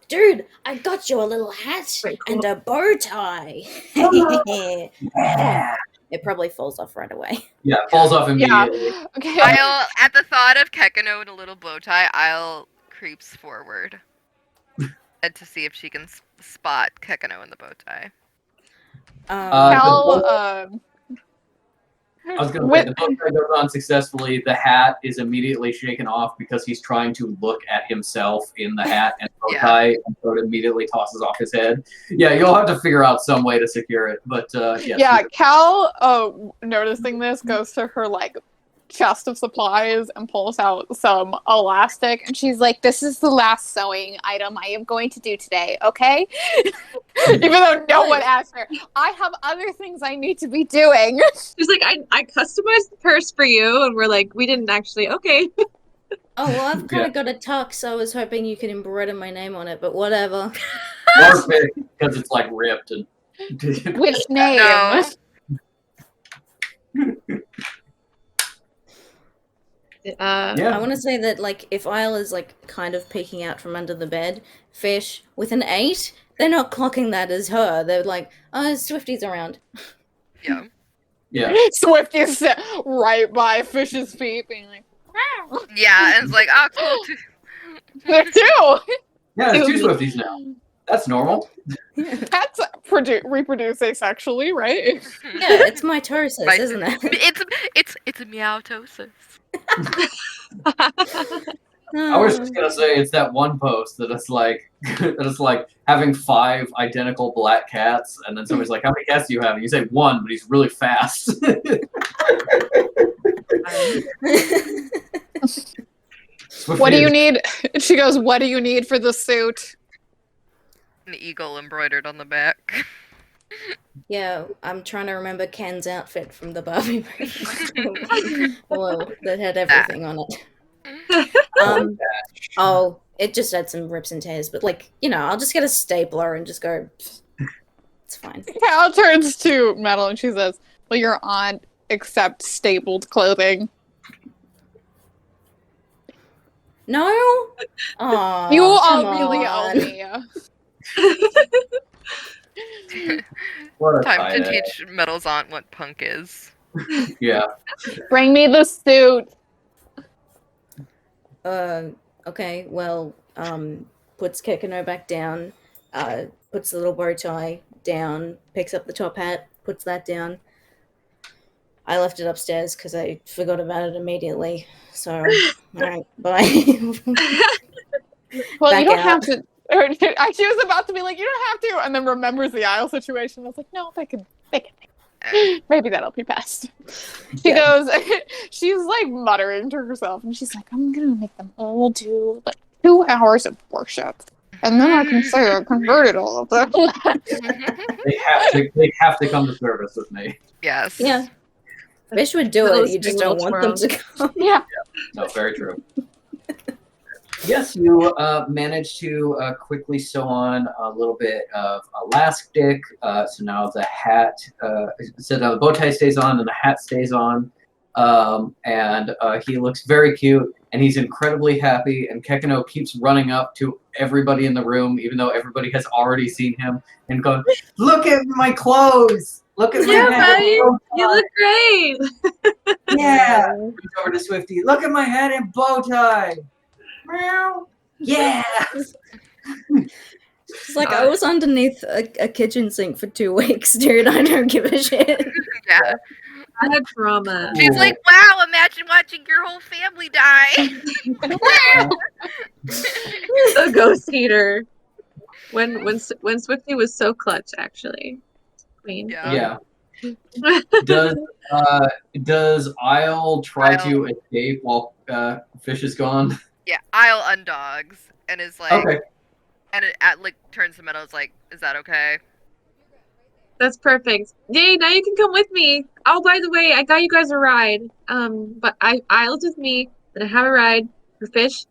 Dude, I got you a little hat Wait, cool. and a bow tie. Yeah. It probably falls off right away. Yeah, falls off immediately. Okay. I'll, at the thought of Kekino in a little bow tie, I'll creeps forward and to see if she can spot Kekino in the bow tie. Cal, I was going to say, the bow tie goes on successfully. The hat is immediately shaken off because he's trying to look at himself in the hat and bow Yeah. tie, and so it immediately tosses off his head. Yeah, you'll have to figure out some way to secure it, but yes. yeah, Cal, noticing this, goes to her like chest of supplies and pulls out some elastic, and she's like, "This is the last sewing item I am going to do today, okay?" Even though no one asked her. I have other things I need to be doing. She's like, I customized the purse for you, and we're like, we didn't actually. Okay. Oh, well, I've kind of got a tux, so I was hoping you could embroider my name on it, but whatever. Perfect, because it's like ripped and. Which name? No. I Yeah. want to say that, like, if Isle is, like, kind of peeking out from under the bed, Fish, with an 8, they're not clocking that as her. They're like, oh, Swifty's around. Yeah. Yeah. Swift is right by Fish's feet, being like, "Wow." Yeah, and it's like, oh, cool. Too. There too. Yeah, there's 2 Swifties now. That's normal. That's reproduce asexually, right? Yeah, it's mitosis, Right. isn't it? It's a meowtosis. I was just gonna say it's that one post that it's like having 5 identical black cats, and then somebody's like, "How many cats do you have?" And you say 1, but he's really fast. What do you need? She goes, "What do you need for the suit?" An eagle embroidered on the back. Yeah, I'm trying to remember Ken's outfit from the Barbie movie. Whoa, that had everything on it. Oh, it just had some rips and tears, but like, you know, I'll just get a stapler and just go. It's fine. Cal turns to Metal and she says, "Well, your aunt accepts stapled clothing." No? Aw, You all come really on. owe me. What a Time to tie-dye. teach Metal's aunt what punk is. Yeah. Bring me the suit. Okay, well, puts Kekano back down, puts the little bow tie down, picks up the top hat, puts that down. I left it upstairs because I forgot about it immediately. So, alright, bye. Well, Back you don't out. have to. She was about to be like, "You don't have to," and then remembers the aisle situation. I was like, "No, they can. Maybe that'll be best." She goes, she's like muttering to herself, and she's like, "I'm gonna make them all do like 2 hours of worship, and then I can say I converted all of them." They have to come to service with me. Yes. Yeah. Fish would do it, you just don't want them to come. Yeah. No, very true. Yes, you managed to quickly sew on a little bit of elastic. So now the hat, so now the bow tie stays on and the hat stays on. And he looks very cute and he's incredibly happy. And Kekano keeps running up to everybody in the room, even though everybody has already seen him, and going, "Look at my clothes! Look at my Yeah, hat! buddy, and bow you tie." look great. Yeah. Reach over to Swifty. "Look at my hat and bow tie. Meow. Yeah." It's like, I was underneath a kitchen sink for 2 weeks, dude. I don't give a shit. Yeah. I had trauma. She's like, wow, imagine watching your whole family die. A ghost eater. When Swifty was so clutch, actually. Queen. Yeah. Yeah. Does Isle try to escape while Fish is gone? Yeah, Isle undogs and is like, Okay. and it like turns to Meadow, is like, is that okay? That's perfect. Yay, now you can come with me. Oh, by the way, I got you guys a ride. But Isle's with me, then I have a ride for Fish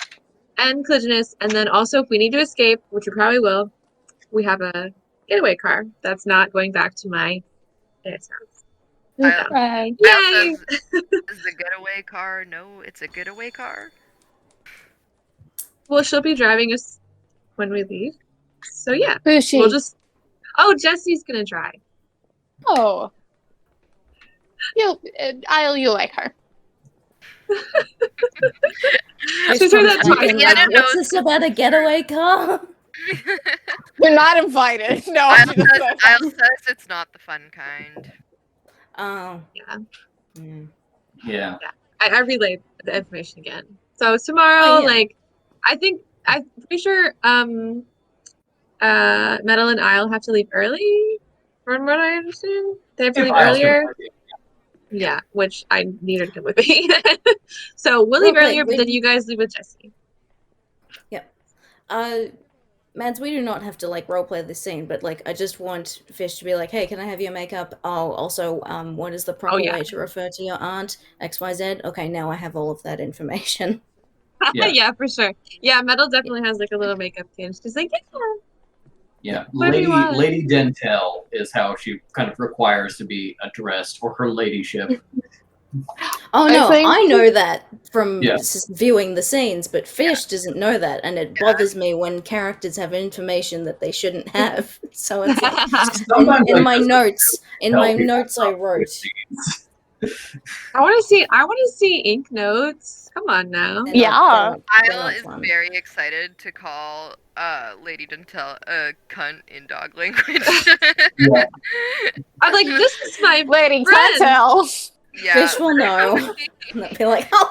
and Cliginus, and then also if we need to escape, which we probably will, we have a getaway car that's not going back to my aunt's house. Right. Yay! Isle says, is a getaway car? No, it's a getaway car. Well, she'll be driving us when we leave. So yeah, Who's she? we'll just. Oh, Jesse's gonna drive. Oh. You like her. She's heard that I'm twice. thinking, Yeah, like, no, what's this about a getaway car? You're not invited. No. Isle she just says, said- Isle says it's not the fun kind. Oh. Yeah. Mm. Yeah. I relayed the information again. So tomorrow, Oh, yeah. like, I'm pretty sure Metal and Isle have to leave early, from what I understand. They have to If leave Isle's gonna earlier. play the- Yeah, which I needed him with me. So Willie Roleplay, earlier, but then you guys leave with Jesse. Mads, we do not have to like roleplay this scene, but like I just want Fish to be like, "Hey, can I have your makeup? Oh, also, what is the proper yeah. way to refer to your aunt? XYZ. Okay, now I have all of that information." Yeah. Yeah, for sure. Yeah, Metal definitely has like a little makeup tinge. She's like, Yeah, What do you want? Lady Dentel is how she kind of requires to be addressed, or her ladyship. Oh I no, think- I know that from Yeah. viewing the scenes, but Fish doesn't know that, and it bothers me when characters have information that they shouldn't have. So it's like Sometimes in I my just notes, tell people I wrote. I want to see ink notes. Come on now. They're Yeah. not Isle is fun. very excited to call Lady Dentel a cunt in dog language. Yeah. I'm like, this is my Lady friend. Tell. Yeah. Fish will know. And they'll be like, "Oh,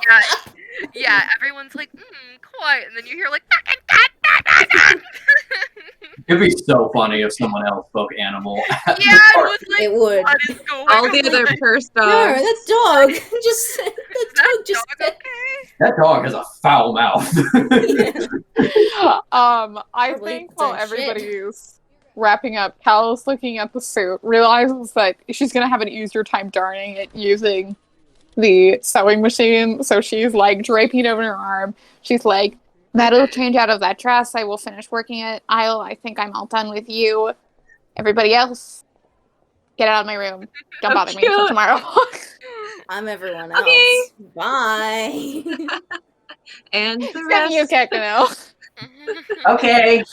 Yeah, everyone's like, quiet, and then you hear like, fucking cat. It'd be so funny if someone else spoke animal. Yeah, I was like, it would." what is going All the on? other purse No, dogs. that dog just Is that that dog just dog okay? That dog has a foul mouth. I Probably think while done everybody's wrapping up, Cal's looking at the suit, realizes that she's gonna have an easier time darning it using the sewing machine. So she's like draping it over her arm. She's like, "That'll change out of that dress. I will finish working it. I think I'm all done with you. Everybody else, get out of my room. Don't So bother me until cute. tomorrow." I'm everyone else. Okay. Bye. And the Except rest. you, Kekano. Okay.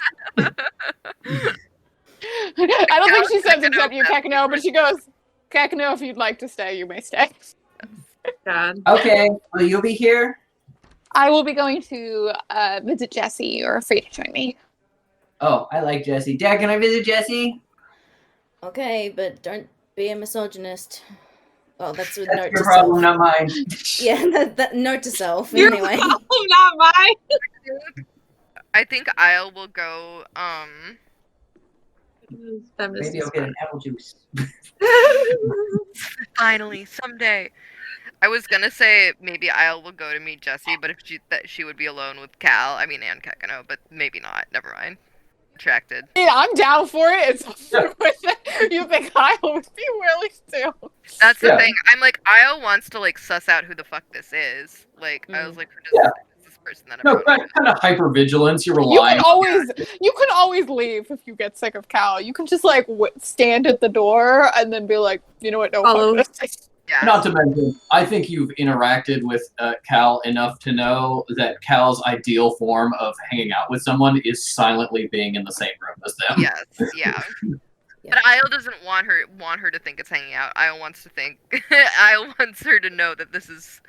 I don't think she says Kekano except you, says Kekano, but she goes, "Kekano, if you'd like to stay, you may stay." God. Okay. Will you be here? I will be going to visit Jesse. You're free to join me. Oh, I like Jesse. Dad, can I visit Jesse? Okay, but don't be a misogynist. Well, that's with That's note your to problem, self. not mine. Yeah, that note to self. Your Anyway, problem, not mine. I think Isle will go, Feminist Maybe I'll get an apple juice. finally, someday. I was gonna say maybe Isle will go to meet Jesse, but if she would be alone with Cal, I mean, and Kekano, but maybe not. Never mind. Attracted. Yeah, I'm down for it. Yeah. You think I would be willing to? That's the Yeah. thing. I'm like, Isle wants to like suss out who the fuck this is. Like, I was like, who Yeah. is this person that No, everyone kind of hypervigilance. You're You relying. can always leave if you get sick of Cal. You can just like stand at the door and then be like, you know what? No, Follow. fuck this. Yeah. Not to mention, I think you've interacted with Cal enough to know that Cal's ideal form of hanging out with someone is silently being in the same room as them. Yes, yeah. Yeah. But Isle doesn't want her to think it's hanging out. Isle wants to think Isle wants her to know that this is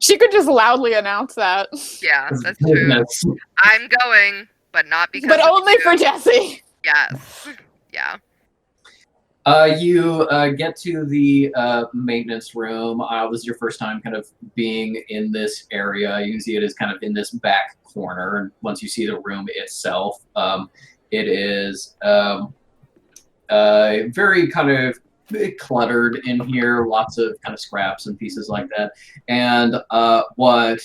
She could just loudly announce that, yeah, It's that's true. business. I'm going, but not because but of only you. for Jesse. Yes. Yeah. You get to the maintenance room. This is your first time kind of being in this area. You can see it is kind of in this back corner. And once you see the room itself, it is very kind of cluttered in here. Lots of kind of scraps and pieces like that. And what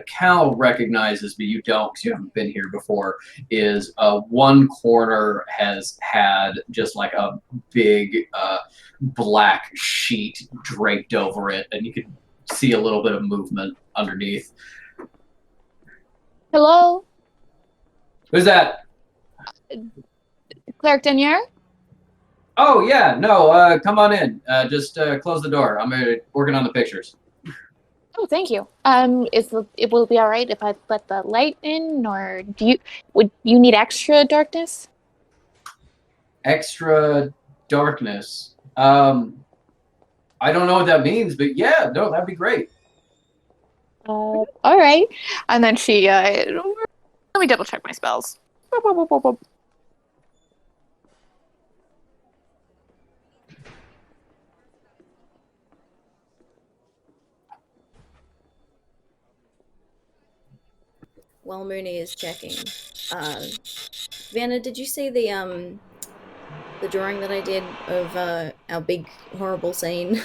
Cal recognizes, but you don't because you haven't been here before, is one corner has had just like a big black sheet draped over it, and you can see a little bit of movement underneath. Hello, Who's that? Clerk Denier? Oh yeah, no, come on in. Just close the door. I'm working on the pictures. Oh, thank you. It will be all right if I let the light in, or would you need extra darkness? Extra darkness. I don't know what that means, but yeah, no, that'd be great. All right. And then she, let me double check my spells. Boop, boop, boop, boop, boop. while Mooney is checking, Vanna, did you see the the drawing that I did of our big horrible scene?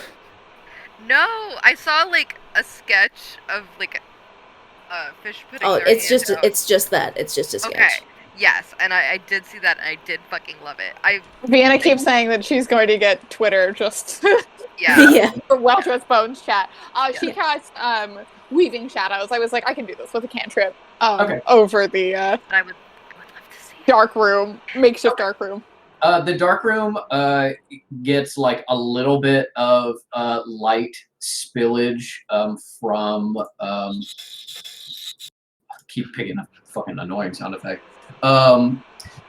No, I saw like a sketch of like a fish putting Oh, their it's hand just out. it's just that. It's just a sketch. Okay. Yes, and I did see that, and I did fucking love it. Vienna keeps saying that she's going to get Twitter just Yeah. Yeah. for Weldra's Bones chat. She Yeah. cast Weaving Shadows. I was like, I can do this with a cantrip Okay. over the I would love to see it. dark room, makeshift dark room. The dark room gets like a little bit of light spillage from. Keep picking a fucking annoying sound effect.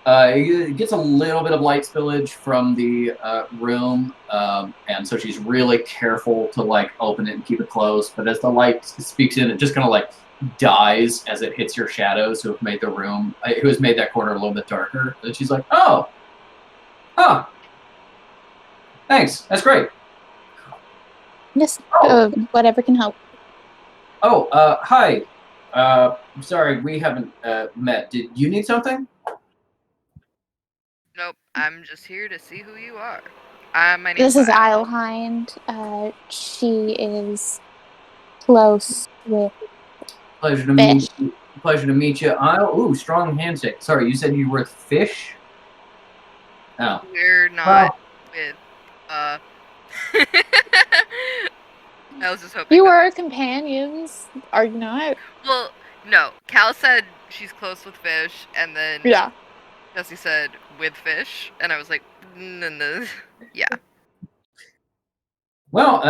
It gets a little bit of light spillage from the room, and so she's really careful to like open it and keep it closed. But as the light speaks in, it just kind of like dies as it hits your shadows who have made the room, who has made that corner a little bit darker. And she's like, "Oh, huh, thanks, that's great." Just whatever can help. Oh, hi. Sorry, we haven't met. Did you need something? Nope, I'm just here to see who you are. My name's This is Isle. Ilehind. She is close with Pleasure to Fish. meet you. Pleasure to meet you. Ooh, strong handshake. Sorry, you said you were with Fish? Oh. We're not with I was just hoping. You that- are companions, are you not? Well, no. Cal said she's close with Fish, and then Yeah. Jesse said with Fish, and I was like, no. Yeah. Well,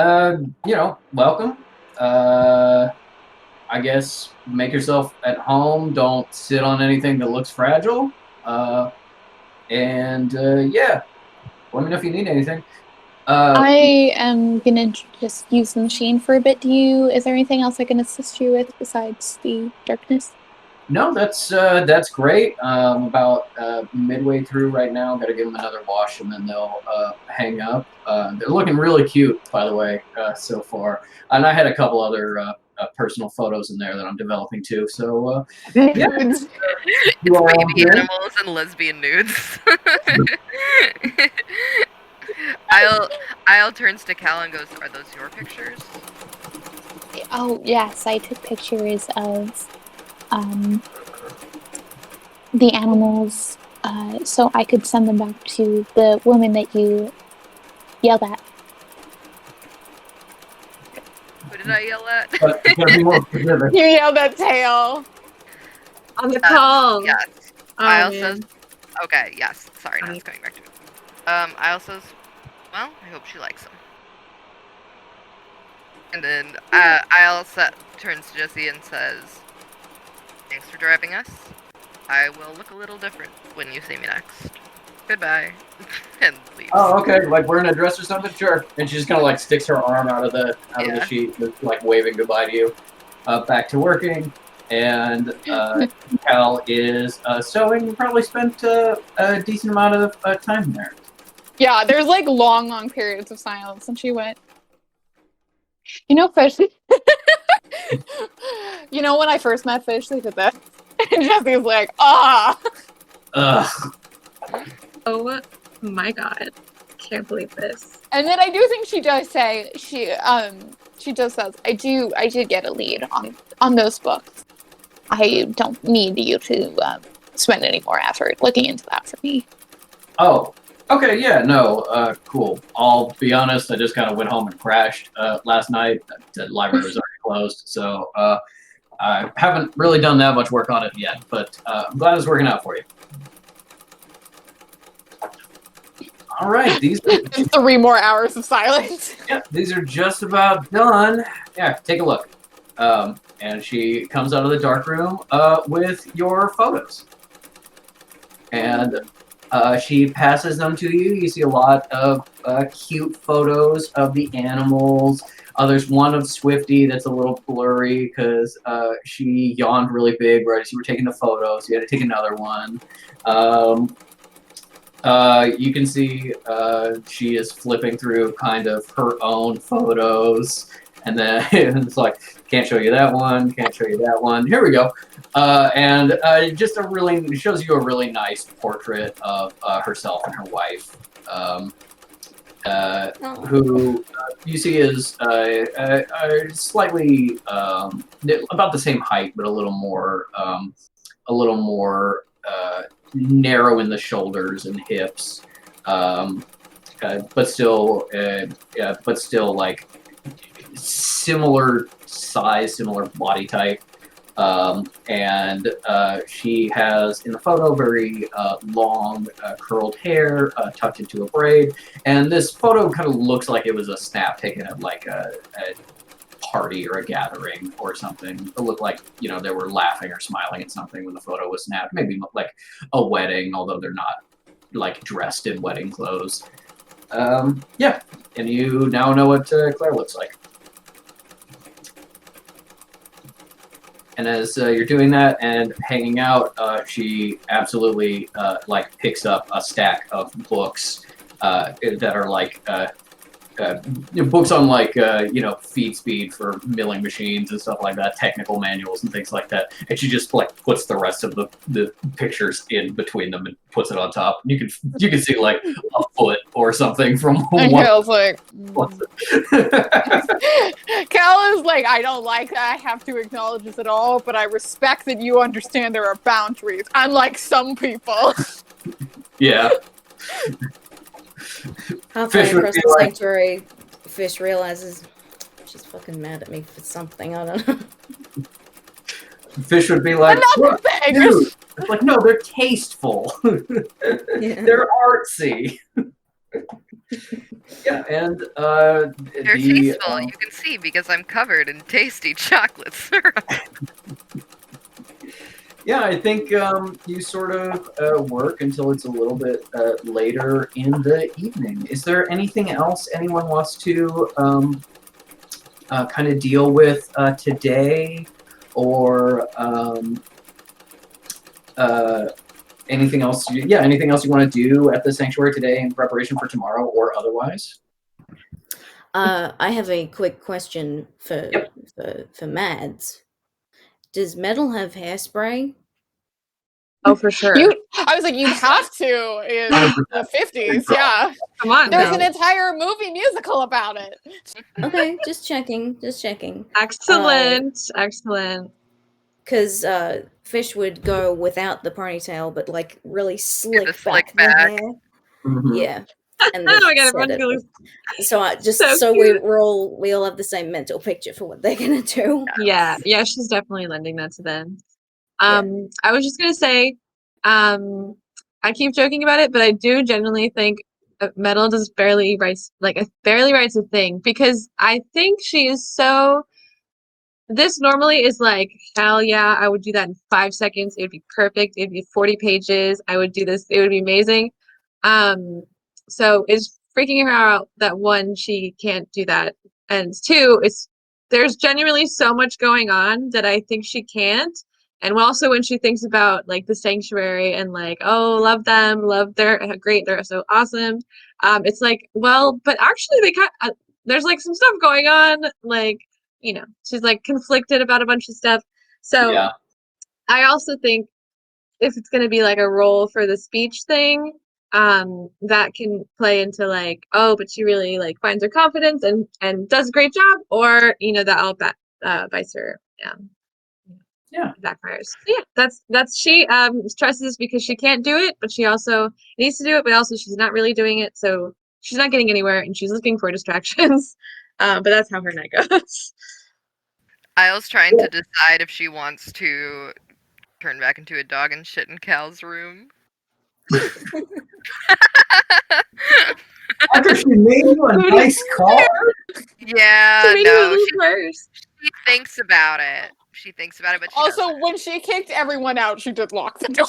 welcome. I guess make yourself at home. Don't sit on anything that looks fragile. Yeah. Let me know if you need anything. I am gonna just use the machine for a bit. Is there anything else I can assist you with besides the darkness? No, that's great. About midway through right now. Got to give them another wash and then they'll hang up. They're looking really cute, by the way, so far. And I had a couple other personal photos in there that I'm developing too. So yeah, It's you all baby good? animals and lesbian nudes. I'll turns to Cal and goes, "Are those your pictures?" Oh yes, I took pictures of the animals, so I could send them back to the woman that you yelled at. Who did I yell at? But gotta be more specific. You yelled at Tail. On the call. Yes. Oh, Isle man. says, "Okay, yes. Sorry, now Funny. it's coming back to me." Isle says, "Well, I hope she likes them." And then Isle turns to Jesse and says, "Thanks for driving us. I will look a little different when you see me next. Goodbye." And leaves. Oh, okay. Like wearing a dress or something? Sure. And she just kind of like sticks her arm out of the Yeah. sheet, just, like waving goodbye to you. Back to working. And Cal is sewing. You probably spent a decent amount of time there. Yeah, there's like long periods of silence, and she went, "You know, Fish." You know, when I first met Fish, they did that. And Jesse's like, "Ah." Ugh. Oh my god. Can't believe this. And then I do think she does say she just says, I did get a lead on those books. I don't need you to spend any more effort looking into that for me." Oh. Okay, yeah, no, cool. I'll be honest, I just kind of went home and crashed last night. The library was already closed, so I haven't really done that much work on it yet, but I'm glad it's working out for you. All right, these 3 more hours of silence. yeah, these are just about done. Yeah, take a look. And she comes out of the dark room with your photos. And she passes them to you. You see a lot of cute photos of the animals. There's one of Swifty that's a little blurry because she yawned really big right as you were taking the photo, so you had to take another one. You can see she is flipping through kind of her own photos And then it's like, can't show you that one, can't show you that one. Here we go. And just it shows you a really nice portrait of herself and her wife. Who you see is slightly about the same height, but a little more narrow in the shoulders and hips, but still like similar size, similar body type. And she has in the photo very long curled hair tucked into a braid, and this photo kind of looks like it was a snap taken at like a party or a gathering or something. It looked like, you know, they were laughing or smiling at something when the photo was snapped. Maybe like a wedding, although they're not like dressed in wedding clothes. Yeah, and you now know what Claire looks like. And as you're doing that and hanging out, she absolutely like picks up a stack of books that are like books on like you know, feed speed for milling machines and stuff like that, technical manuals and things like that. And she just like puts the rest of the pictures in between them and puts it on top. You can see like a foot or something from And one. Cal's like, Cal is like, I don't like that. I have to acknowledge this at all, but I respect that you understand there are boundaries, unlike some people. Yeah. Halfway Fish would across be the like- sanctuary, Fish realizes she's fucking mad at me for something. I don't know. Fish would be like, Another "Look, thing! dude." It's like, no, they're tasteful. Yeah. They're artsy. Yeah, and They're the tasteful. You can see because I'm covered in tasty chocolate syrup. yeah, I think you sort of work until it's a little bit later in the evening. Is there anything else anyone wants to kind of deal with today, or anything else? Anything else you want to do at the sanctuary today in preparation for tomorrow or otherwise? I have a quick question for Mads. Does Metal have hairspray? Oh, for sure. I was like, you'd have to in the 50s, yeah. Come on. There's now. an entire movie musical about it. Okay, just checking. Excellent. Excellent. Because Fish would go without the ponytail, but like really slick slick the back. hair. Mhm. Yeah. And Oh they my god, said it. everyone's So I just So so cute. we all have the same mental picture for what they're gonna do. Yeah, she's definitely lending that to them. I was just gonna say, I keep joking about it, but I do genuinely think Metal barely writes a thing, because I think she is so. This normally is like, hell yeah, I would do that in 5 seconds. It would be perfect. It'd be 40 pages. I would do this. It would be amazing. So it's freaking her out that one, she can't do that, and two, there's genuinely so much going on that I think she can't. And also when she thinks about like the sanctuary and like, oh, they're great, they're so awesome. It's like, well, but actually there's like some stuff going on, like, you know, she's like conflicted about a bunch of stuff. So Yeah. I also think if it's going to be like a role for the speech thing, that can play into like, oh, but she really like finds her confidence and does a great job, or, you know, that all vice her. Yeah. Backfires. So yeah, that's she trusts this because she can't do it, but she also needs to do it, but also she's not really doing it, so she's not getting anywhere and she's looking for distractions. But that's how her night goes. Isle's trying to decide if she wants to turn back into a dog and shit in Cal's room. After she made you a nice car? Yeah, She made no, you first. she thinks about it. But she Also, doesn't. when she kicked everyone out, she did lock the door.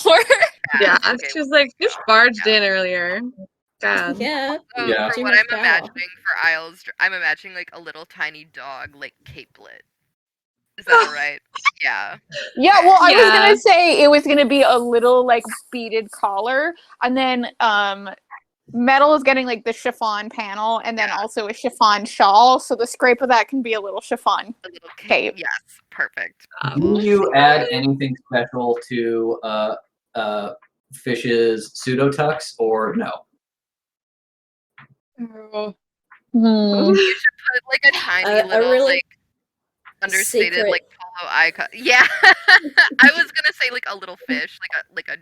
Yeah, okay, she was like, just barged in earlier. God. Yeah. So Yeah. for Too what much I'm power. imagining for Isle's, I'm imagining like a little tiny dog, like capelet. Is that alright? Yeah. Yeah, well, I was Yeah. gonna say it was gonna be a little like beaded collar, and then Metal is getting like the chiffon panel and then also a chiffon shawl. So the scrape of that can be a little chiffon A little cape. Yes, perfect. Do you add anything special to Fish's pseudo tux or no? You should put like a tiny A little really like understated secret- like polo icon. Yeah, I was gonna say like a little fish, like a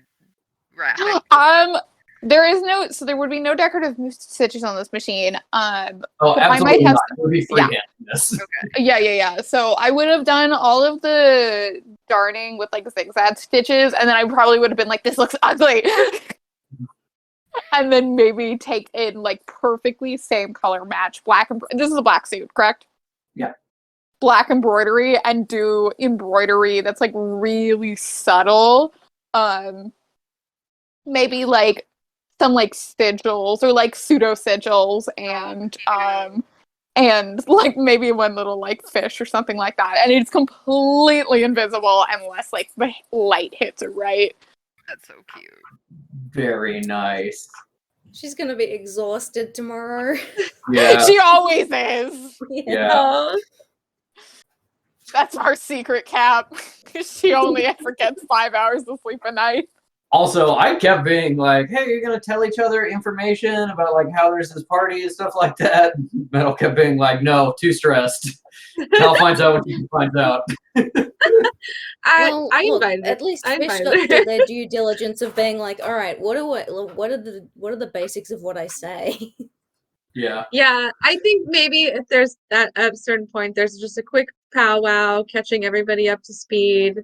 rat. Like, There is no, so there would be no decorative stitches on this machine. Oh, But I absolutely might have not. It would be yeah. freehand this. Yeah. So I would have done all of the darning with like zigzag stitches, and then I probably would have been like, "This looks ugly," and then maybe take in like perfectly same color match black. This is a black suit, correct? Yeah. Black embroidery and do embroidery that's like really subtle. Maybe like some like sigils or like pseudo sigils and like maybe one little like fish or something like that, and it's completely invisible unless like the light hits it right. that's so cute. Very nice. She's gonna be exhausted tomorrow. Yeah. She always is. Yeah. That's our secret, Cap. She only ever gets 5 hours of sleep a night. Also, I kept being like, "Hey, you're gonna tell each other information about like how there's this party and stuff like that." Metal kept being like, "No, too stressed." Cal finds out what he finds out. I Look, invited at least I Fish invited got to her. do their due diligence of being like, all right, what are the basics of what I say? Yeah. Yeah, I think maybe if there's at a certain point, there's just a quick powwow, catching everybody up to speed.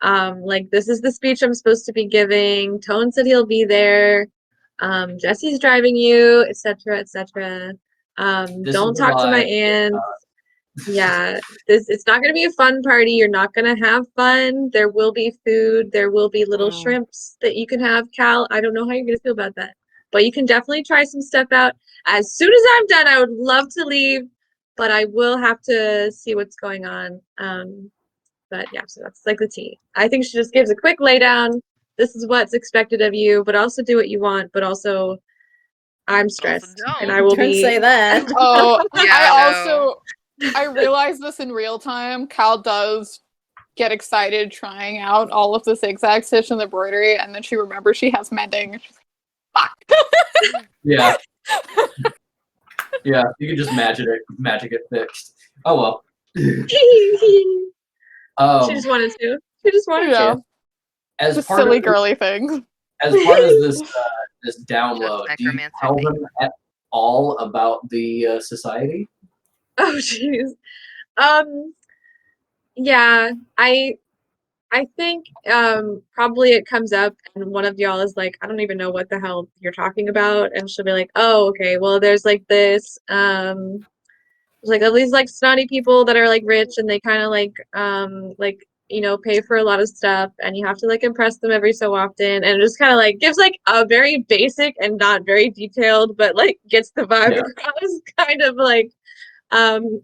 Like this is the speech I'm supposed to be giving. Tone said he'll be there. Jesse's driving you, etc., etc. This Don't is talk to my live. aunt. Yeah, it's not gonna be a fun party. You're not gonna have fun. There will be food. There will be little shrimps that you can have, Cal. I don't know how you're gonna feel about that, but you can definitely try some stuff out. As soon as I'm done, I would love to leave, but I will have to see what's going on. But yeah, so that's like the tea. I think she just gives a quick laydown. This is what's expected of you, but also do what you want. But also, I'm stressed, and I will Don't be. say that. Oh, Yeah, I realized this in real time. Cal does get excited trying out all of the zigzag stitch and the embroidery, and then she remembers she has mending. She's like, fuck. Yeah. Yeah, you can just magic it fixed. Oh well. She Um, just wanted to. She just wanted Yeah. to. as The part silly of girly thing. as part of this download, Just do you necromancer tell thing. them at all about the society? Oh jeez. Yeah, I think probably it comes up and one of y'all is like, I don't even know what the hell you're talking about, and she'll be like, oh, okay, well there's like this there's like all these like snotty people that are like rich and they kind of like you know, pay for a lot of stuff and you have to like impress them every so often, and it just kind of like gives like a very basic and not very detailed but like gets the vibe across kind of like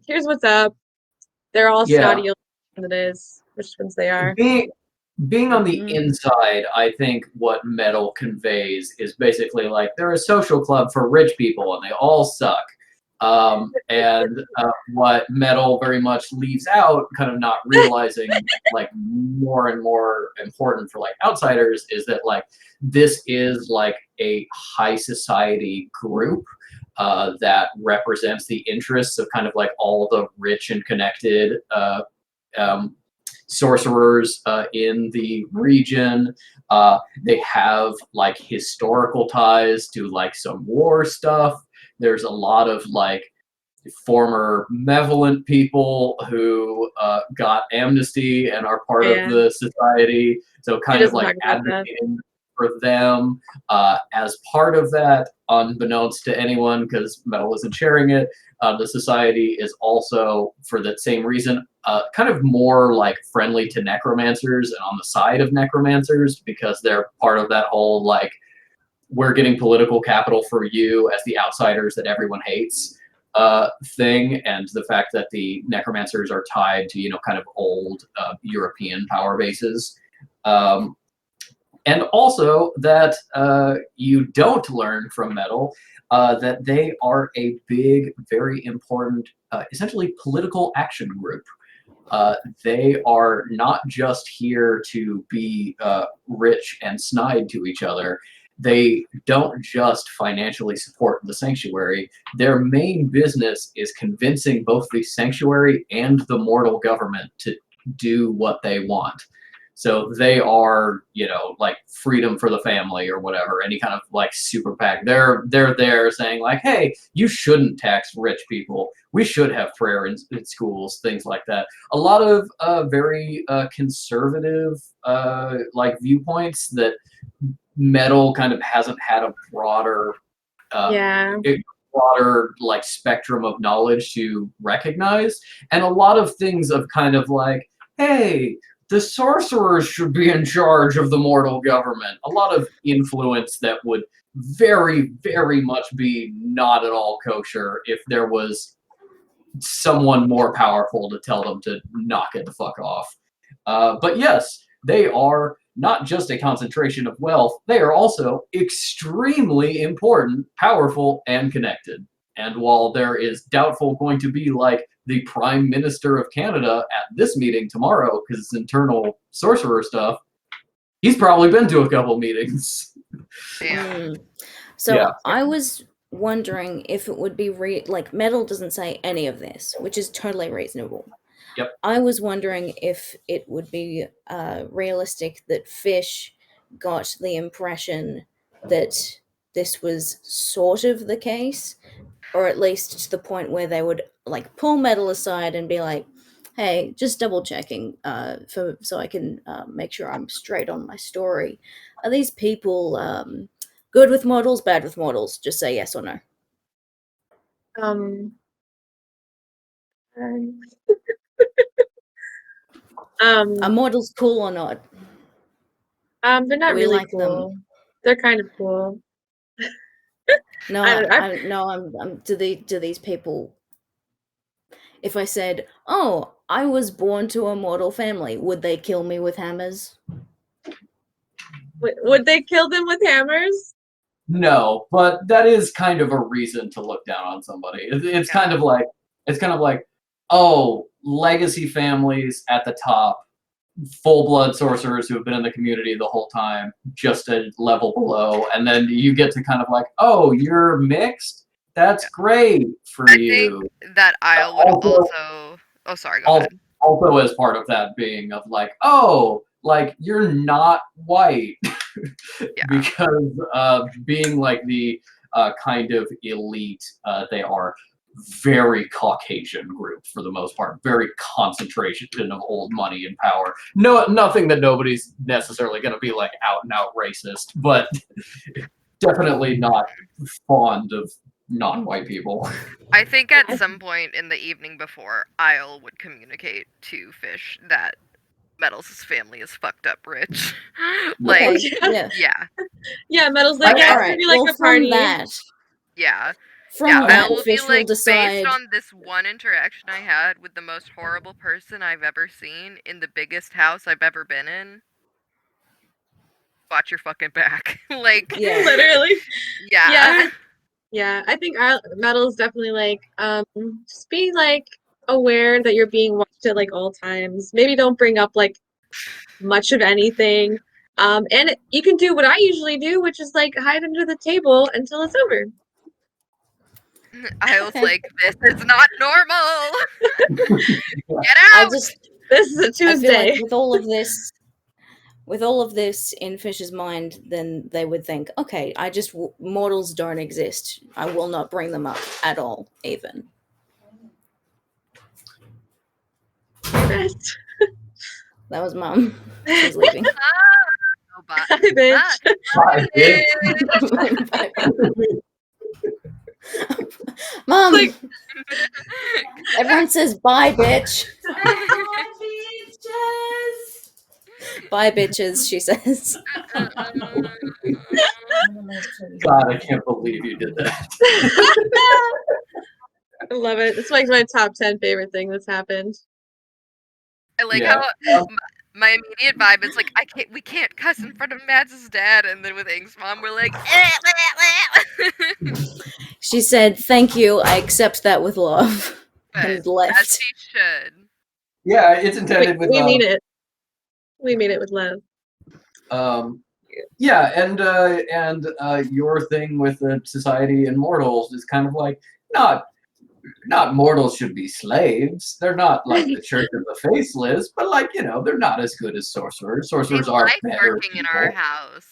here's what's up. They're all snotty as it is, which ones they are. Being on the inside, I think what Metal conveys is basically like they're a social club for rich people and they all suck. And what Metal very much leaves out, kind of not realizing like more and more important for like outsiders, is that like this is like a high society group that represents the interests of kind of like all the rich and connected sorcerers in the region. They have like historical ties to like some war stuff. There's a lot of like former malevolent people who got amnesty and are part of the society. So kind of like advocating for them as part of that, unbeknownst to anyone, because Metal isn't sharing it. The society is also, for that same reason, kind of more like friendly to necromancers and on the side of necromancers, because they're part of that whole like, we're getting political capital for you as the outsiders that everyone hates thing, and the fact that the necromancers are tied to, you know, kind of old European power bases. And also that you don't learn from Metal that they are a big, very important, essentially political action group. They are not just here to be rich and snide to each other. They don't just financially support the Sanctuary. Their main business is convincing both the Sanctuary and the mortal government to do what they want. So they are, like Freedom for the Family or whatever, any kind of like super PAC. They're there saying like, hey, you shouldn't tax rich people. We should have prayer in schools, things like that. A lot of very conservative like viewpoints that Metal kind of hasn't had a broader like spectrum of knowledge to recognize, and a lot of things of kind of like, hey, the sorcerers should be in charge of the mortal government. A lot of influence that would very, very much be not at all kosher if there was someone more powerful to tell them to knock it the fuck off. But yes, they are not just a concentration of wealth, they are also extremely important, powerful, and connected. And while there is doubtful going to be like the Prime Minister of Canada at this meeting tomorrow because it's internal sorcerer stuff, he's probably been to a couple meetings. Damn. So Yeah. I was wondering if it would be like Metal doesn't say any of this, which is totally reasonable. Yep. I was wondering if it would be realistic that Fish got the impression that this was sort of the case, or at least to the point where they would like pull Metal aside and be like, hey, just double checking so I can make sure I'm straight on my story. Are these people good with mortals, bad with mortals? Just say yes or no. Are mortals cool or not? They're not Do we really like them? cool. They're kind of cool. No, I'm do these people, if I said, oh, I was born to a mortal family, would they kill me with hammers? Would they kill them with hammers? No, but that is kind of a reason to look down on somebody. It's kind of like, oh, legacy families at the top, full-blood sorcerers who have been in the community the whole time, just a level below, and then you get to kind of like, oh, you're mixed? That's great for you. I think that Isle would also... Oh, sorry, go ahead. Also as part of that being of like, oh, like, you're not white. Because being like the kind of elite, they are very Caucasian group for the most part, very concentration of old money and power. No, nothing that nobody's necessarily going to be like out and out racist, but definitely not fond of non-white people. I think at some point in the evening before, Isle would communicate to Fish that Metal's family is fucked up rich. Like, Okay, yeah, Metal's like, yeah, it's gonna be like a party. I will Fish be like, will decide. based on this one interaction I had with the most horrible person I've ever seen in the biggest house I've ever been in. Watch your fucking back. Like, literally. Yeah. Yeah, I think Metal's definitely like, just be like aware that you're being watched at like all times. Maybe don't bring up like much of anything. And you can do what I usually do, which is like hide under the table until it's over. I was like, this is not normal. Get out. This is a Tuesday. I feel like with all of this in Fish's mind, then they would think, okay, mortals don't exist. I will not bring them up at all, even. That was Mom. She's leaving. Oh, bye. Bitch. Bye, bitch. Mom! Everyone says bye, bitch. Bye, bitches, she says. God, I can't believe you did that. I love it. It's like my top 10 favorite thing that's happened. I like how my immediate vibe is like we can't cuss in front of Mads' dad, and then with Ing's mom we're like She said, "Thank you. I accept that with love," but and as left. she should. Yeah, it's intended with We mean it. We mean it with love. Yeah, and your thing with the Society and Mortals is kind of like not mortals should be slaves. They're not like the Church of the Faceless, but like they're not as good as sorcerers. They Sorcerers are like better working in people. our house.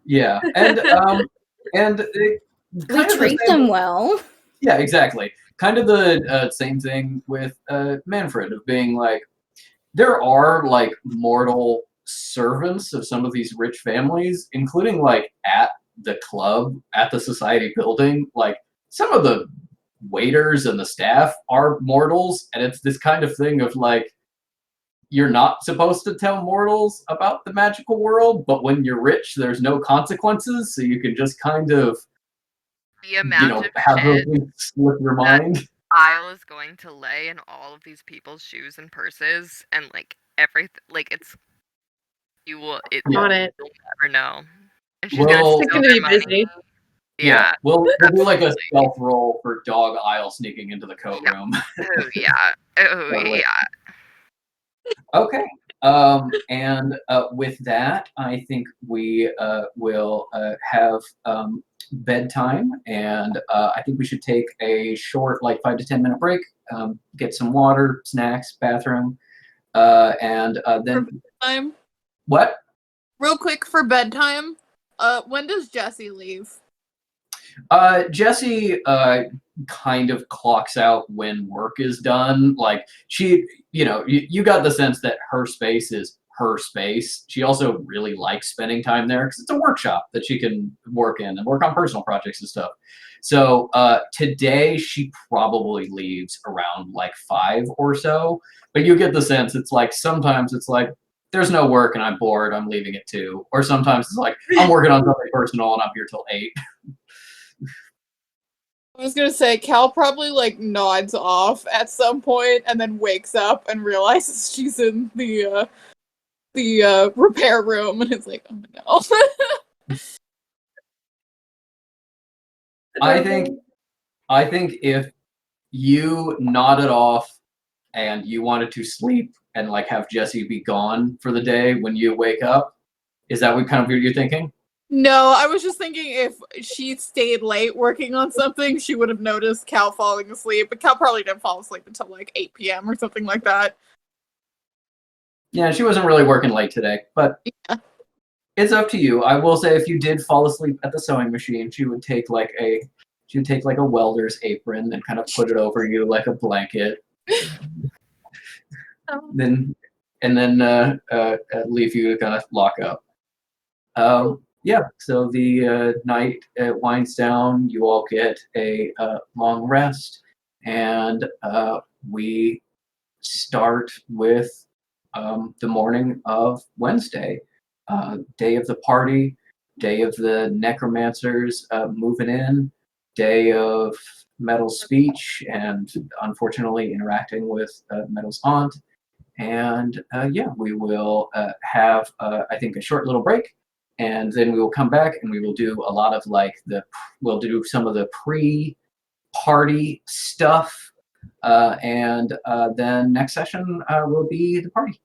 Yeah, and it, We kind of the treat same- them well. Yeah, exactly. Kind of the same thing with Manfred of being like, there are like mortal servants of some of these rich families, including like at the club, at the society building. Like some of the waiters and the staff are mortals, and it's this kind of thing of like, you're not supposed to tell mortals about the magical world, but when you're rich, there's no consequences, so you can just kind of The amount of have those shit things slip your mind. Isle is going to lay in all of these people's shoes and purses, and like everything, like it's you will it Yeah. On it. you'll never know. And she's Well- gonna It's steal gonna their be money. busy. Yeah. We'll do like a stealth roll for Dog Isle sneaking into the coat room. Oh yeah. Oh Totally. yeah. Okay. And with that, I think we will have bedtime, and I think we should take a short, like 5 to 10 minute break, get some water, snacks, bathroom, and then Time. what? Real quick for bedtime. When does Jesse leave? Jessie kind of clocks out when work is done. Like she, you got the sense that her space is her space. She also really likes spending time there because it's a workshop that she can work in and work on personal projects and stuff. So today she probably leaves around like 5 or so. But you get the sense it's like sometimes it's like there's no work and I'm bored, I'm leaving at 2. Or sometimes it's like I'm working on something personal and I'm here till 8. I was gonna say Cal probably like nods off at some point and then wakes up and realizes she's in the repair room and is like, oh no. I think if you nodded off and you wanted to sleep and like have Jesse be gone for the day when you wake up, is that what kind of you're thinking? No, I was just thinking if she stayed late working on something, she would have noticed Cal falling asleep. But Cal probably didn't fall asleep until like 8 p.m. or something like that. Yeah, she wasn't really working late today, but Yeah. it's up to you. I will say if you did fall asleep at the sewing machine, she would take like a welder's apron and kind of put it over you like a blanket. Then leave you to kind of lock up. Yeah, so the night winds down. You all get a long rest, and we start with the morning of Wednesday, day of the party, day of the necromancers moving in, day of Metal's speech, and unfortunately interacting with Metal's aunt. And yeah, we will have I think a short little break. And then we will come back and we will do a lot of like we'll do some of the pre-party stuff. And then next session will be the party.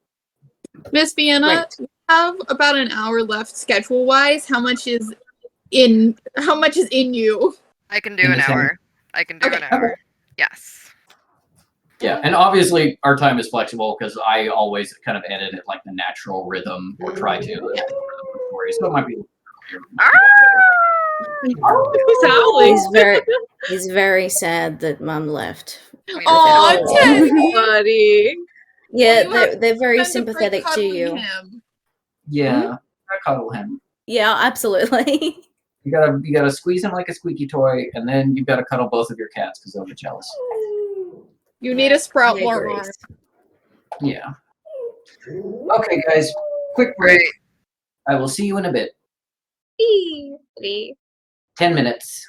Miss Vienna, Right. we have about an hour left schedule wise. How much is in you? I can do In an the same- hour. I can do Okay, an hour. Yes. Yeah, and obviously our time is flexible because I always kind of edit it like the natural rhythm or try to. So it might be. Who's howling? He's very sad that Mom left. Aw, Oh. Teddy! Buddy. Yeah, You have they're very Spend a break sympathetic to cuddling you. him. Yeah, I cuddle him. Yeah, absolutely. You gotta squeeze him like a squeaky toy, and then you gotta cuddle both of your cats because they'll get jealous. You need to sprout He more agrees. arms. Yeah. Okay, guys, quick break. I will see you in a bit. Buddy. 10 minutes.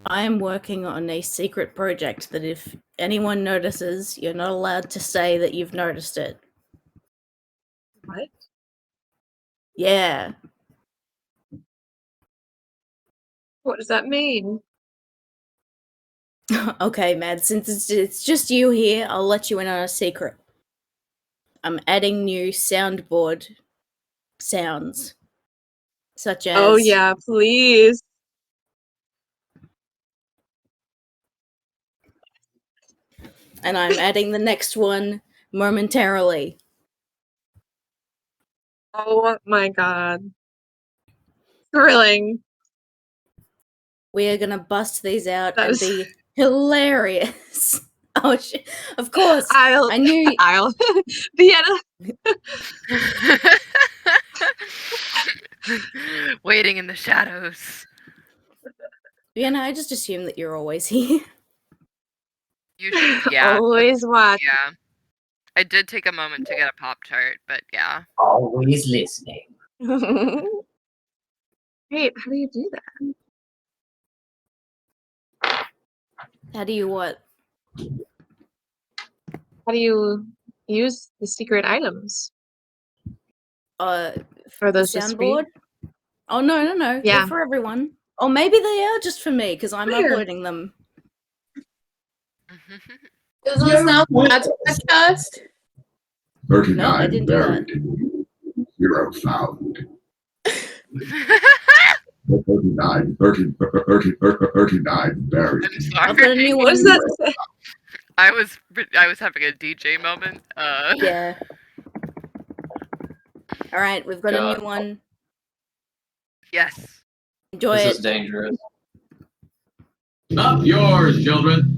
I am working on a secret project that if anyone notices, you're not allowed to say that you've noticed it. What? Yeah. What does that mean? Okay, Mad, since it's just you here, I'll let you in on a secret. I'm adding new soundboard sounds, such as... Oh yeah, please. And I'm adding the next one momentarily. Oh my god. Thrilling. We are gonna bust these out That and is- be hilarious. Oh, of course. I knew. I'll. Vienna. Waiting in the shadows. Vienna, I just assume that you're always here. You should, yeah. Always watch. Yeah. I did take a moment to get a Pop-Tart, but yeah. Always listening. Wait, how do you do that? How do you what? How do you use the secret items? Are those just for you? Soundboard? Oh, no. Yeah. They're for everyone. Or maybe they are just for me, because I'm Weird. uploading them. Doesn't it sound like that's podcast? 39 No, I didn't do that. buried. 0 found. 39 buried. I'm I've got a sorry. new What one. does that say? I was having a DJ moment. Yeah. Alright, we've got a God. new one. Yes. Enjoy This it. is dangerous. Not yours, children.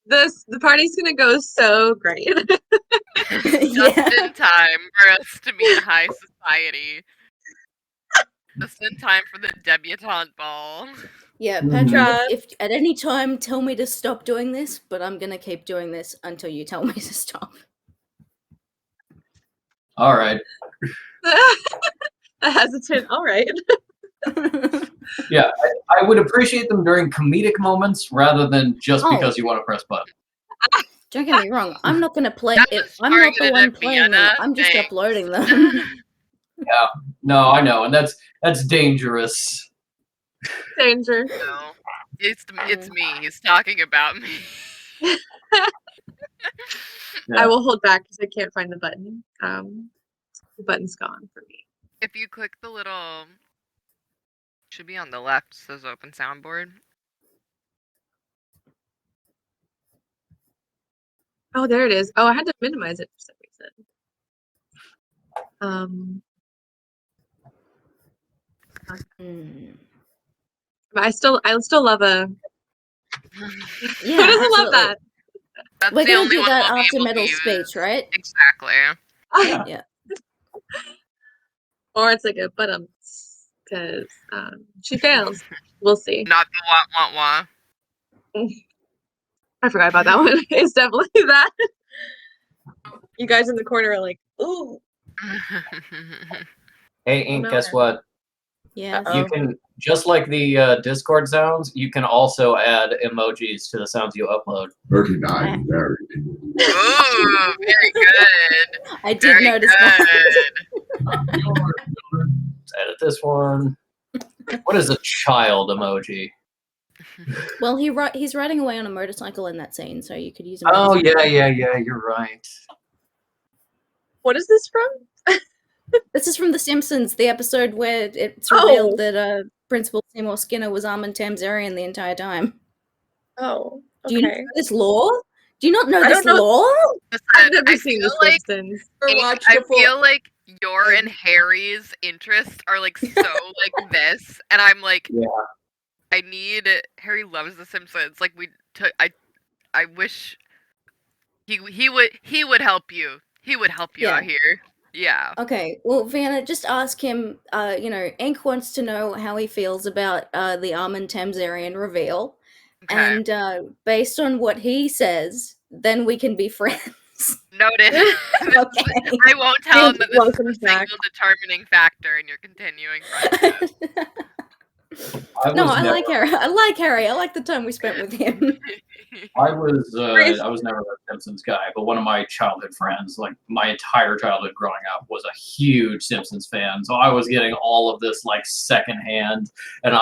The party's gonna go so great. Just in time for us to meet high society. Just in time for the debutante ball. Yeah, Mhm. Patrick, if at any time tell me to stop doing this, but I'm gonna keep doing this until you tell me to stop. All right. A hesitant. All right. Yeah, I would appreciate them during comedic moments rather than just Oh. because you want to press button. Don't get me wrong, I'm not gonna play That it. was I'm not the targeted one at playing them. Vienna, I'm just thanks. uploading them. No, I know, and that's dangerous. Danger. No, it's me. He's talking about me. I will hold back because I can't find the button. The button's gone for me. If you click the little, should be on the left, says open soundboard. Oh, there it is. Oh, I had to minimize it for some reason. But I still love a. Yeah, Who doesn't love absolutely. that? That's We're the gonna only do one that we'll be after able to Metal's use. speech, right? Exactly. Yeah. Or it's like a because she fails. We'll see. Not the wah. I forgot about that one. It's definitely that. You guys in the corner are like, ooh. Hey, Ink, no. guess what? Yeah. Uh-oh. You can, just like the Discord sounds, you can also add emojis to the sounds you upload. 39 buried. Ooh, very good. I did Very notice that. good. Not yours, children. Let's edit this one. What is a child emoji? Well, he's riding away on a motorcycle in that scene, so you could use him. Oh, yeah, you're right. What is this from? This is from The Simpsons, the episode where it's revealed that Principal Seymour Skinner was Armin Tamzarian the entire time. Oh, Do you know okay. this lore? Do you not know I this don't know. lore? Listen, I've never I seen feel The like Simpsons. I feel like your and Harry's interests are like so like this, and I'm like, Yeah. I need Harry loves The Simpsons. Like I wish he would help you. He would help you out Yeah. here. Yeah. Okay, well, Vanna, just ask him, Ink wants to know how he feels about the Armin Tamzarian reveal. Okay. And based on what he says, then we can be friends. Noted. Okay. I won't tell him that this is Welcome the back. single determining factor in your continuing friendship. No, was I never, like Harry. I like Harry. I like the time we spent with him. I was never a Simpsons guy, but one of my childhood friends, like my entire childhood growing up, was a huge Simpsons fan. So I was getting all of this like secondhand, and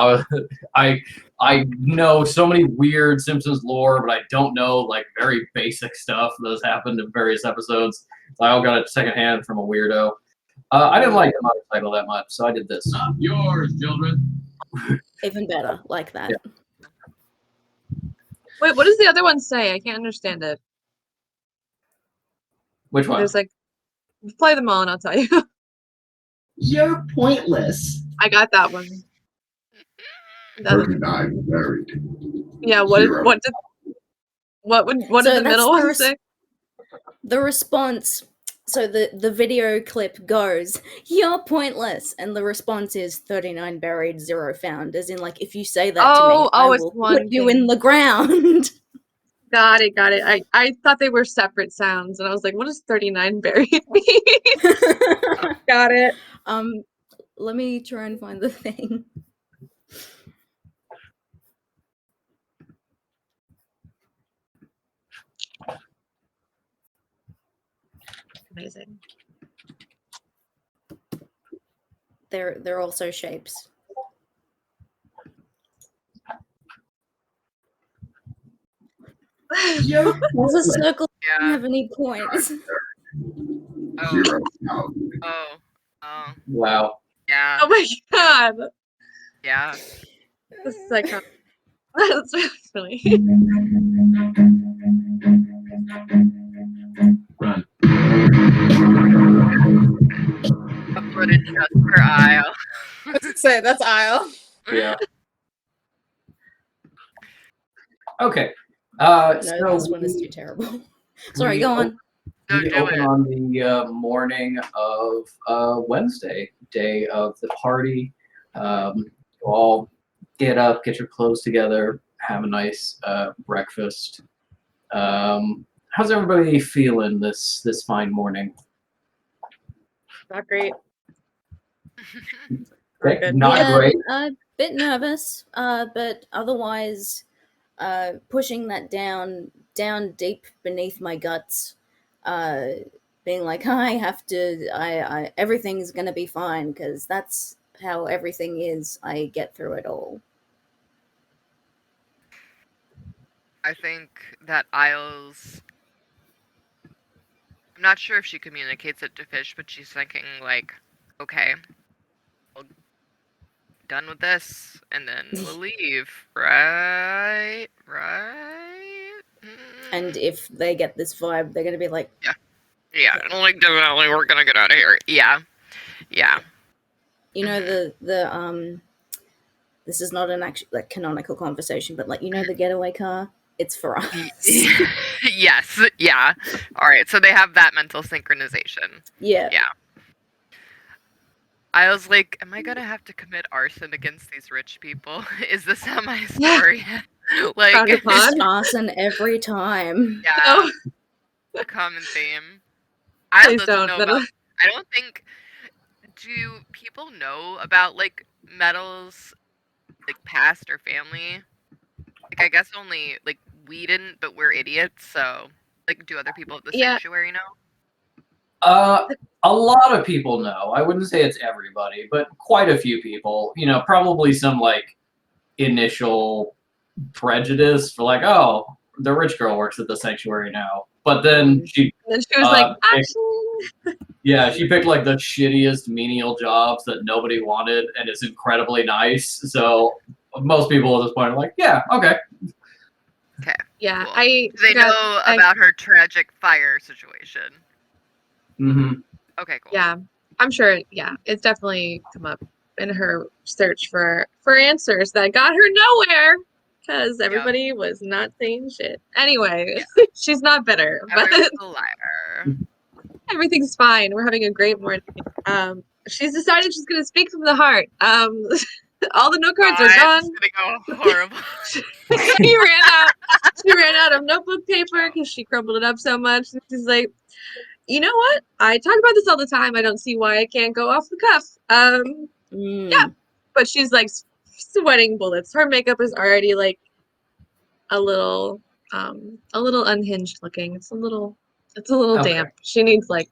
I know so many weird Simpsons lore, but I don't know like very basic stuff that's happened in various episodes. So I all got it secondhand from a weirdo. I didn't like the motorcycle that much, so I did this. Not yours, children. Even better, like that. Yeah. Wait, what does the other one say? I can't understand it. Which one? There's like, play them all and I'll tell you. You're pointless. I got that one. The other- 39 buried. yeah, Zero. what did So the middle one say? The response. So the video clip goes, "You're pointless," and the response is 39 buried, 0 found. As in, like, if you say that to me, I it's will one put you thing. in the ground. Got it. I thought they were separate sounds, and I was like, what does 39 buried mean? Got it. Let me try and find the thing. Amazing. They're also shapes. You're There's a pointless. circle. Doesn't Yeah. have any points. Oh. 0 out. Oh. Oh. Wow. Yeah. Oh my god. Yeah. This is like that's really funny. Run. A footage just for Isle. I was gonna say that's Isle. Yeah. Okay. No, So this one is too terrible. Sorry, go on. No, we do open it. on the morning of Wednesday, day of the party. You all get up, get your clothes together, have a nice breakfast. How's everybody feeling this fine morning? Not great. Okay, good. not Yeah, great. a bit nervous, but otherwise, pushing that down deep beneath my guts, being like, I everything's gonna be fine because that's how everything is. I get through it all. I think that Isles. I'm not sure if she communicates it to Fish, but she's thinking like, okay, we're done with this, and then we'll leave, right? Right? And if they get this vibe, they're gonna be like, Yeah, like definitely we're gonna get out of here. Yeah. you know, the this is not an actual like canonical conversation, but like, you know, the getaway car, it's for us. Yes. Yeah. All right. So they have that mental synchronization. Yeah. I was like, am I gonna have to commit arson against these rich people? Is this how my story? Like, Frowned upon. Just arson every time. yeah, No, a common theme. I please doesn't don't. know That'll- about. I don't think. Do people know about like Metal's like past or family? Like, I guess only like we didn't, but we're idiots. So, like, do other people at the Yeah. sanctuary know? A lot of people know. I wouldn't say it's everybody, but quite a few people. You know, probably some like initial prejudice for like, oh, the rich girl works at the sanctuary now. But then she, And then she was like, picked- actually, yeah, she picked like the shittiest menial jobs that nobody wanted, and it's incredibly nice. So most people at this point are like, yeah, okay. yeah, Cool. I Do they forgot- know I- about her tragic fire situation? Mm-hmm. Okay, cool. Yeah, I'm sure. Yeah, it's definitely come up in her search for answers that got her nowhere because everybody was not saying shit. Anyway, she's not bitter, but Everyone's a liar. everything's fine. We're having a great morning. She's decided she's gonna speak from the heart. All the note cards are God, gone. it's gonna go horrible. She ran out of notebook paper because she crumbled it up so much. She's like, you know what? I talk about this all the time. I don't see why I can't go off the cuff. Mm. Yeah. But she's like sweating bullets. Her makeup is already like a little unhinged looking. It's a little Okay. damp. She needs like,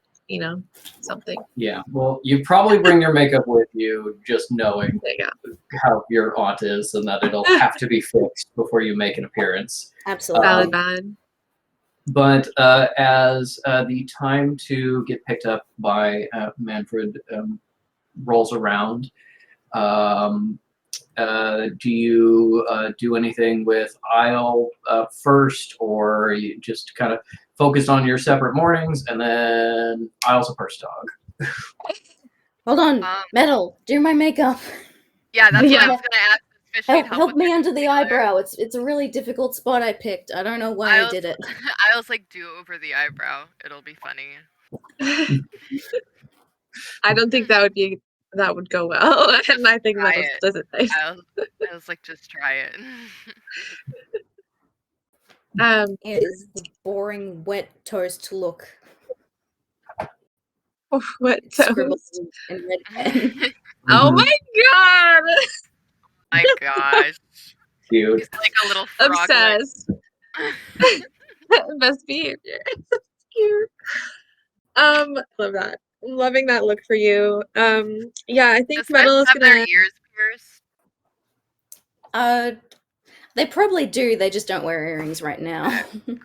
something. Yeah, well, you probably bring your makeup with you, just knowing There you go. how your aunt is and that it'll have to be fixed before you make an appearance. Absolutely. Valid. But as the time to get picked up by Manfred rolls around, do you do anything with Isle first, or you just kind of focused on your separate mornings, and then Isle's a purse dog? Hold on, Metal, do my makeup. Yeah, that's what Yeah. I was gonna ask. Does Fish need Help with me it? under the eyebrow. It's a really difficult spot I picked. I don't know why I did it. I was like, do over the eyebrow. It'll be funny. I don't think that would go well, and I think Try Metal it. does it nice. I was like, just try it. It is the boring, wet toast look. What Scribbled toast? in red pen. Oh my god! My gosh. Cute. He's like a little frog. Obsessed. Best behavior. Cute. Love that. Loving that look for you. Yeah, I think Does Metal Fish is have their gonna. ears pierced? They probably do. They just don't wear earrings right now. Cool.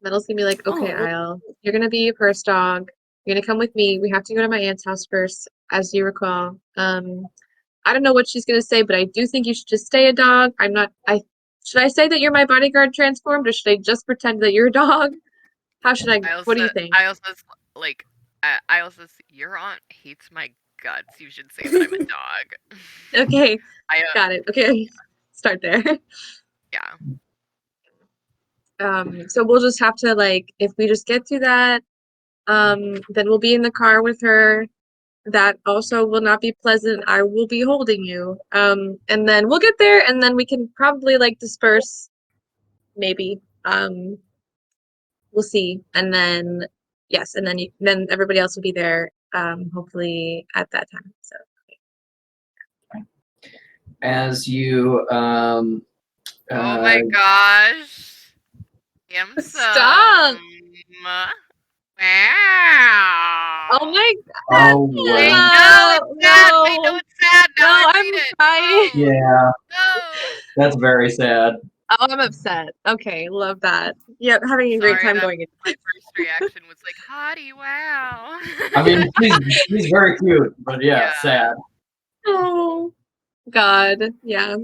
Metal's gonna be like, okay, Oh. Isle, you're gonna be a purse dog. You're gonna come with me. We have to go to my aunt's house first, as you recall. I don't know what she's gonna say, but I do think you should just stay a dog. Should I say that you're my bodyguard transformed, or should I just pretend that you're a dog? How should I? What do you think? I also says, your aunt hates my guts. You should say that I'm a dog. Okay, I got it. Okay, start there. yeah. So we'll just have to if we just get to that, then we'll be in the car with her. That also will not be pleasant. I will be holding you. And then we'll get there, and then we can probably disperse, maybe. We'll see. And then yes, and then everybody else will be there. Hopefully at that time. So. As you Oh my gosh. Stop. Wow. Oh my oh I wow. know it's sad. I know it's sad. Now No, I I'm read it. crying. Yeah, No. that's very sad. Oh, I'm upset. Okay, love that. Yep, having a great Sorry, time that- going in. My first reaction was like, hottie, wow. I mean, he's very cute, but yeah, Yeah. sad. Oh, God. Yeah.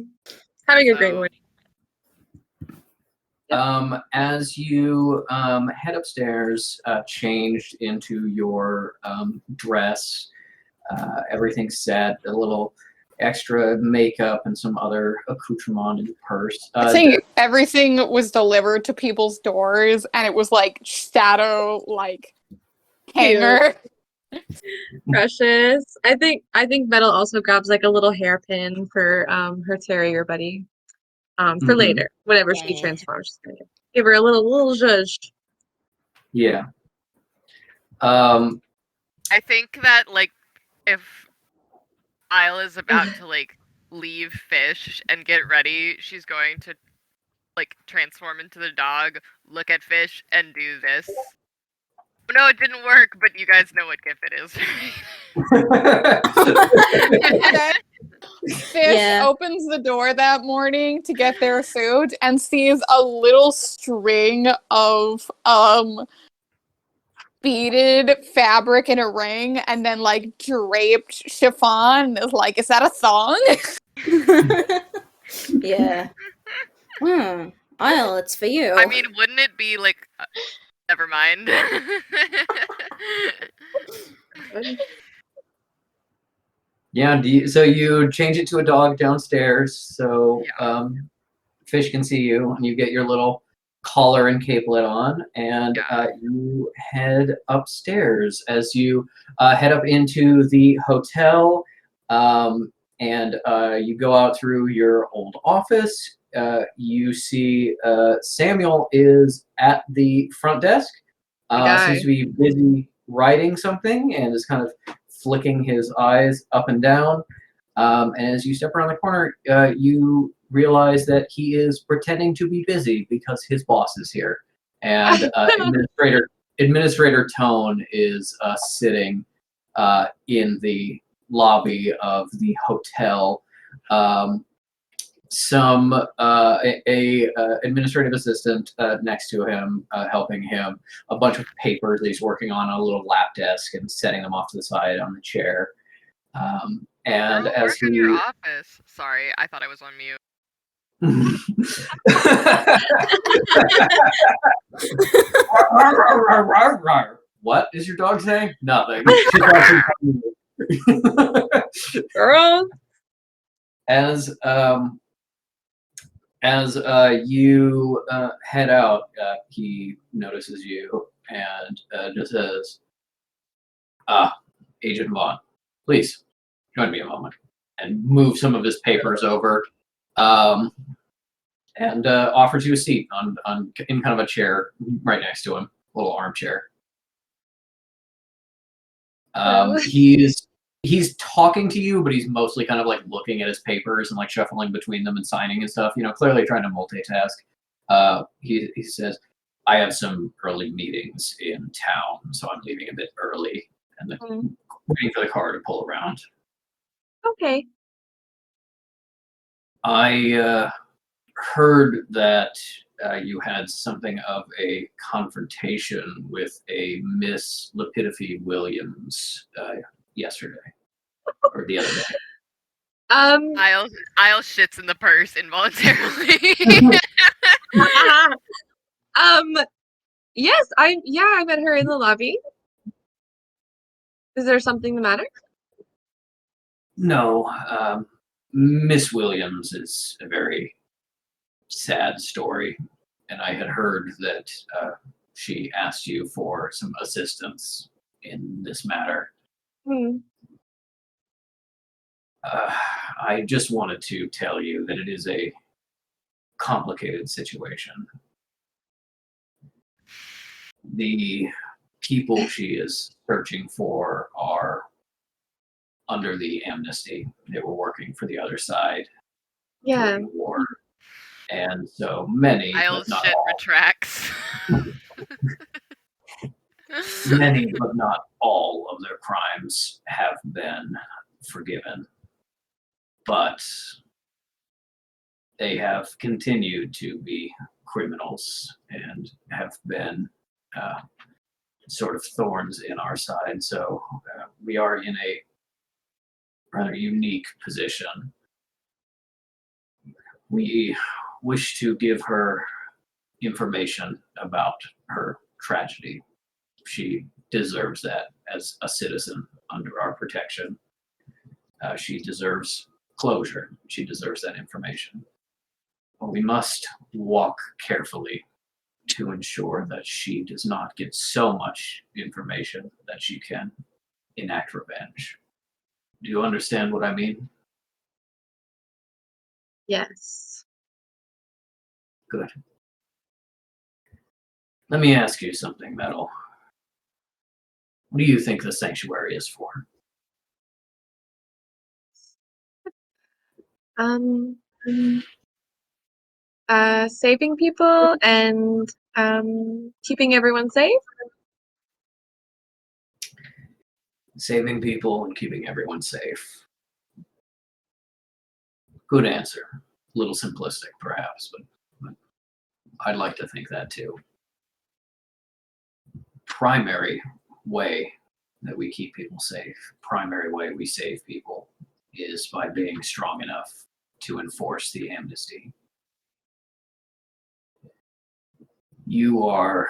Having a great So- morning. As you head upstairs, changed into your dress, everything's set, a little extra makeup and some other accoutrement in the purse. I think everything was delivered to people's doors, and it was shadow hanger. Precious. I think Metal also grabs a little hairpin for her terrier buddy. For Mhm. later, whenever she Yeah. transforms. Give her a little zhuzh. Yeah. I think that if Isle is about to leave Fish and get ready, she's going to transform into the dog, look at Fish, and do this. Oh, no, it didn't work, but you guys know what GIF it is. Fish Yeah. opens the door that morning to get their food and sees a little string of beaded fabric in a ring and then draped chiffon. Is is that a thong? Yeah. Isle, it's for you. I mean, wouldn't it be never mind. Yeah, so you change it to a dog downstairs so Fish can see you, and you get your little collar and capelet on, and you head upstairs. As you head up into the hotel, and you go out through your old office, you see Samuel is at the front desk. Seems to be busy writing something and is kind of flicking his eyes up and down. And as you step around the corner, you realize that he is pretending to be busy because his boss is here. And Administrator Tone is sitting in the lobby of the hotel. Some administrative assistant next to him, helping him. A bunch of papers that he's working on a little lap desk and setting them off to the side on the chair. And Girl, as work in your office. Sorry, I thought I was on mute. What is your dog saying? Nothing. Girl. As you head out, he notices you and just says, Agent Vaughn, please join me a moment, and move some of his papers over, and offers you a seat in kind of a chair right next to him, a little armchair. He's talking to you, but he's mostly kind of like looking at his papers and like shuffling between them and signing and stuff, clearly trying to multitask. He says, I have some early meetings in town, so I'm leaving a bit early and then waiting for the car to pull around. Okay. I heard that you had something of a confrontation with a Miss Lepidophy Williams yesterday or the other day. I'll shits in the purse involuntarily. Yes, I met her in the lobby. Is there something the matter? No, Miss Williams is a very sad story, and I had heard that she asked you for some assistance in this matter. I just wanted to tell you that it is a complicated situation. The people she is searching for are under the amnesty. They were working for the other side during the war. And so many, I'll but not shit all, retracts. many, but not all of their crimes have been forgiven. But they have continued to be criminals and have been sort of thorns in our side. So we are in a rather unique position. We wish to give her information about her tragedy. She deserves that as a citizen under our protection. She deserves closure. She deserves that information. But we must walk carefully to ensure that she does not get so much information that she can enact revenge. Do you understand what I mean? Yes. Good. Let me ask you something, Metal. What do you think the sanctuary is for? Saving people and keeping everyone safe. Saving people and keeping everyone safe. Good answer. A little simplistic, perhaps, but I'd like to think that too. Primary way that we keep people safe, primary way we save people is by being strong enough to enforce the amnesty. You are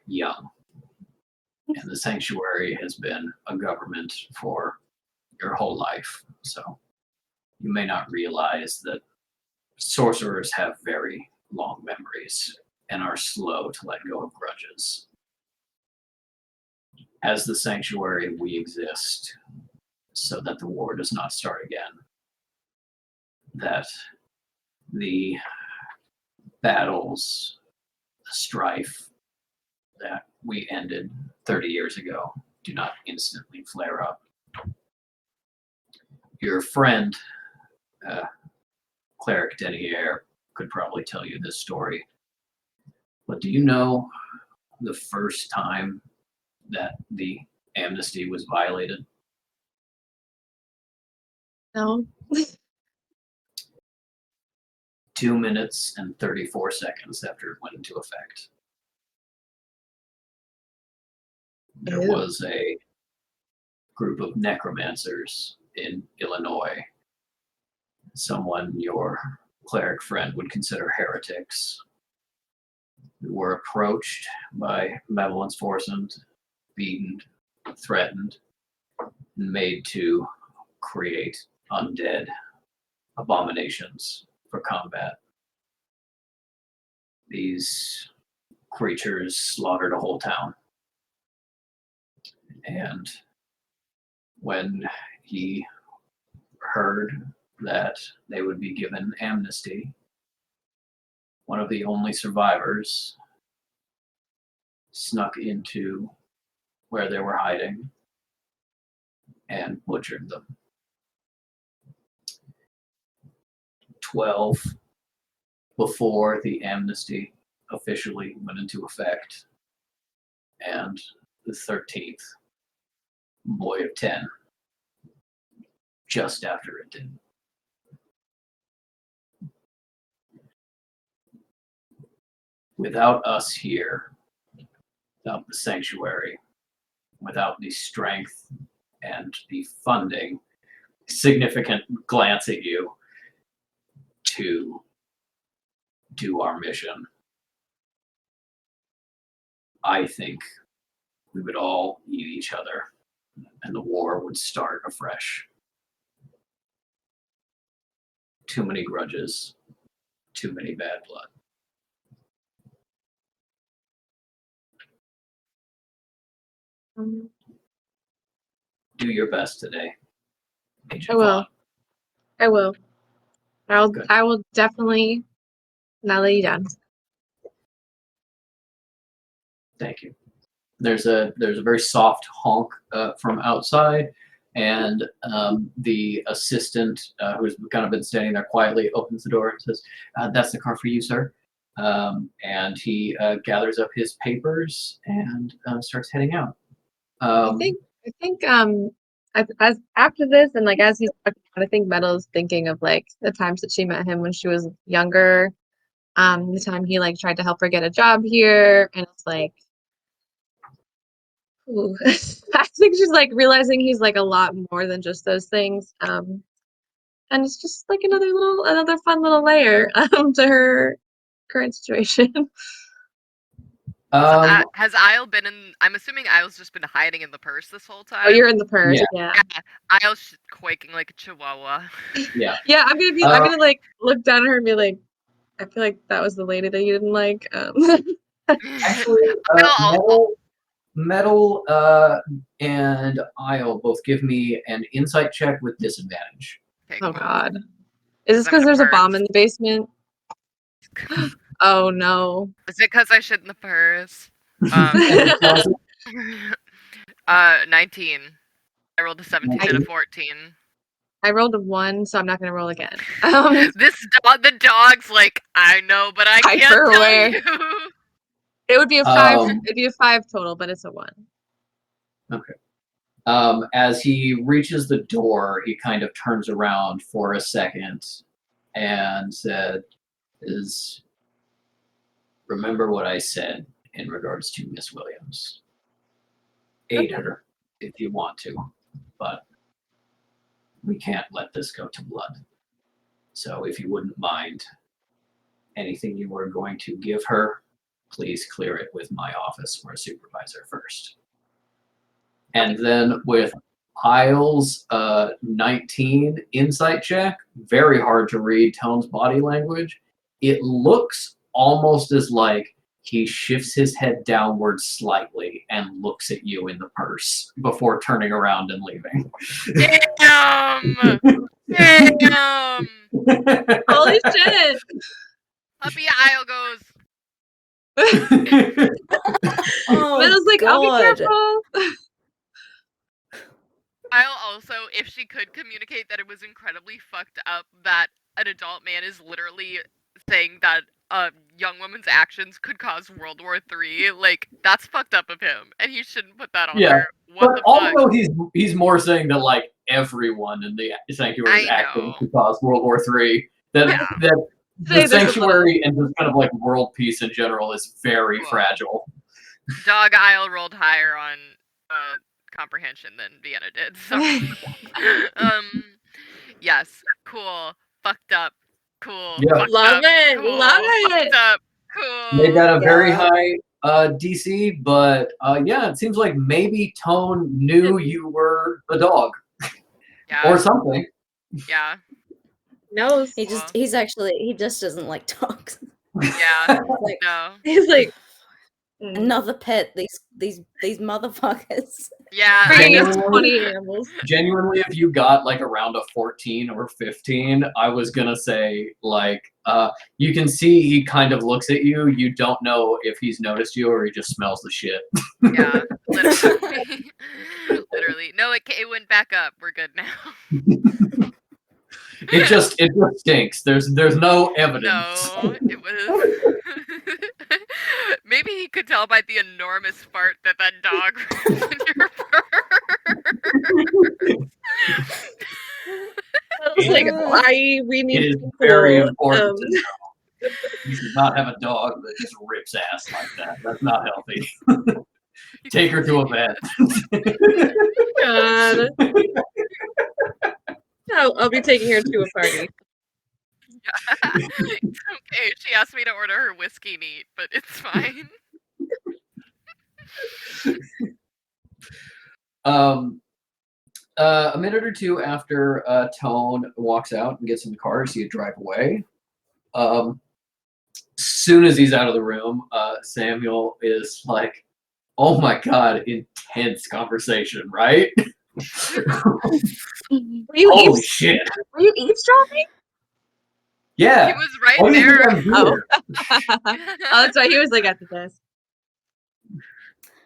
young, and the sanctuary has been a government for your whole life, so you may not realize that sorcerers have very long memories and are slow to let go of grudges. As the sanctuary, we exist so that the war does not start again. That the battles, the strife that we ended 30 years ago do not instantly flare up Your friend, Cleric Denier, could probably tell you this story. But do you know the first time that the amnesty was violated? No. 2 minutes and 34 seconds after it went into effect. There Ew. was a group of necromancers in Illinois, someone your cleric friend would consider heretics, who were approached by Malevolence Forsund, beaten, threatened, and made to create undead abominations for combat. These creatures slaughtered a whole town. And when he heard that they would be given amnesty, one of the only survivors snuck into where they were hiding and butchered them. 12 before the amnesty officially went into effect, and the 13th, boy of 10, just after it did. Without us here, without the sanctuary, without the strength and the funding, significant glance at you, to do our mission, I think we would all eat each other and the war would start afresh. Too many grudges, too many bad blood. Do your best today, Agent I will. Vaughn. I will. Good. I will definitely not let you down. Thank you. There's a very soft honk from outside, and the assistant, who's kind of been standing there quietly, opens the door and says, "That's the car for you, sir." And he gathers up his papers and starts heading out. I think as after this and like as he's talking, I think Metal's thinking of like the times that she met him when she was younger, the time he like tried to help her get a job here, and it's like, ooh. I think she's like realizing he's like a lot more than just those things, and it's just like another fun little layer to her current situation. Has Isle been in? I'm assuming Isle's just been hiding in the purse this whole time. Oh, you're in the purse, yeah. Isle's quaking like a chihuahua. Yeah. Yeah, I'm gonna like look down at her and be like, I feel like that was the lady that you didn't like. Actually, Metal and Isle both give me an insight check with disadvantage. Okay, Oh cool. God, is this I'm because in there's the a bomb purse. in the basement? Oh no. Is it because I shit in the purse? 19. I rolled a 17 and a 14. I rolled a 1, so I'm not gonna roll again. The dog's like, I know, but I can't Hyper tell aware. you. It would be a 5. It'd be a 5 total, but it's a 1. Okay. As he reaches the door, he kind of turns around for a second and said, remember what I said in regards to Miss Williams. Aid her if you want to, but we can't let this go to blood. So if you wouldn't mind, anything you were going to give her, please clear it with my office or a supervisor first. And then with Isle's 19 insight check, very hard to read Tone's body language. It looks almost as like he shifts his head downward slightly and looks at you in the purse before turning around and leaving. Damn! Damn! Holy shit! Puppy Isle goes. Oh, Metal's like, I'll be God. careful. I'll also, if she could communicate that it was incredibly fucked up that an adult man is literally saying that a young woman's actions could cause World War III, like, that's fucked up of him, and he shouldn't put that on Yeah, her. What but the fuck? also he's more saying that like everyone in the sanctuary's I actions know. could cause World War III. That Yeah. that Say the this a little. sanctuary and just kind of like world peace in general is very Cool. fragile. Dog Isle rolled higher on comprehension than Vienna did. So, yes, cool, fucked up, cool, Yeah. fucked Love up, it, cool, love it. fucked up, cool. They got a very Yeah. high DC, but yeah, it seems like maybe Tone knew you were the dog Yeah, or something. yeah, Knows. He just doesn't like dogs. yeah. Like, No, He's like, another pet. These motherfuckers. yeah. bringing us Genuinely? 20 animals. Genuinely, if you got like around a 14 or 15, I was gonna say like you can see he kind of looks at you. You don't know if he's noticed you or he just smells the shit. Yeah, literally. Literally. No, it went back up. We're good now. It just stinks. There's no evidence. No, it was. Maybe he could tell by the enormous fart that dog ripped in your purse. I was like, we need It is to be very cool. important to know. You should not have a dog that just rips ass like that. That's not healthy. Take her to a vet. God. I'll be taking her to a party. It's okay. She asked me to order her whiskey neat, but it's fine. A minute or two after Tone walks out and gets in the car to see it drive away, soon as he's out of the room, Samuel is like, "Oh my god, intense conversation, right?" Were you, Holy shit! were you eavesdropping? Yeah. He was right Why do you think there. I'm Oh. here? Oh, that's why he was like at the desk.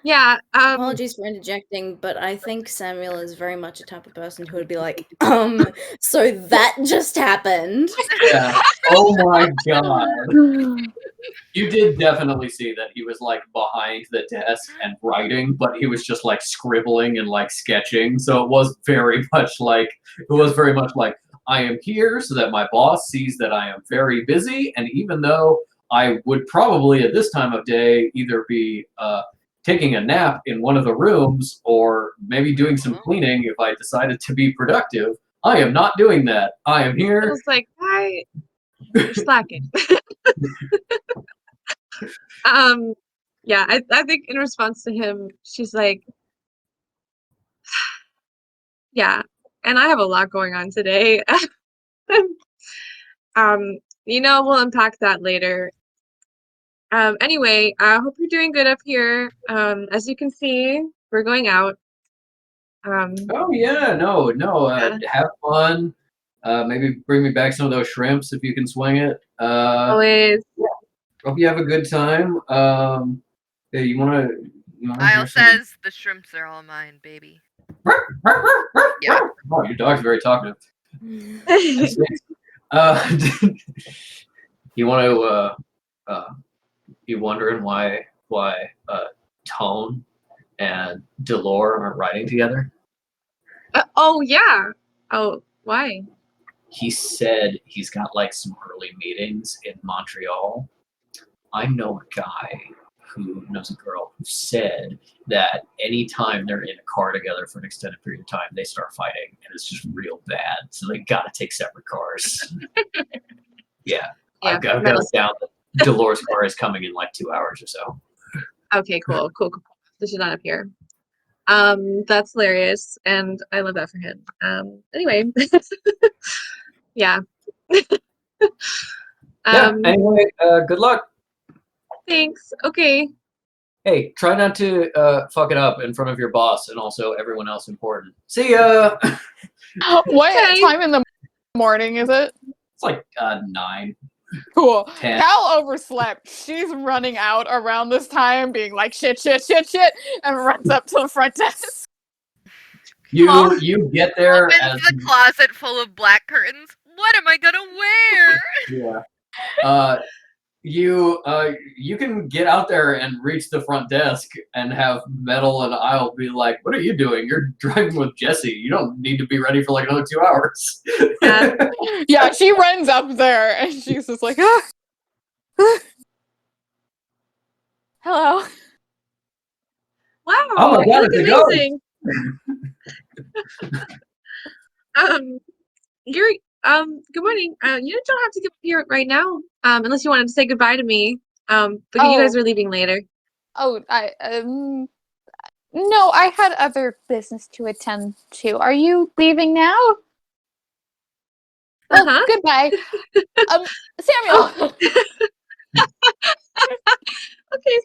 Yeah. Apologies for interjecting, but I think Samuel is very much a type of person who would be like, so that just happened. Yeah. Oh my god. You did definitely see that he was like behind the desk and writing, but he was just like scribbling and like sketching. So it was very much like I am here so that my boss sees that I am very busy, and even though I would probably at this time of day either be taking a nap in one of the rooms or maybe doing some cleaning if I decided to be productive, I am not doing that. I am I here. was like, hi. You're slacking. Yeah, I think in response to him, she's like, yeah, and I have a lot going on today. We'll unpack that later. Anyway, I hope you're doing good up here. As you can see, we're going out. Oh yeah, no. Yeah. Have fun. Maybe bring me back some of those shrimps if you can swing it. Always. Hope you have a good time. Yeah, you wanna Isle says the shrimps are all mine, baby. Yeah. Oh, your dog's very talkative. You want to you wondering why Tone and Delore aren't riding together? Oh yeah. Oh, why? He said he's got like some early meetings in Montreal. I know a guy who knows a girl who said that anytime they're in a car together for an extended period of time, they start fighting, and it's just real bad. So they gotta take separate cars. Yeah. I've got it down that Delore's car is coming in like 2 hours or so. Okay, cool. This is not up here. That's hilarious, and I love that for him. Anyway. Yeah. Anyway, good luck. Thanks. Okay. Hey, try not to fuck it up in front of your boss and also everyone else important. See ya. What Okay. time in the morning is it? It's like 9. Cool. 10. Cal overslept. She's running out around this time, being like, shit, and runs up to the front desk. You get there Opens as the closet full of black curtains. What am I gonna wear? yeah. You can get out there and reach the front desk and have Metal and I'll be like, "What are you doing? You're driving with Jesse. You don't need to be ready for like another 2 hours." Yeah, she runs up there and she's just like, ah. Hello. Wow. Oh my God, you it's a look ghost. amazing. You're good morning. You don't have to get here right now. Unless you wanted to say goodbye to me. But you guys are leaving later. Oh, no, I had other business to attend to. Are you leaving now? Oh, goodbye. Samuel. Okay.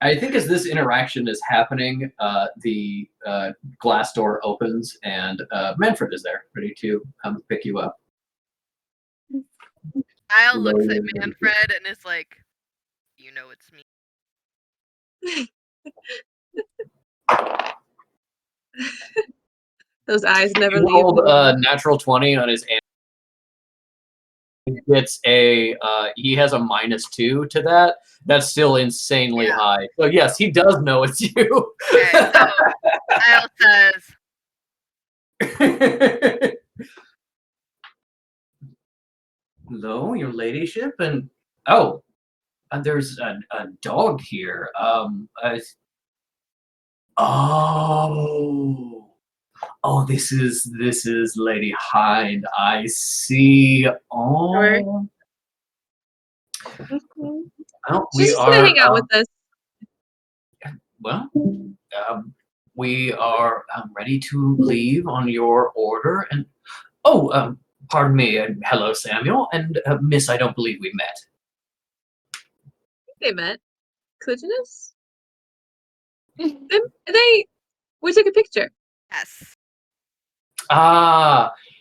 I think as this interaction is happening, the glass door opens and Manfred is there, ready to come pick you up. Kyle looks at Manfred and is like, "You know it's me." Those eyes never He leave. rolled a natural 20 on his. It's a he has a -2 to that. That's still insanely high. So yes, he does know it's you. Okay, so Kyle says, "Hello, your ladyship, and there's a dog here. This is Lady Hyde. I see. Oh, well, She's just gonna hang out with us. Well, we are ready to leave on your order. And pardon me. Hello, Samuel and Miss. I don't believe we met. They met. Could-ness? We took a picture. "Yes."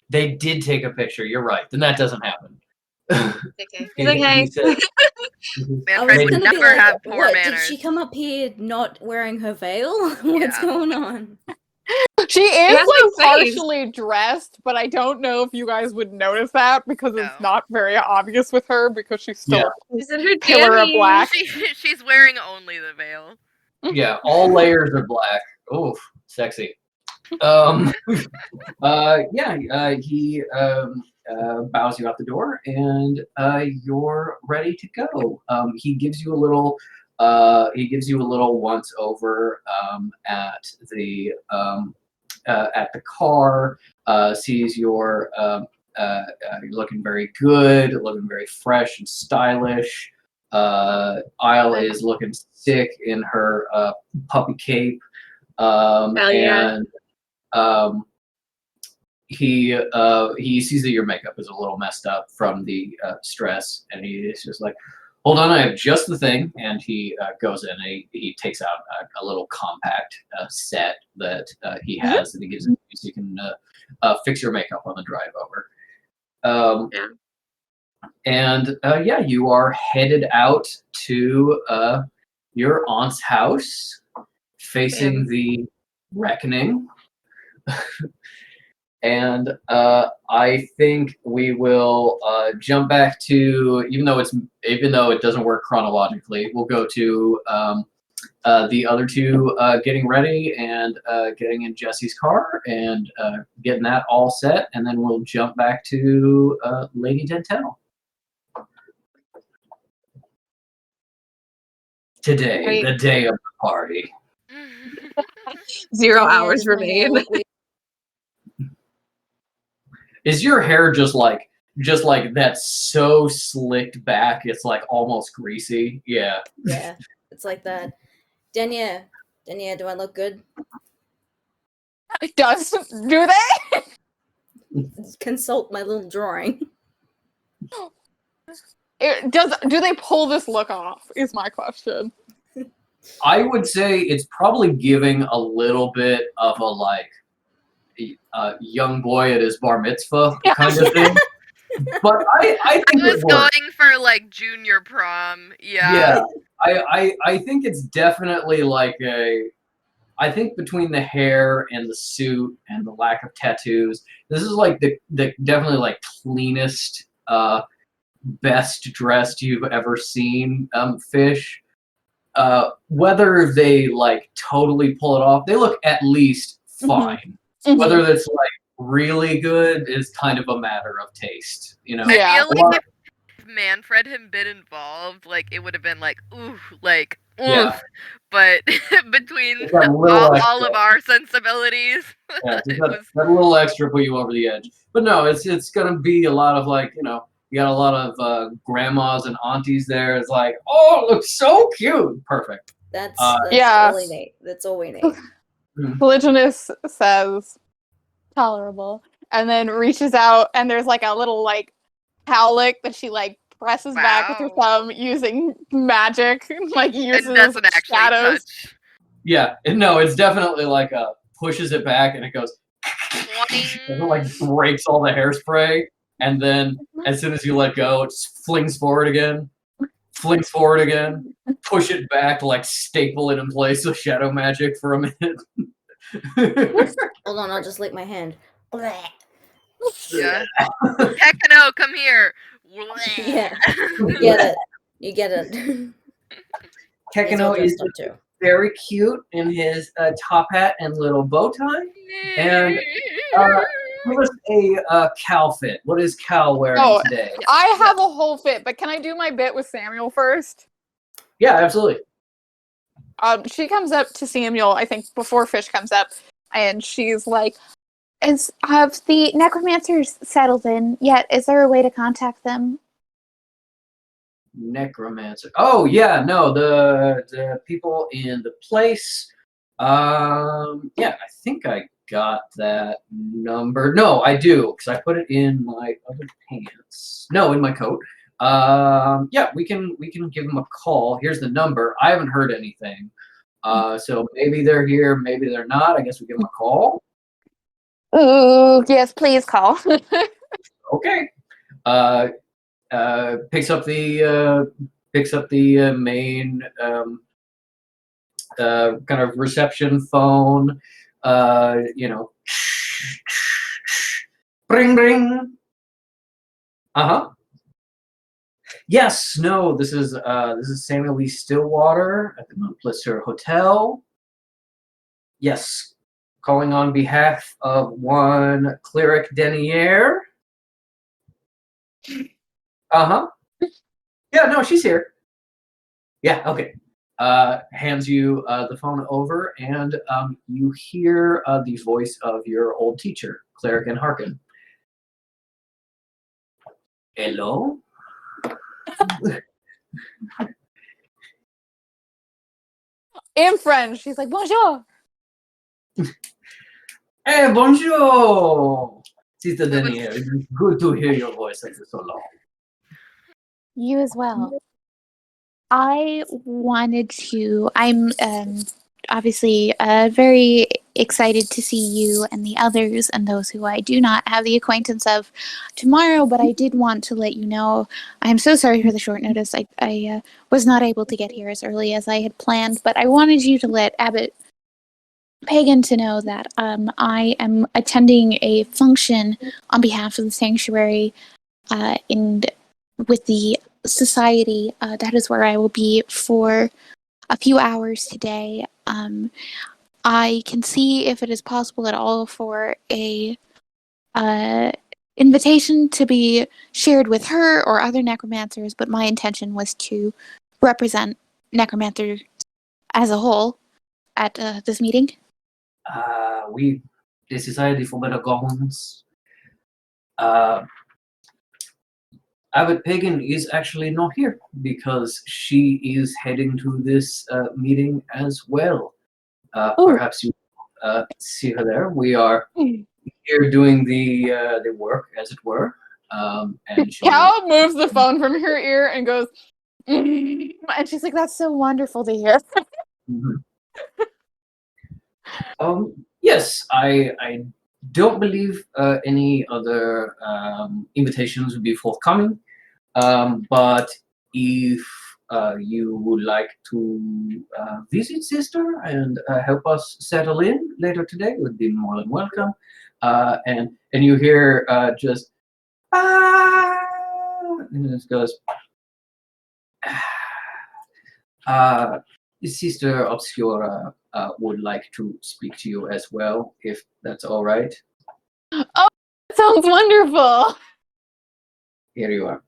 They did take a picture. You're right. Then that doesn't happen. Okay. He's like, hey. Manfred would never have poor what, manners. Did she come up here not wearing her veil? What's going on? She is has like no face. partially dressed, but I don't know if you guys would notice that because it's not very obvious with her because she's still Is it her pillar of jammies? black. She's wearing only the veil. Yeah, all layers are black. Oof, sexy. He bows you out the door, and you're ready to go. He gives you a little once over at the car. Sees you're looking very good, looking very fresh and stylish. Isle is looking sick in her puppy cape. He sees that your makeup is a little messed up from the stress, and he's just like, "Hold on, I have just the thing." And he goes in and he takes out a little compact set that he has, and he gives it to you so you can fix your makeup on the drive over. You are headed out to your aunt's house, facing the reckoning. And I think we will jump back to, even though it doesn't work chronologically, we'll go to the other two getting ready and getting in Jesse's car and getting that all set, and then we'll jump back to Lady Dentel. Today, the day of the party. 0 hours remain. Is your hair just like that's so slicked back it's like almost greasy? Yeah. Yeah, it's like that. Denya, do I look good? Do they? Consult my little drawing. Do they pull this look off? Is my question. I would say it's probably giving a little bit of a like young boy at his bar mitzvah kind of thing. But I think I was going for like junior prom. Yeah. Yeah. I think it's definitely like I think between the hair and the suit and the lack of tattoos, this is like the definitely like cleanest, best dressed you've ever seen Fish. Whether they like totally pull it off, they look at least fine. Whether that's like really good is kind of a matter of taste, you know. I feel like if Manfred had been involved, like it would have been like ooh, like oof. Yeah. But between It's that little all extra. of our sensibilities, Yeah, that little extra put you over the edge. But no, it's gonna be a lot of like, you know, you got a lot of grandmas and aunties there. It's like, oh, it looks so cute. Perfect. That's all we need. That's all we need. Polygonus says tolerable, and then reaches out, and there's like a little like cowlick that she like presses back with her thumb using magic, like uses it doesn't actually shadows. touch. Yeah, no, it's definitely like pushes it back and it goes and it like breaks all the hairspray, and then as soon as you let go, it flings forward again, push it back, like staple it in place with shadow magic for a minute. Hold on, I'll just lick my hand. Yeah. Tekano, come here. Yeah, you get it. Tekano is very cute in his top hat and little bow tie. And give us a Cal fit. What is Cal wearing today? I have a whole fit, but can I do my bit with Samuel first? Yeah, absolutely. She comes up to Samuel, I think, before Fish comes up, and she's like, have the necromancers settled in yet? Is there a way to contact them? Necromancer. Oh yeah, no, the people in the place. Yeah, I think I got that number. No, I do, because I put it in my other pants. No, in my coat. Yeah, we can give them a call. Here's the number. I haven't heard anything. So maybe they're here, maybe they're not. I guess we give them a call. Ooh, yes, please call. Okay. Picks up the main kind of reception phone. You know, ring ring. Yes, no, this is Samuel Lee Stillwater at the Mount Blister Hotel. Yes, calling on behalf of one Cleric Denier. Yeah, no, she's here. Yeah, okay. Hands you the phone over, and you hear the voice of your old teacher, Cleric and Harkin. Hello? In French, she's like, bonjour. Hey, bonjour! Sister Denier, it's good to hear your voice after so long. You as well. I'm obviously very excited to see you and the others and those who I do not have the acquaintance of tomorrow, but I did want to let you know, I'm so sorry for the short notice. I was not able to get here as early as I had planned, but I wanted you to let Abbot Pagan to know that I am attending a function on behalf of the sanctuary with the society. That is where I will be for a few hours today. I can see if it is possible at all for a invitation to be shared with her or other necromancers, but my intention was to represent necromancers as a whole at this meeting. The Society for Better Governance. Abbot Pagan is actually not here because she is heading to this meeting as well. Perhaps you see her there. We are here doing the work, as it were. And Cal moves the phone from her ear and goes, and she's like, "That's so wonderful to hear." Yes, I don't believe any other invitations would be forthcoming. But if you would like to visit Sister and help us settle in later today, would be more than welcome. And you hear just and it goes. Sister Obscura would like to speak to you as well, if that's all right. Oh, that sounds wonderful. Here you are.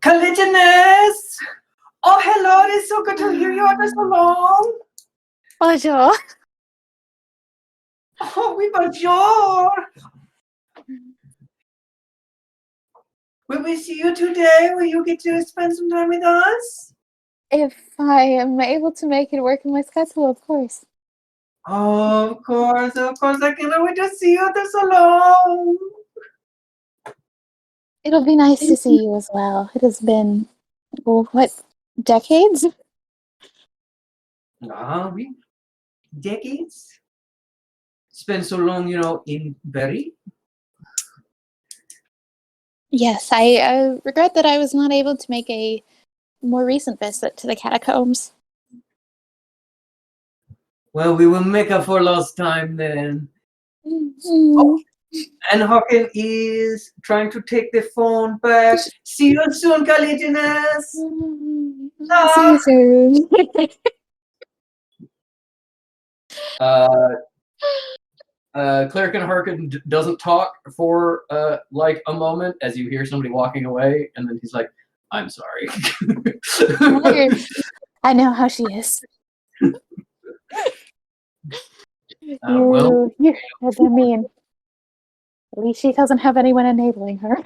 Caligines! Oh, hello, it's so good to hear you after so long. Bonjour. Oh, oui, bonjour. Will we see you today? Will you get to spend some time with us? If I am able to make it work in my schedule, of course. Oh, of course. I can't wait to see you after so long. It'll be nice to see you as well. It has been, well, what, decades? Oui. Decades. It's been so long, in Berry. Yes, I regret that I was not able to make a more recent visit to the catacombs. Well, we will make up for lost time then. Mm. And Hawken is trying to take the phone back. See you soon, Caligines. See you soon. Cleric and Harkin doesn't talk for like a moment as you hear somebody walking away, and then he's like, "I'm sorry." I know how she is. Well, I mean, at least she doesn't have anyone enabling her.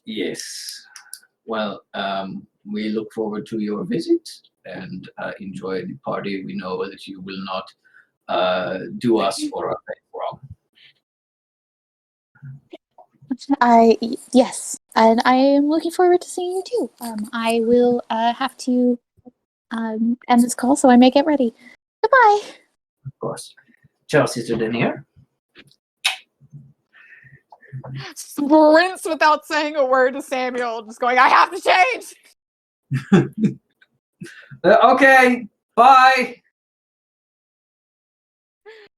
yes. Well, we look forward to your visit and enjoy the party. We know that you will not do us or a wrong. Yes, and I am looking forward to seeing you too. I will have to end this call, so I may get ready. Goodbye. Of course. Ciao, Sister Denier. Sprints without saying a word to Samuel, just going, I have to change. Okay, bye.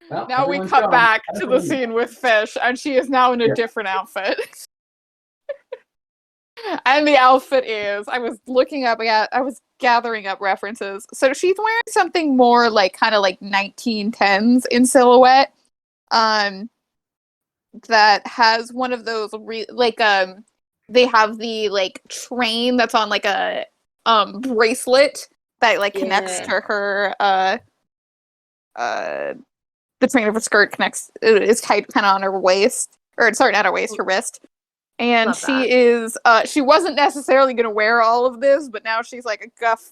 Well, Now we everyone's cut gone. back to the scene with Fish, and she is now in a different outfit. And the outfit is, I was gathering up references. So she's wearing something more like kind of like 1910s in silhouette. That has one of those they have the like train that's on like a bracelet that like connects to her the train of her skirt is tied kind of on her waist, or sorry, not her waist, her wrist. And Love she is she wasn't necessarily gonna wear all of this, but now she's like a guff.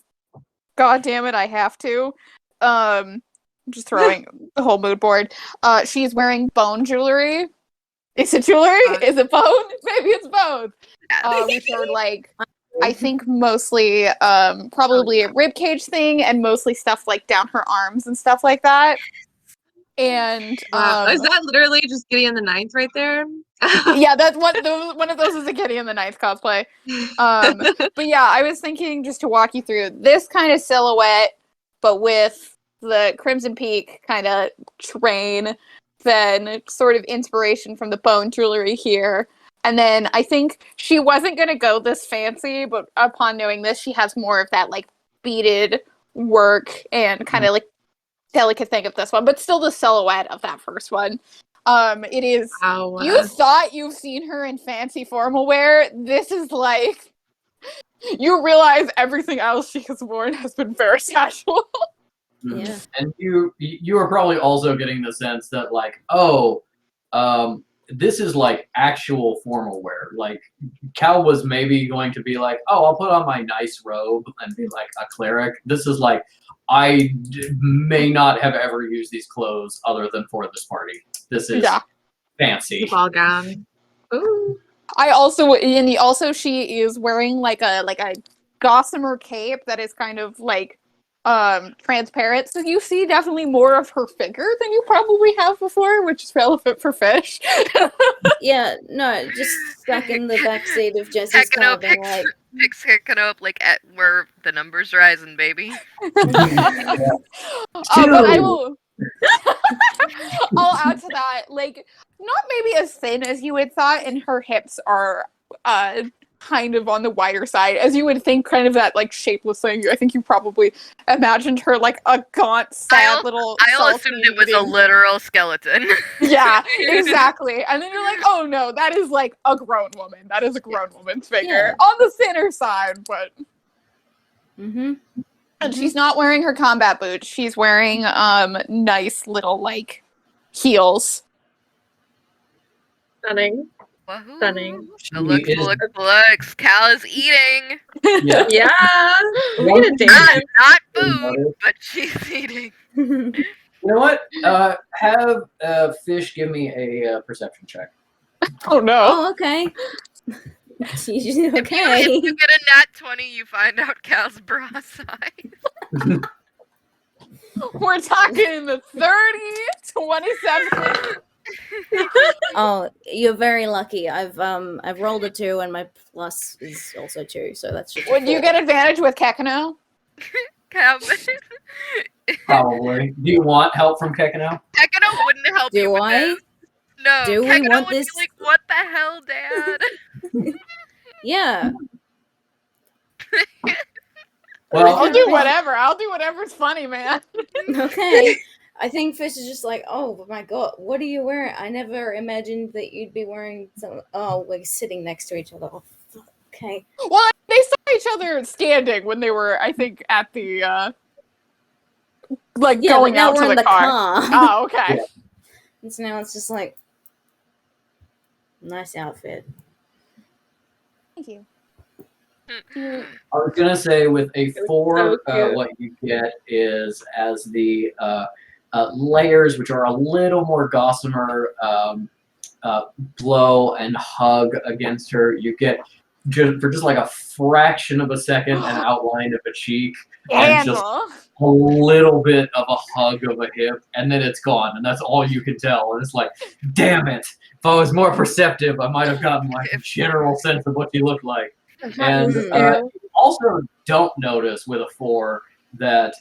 God damn it, I have to. Just throwing the whole mood board. She's wearing bone jewelry. Is it jewelry? Is it bone? Maybe it's both. Which are like, I think mostly probably a ribcage thing, and mostly stuff like down her arms and stuff like that. And is that literally just Gideon the Ninth right there? Yeah, that's one of those is a Gideon the Ninth cosplay. But yeah, I was thinking just to walk you through this kind of silhouette, but with the Crimson Peak kind of train, then sort of inspiration from the bone jewelry here. And then I think she wasn't going to go this fancy, but upon knowing this, she has more of that like beaded work and kind of like delicate thing of this one, but still the silhouette of that first one. It is, you thought you've seen her in fancy formal wear. This is like, you realize everything else she has worn has been very casual. Yeah. And you are probably also getting the sense that like, this is like actual formal wear. Like Cal was maybe going to be like, oh, I'll put on my nice robe and be like a cleric. This is like, I may not have ever used these clothes other than for this party. This is fancy. The ball gown. Ooh. She is wearing like a gossamer cape that is kind of like transparent, so you see definitely more of her figure than you probably have before, which is relevant for Fish. Yeah, no, just stuck in the backseat of Jesse's car, Hekino being like, picks Hekino up like at where the numbers rising, baby. But I will. I'll add to that, like, not maybe as thin as you had thought, and her hips are kind of on the wider side, as you would think, kind of that like shapeless thing. I think you probably imagined her like a gaunt, sad little. I assumed it was a literal skeleton. Yeah, exactly. And then you're like, oh no, that is like a grown woman. That is a grown woman's figure on the thinner side, but. mm-hmm. And she's not wearing her combat boots. She's wearing nice little like heels. Stunning. Wahoo. Stunning. Looks. Cal is eating. Yeah. Yeah. We need a dance. Not food, but she's eating. You know what? Have Fish give me a perception check. Oh no. Oh, okay. Okay. If you get a nat 20, you find out Cal's bra size. We're talking the 30, 27. Oh, you're very lucky. I've rolled a 2 and my plus is also 2, so that's just. Would you get advantage with Kekano? Cal, Probably. Do you want help from Kekano? Kekano wouldn't help you Do with I? this. No. Do we Kekano want would this? be like, what the hell, Dad? Yeah. Well, I'll do whatever. I'll do whatever's funny, man. Okay. I think Fish is just like, oh my god, what are you wearing? I never imagined that you'd be wearing some. Oh, like sitting next to each other. Oh, fuck. Okay. Well, they saw each other standing when they were, I think, at the like Yeah, going but now out we're to in the car. Oh, okay. Yeah. And so now it's just like, nice outfit. Thank you. I was gonna say with a 4, so cute. what you get is as the layers, which are a little more gossamer, blow and hug against her. You get for just like a fraction of a second an outline of a cheek and just a little bit of a hug of a hip, and then it's gone, and that's all you can tell. And it's like, damn it! If I was more perceptive, I might have gotten like a general sense of what you look like. And also don't notice with a 4 that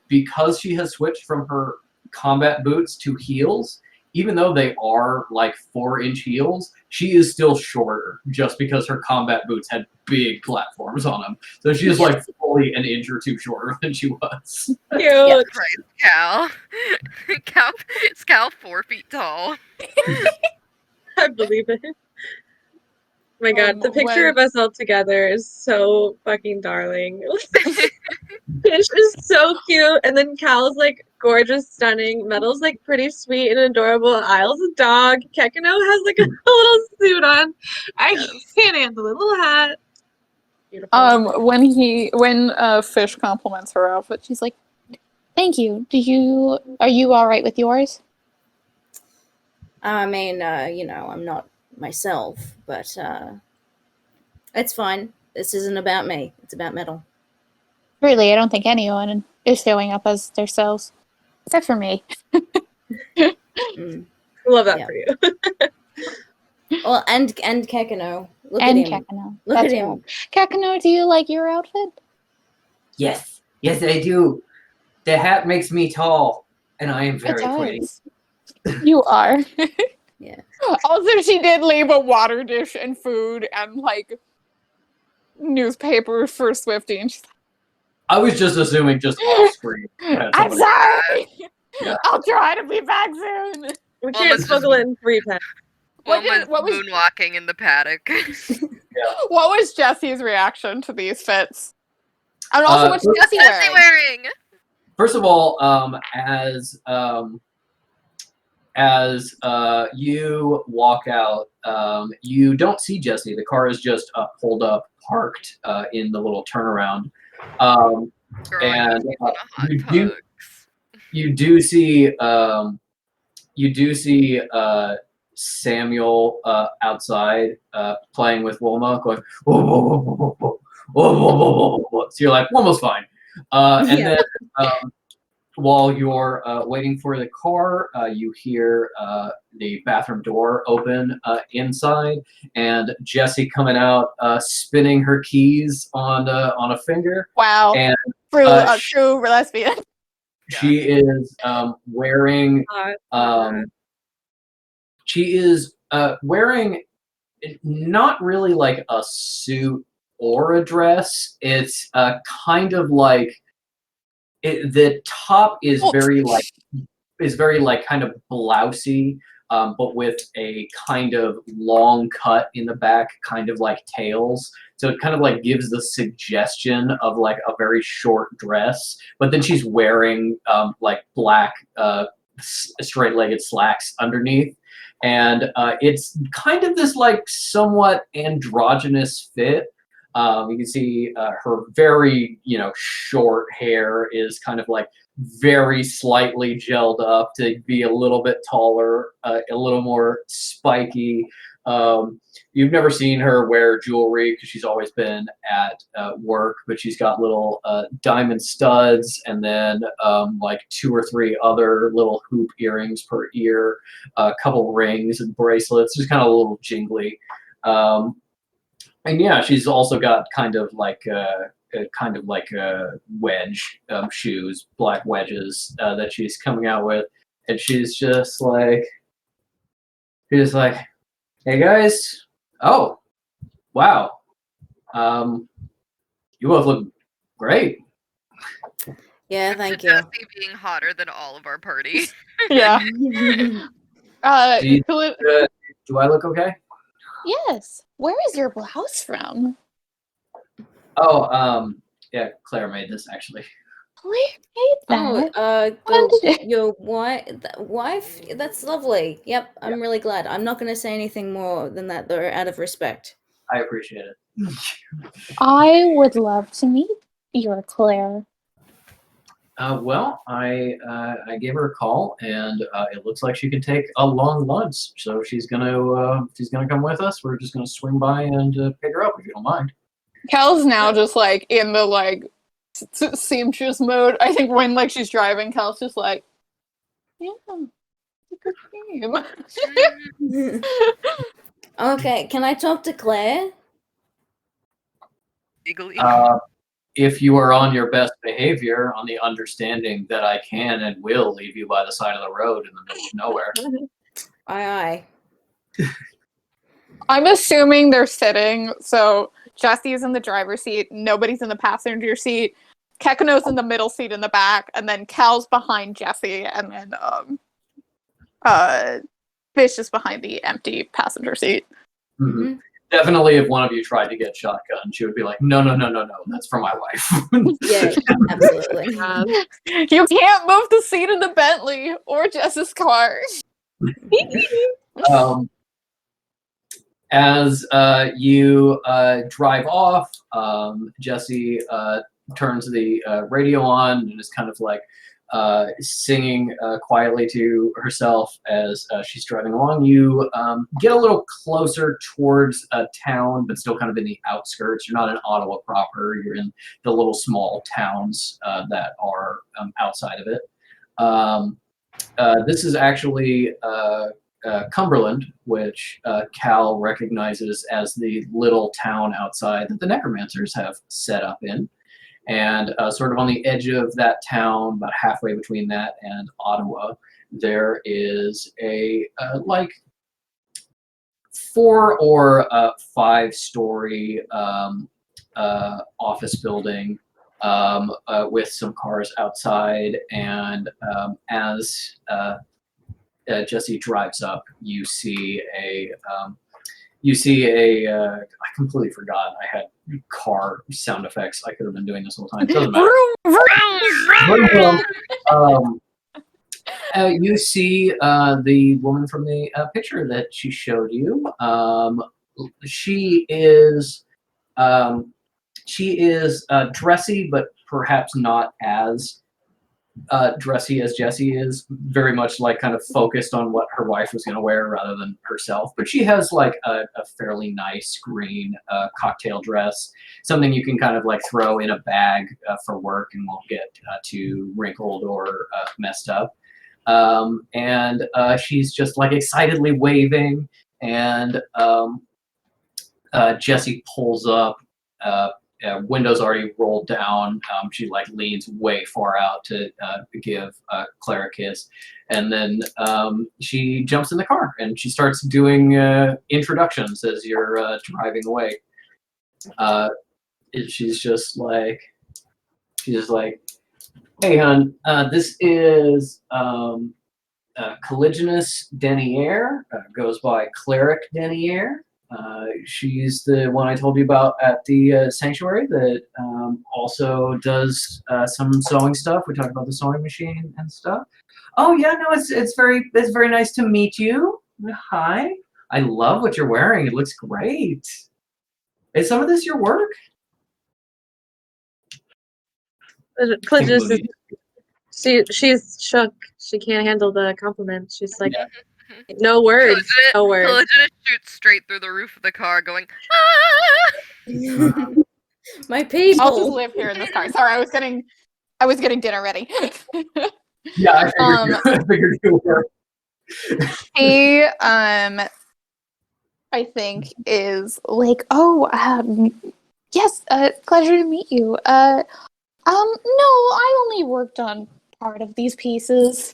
because she has switched from her combat boots to heels, even though they are like 4-inch heels, she is still shorter just because her combat boots had big platforms on them. So she is like fully an inch or 2 shorter than she was. Cute. Yeah. Cal. Is Cal 4 feet tall? I believe it. Oh my god, the picture of us all together is so fucking darling. Fish is so cute, and then Cal's like gorgeous, stunning. Metal's like pretty sweet and adorable. Isle's a dog. Kekano has like a little suit on. I can't handle it. Little hat. Beautiful. When Fish compliments her outfit, she's like, Thank you. Are you all right with yours? I mean, I'm not myself, but it's fine. This isn't about me. It's about Metal. Really, I don't think anyone is showing up as themselves, except for me. Love that Yeah. for you. Well, and Kekano. Look And at him. Kekano. Look That's at him. right. Kekano, do you like your outfit? Yes, I do. The hat makes me tall, and I am very pretty. you are. Yeah. Also, she did leave a water dish and food and like newspaper for Swifty, and she's like, I was just assuming just off screen. I'm sorry. Yeah. I'll try to be back soon. We can't smuggle in 3 pets. What What was- moonwalking in the paddock? What was Jesse's reaction to these fits? And also, what's What's Jesse What's he wearing? wearing? First of all, as you walk out, you don't see Jesse. The car is just pulled up, parked in the little turnaround. Girl, And hot you do see Samuel outside playing with Wilma, going whoa, whoa, whoa, whoa, whoa, whoa, whoa, whoa, whoa. So you're like, Wilma's fine. And Yeah. then while you're waiting for the car, you hear the bathroom door open inside, and Jessie coming out, spinning her keys on a finger. Wow. And True lesbian. she is wearing wearing not really like a suit or a dress. It's kind of like the top is very like kind of blousy, but with a kind of long cut in the back, kind of like tails. So it kind of like gives the suggestion of like a very short dress, but then she's wearing like black straight-legged slacks underneath. And it's kind of this like somewhat androgynous fit. You can see her very, short hair is kind of like very slightly gelled up to be a little bit taller, a little more spiky. You've never seen her wear jewelry because she's always been at work, but she's got little diamond studs and then like 2 or 3 other little hoop earrings per ear, a couple rings and bracelets, just kind of a little jingly. And yeah, she's also got kind of like wedge shoes, black wedges that she's coming out with, and she's just like, hey guys, oh, wow, you both look great. Yeah, thank you. Jessie being hotter than all of our party. Yeah. Do I look okay? Yes. Where is your blouse from? Oh, yeah, Claire made this actually. Claire made that. Your wife? That's lovely. Yep, I'm really glad. I'm not going to say anything more than that, though, out of respect. I appreciate it. I would love to meet your Claire. Well, I gave her a call, and it looks like she can take a long lunch. So she's gonna come with us. We're just gonna swing by and pick her up if you don't mind. Cal's now just like in the like seamstress mode. I think when like she's driving, Cal's just like, yeah, good game. Okay, can I talk to Claire? Legally. If you are on your best behavior, on the understanding that I can and will leave you by the side of the road in the middle of nowhere. Aye. I'm assuming they're sitting, so Jessie's in the driver's seat, nobody's in the passenger seat, Kekano's in the middle seat in the back, and then Cal's behind Jessie, and then Fish is behind the empty passenger seat. Mm-hmm. Definitely, if one of you tried to get shotgun, she would be like, no, that's for my wife. Yeah, absolutely. You can't move the seat in the Bentley or Jess's car. As you drive off, Jessie turns the radio on and is kind of like singing quietly to herself as she's driving along. You get a little closer towards town, but still kind of in the outskirts. You're not in Ottawa proper. You're in the little small towns that are outside of it. This is actually Cumberland, which Cal recognizes as the little town outside that the Necromancers have set up in. And sort of on the edge of that town, about halfway between that and Ottawa, there is a like 4 or 5 story office building with some cars outside. And as Jessie drives up, you see a I completely forgot I had car sound effects. I could have been doing this all the time. It doesn't matter. You see the woman from the picture that she showed you. She is dressy, but perhaps not as dressy as Jessie is, very much like kind of focused on what her wife was going to wear rather than herself. But she has like a fairly nice green cocktail dress, something you can kind of like throw in a bag for work and won't get too wrinkled or messed up. And she's just like excitedly waving, and Jessie pulls up. Windows already rolled down. She like leans way far out to give Claire a kiss, and then she jumps in the car and she starts doing introductions as you're driving away. She's just like, "Hey, hon, this is Caligulus Denier. Goes by Cleric Denier. She's the one I told you about at the sanctuary that also does some sewing stuff. We talked about the sewing machine and stuff. Oh yeah, no, it's very nice to meet you. Hi, I love what you're wearing. It looks great. Is some of this your work?" Caligulus is, she's shook. She can't handle the compliment. She's like, no words. No words. Caligulus shoots straight through the roof of the car, going, My people. I'll just live here in this car. Sorry, I was getting dinner ready. Yeah, I figured you were. He, I think, is like, oh, yes, pleasure to meet you. No, I only worked on part of these pieces.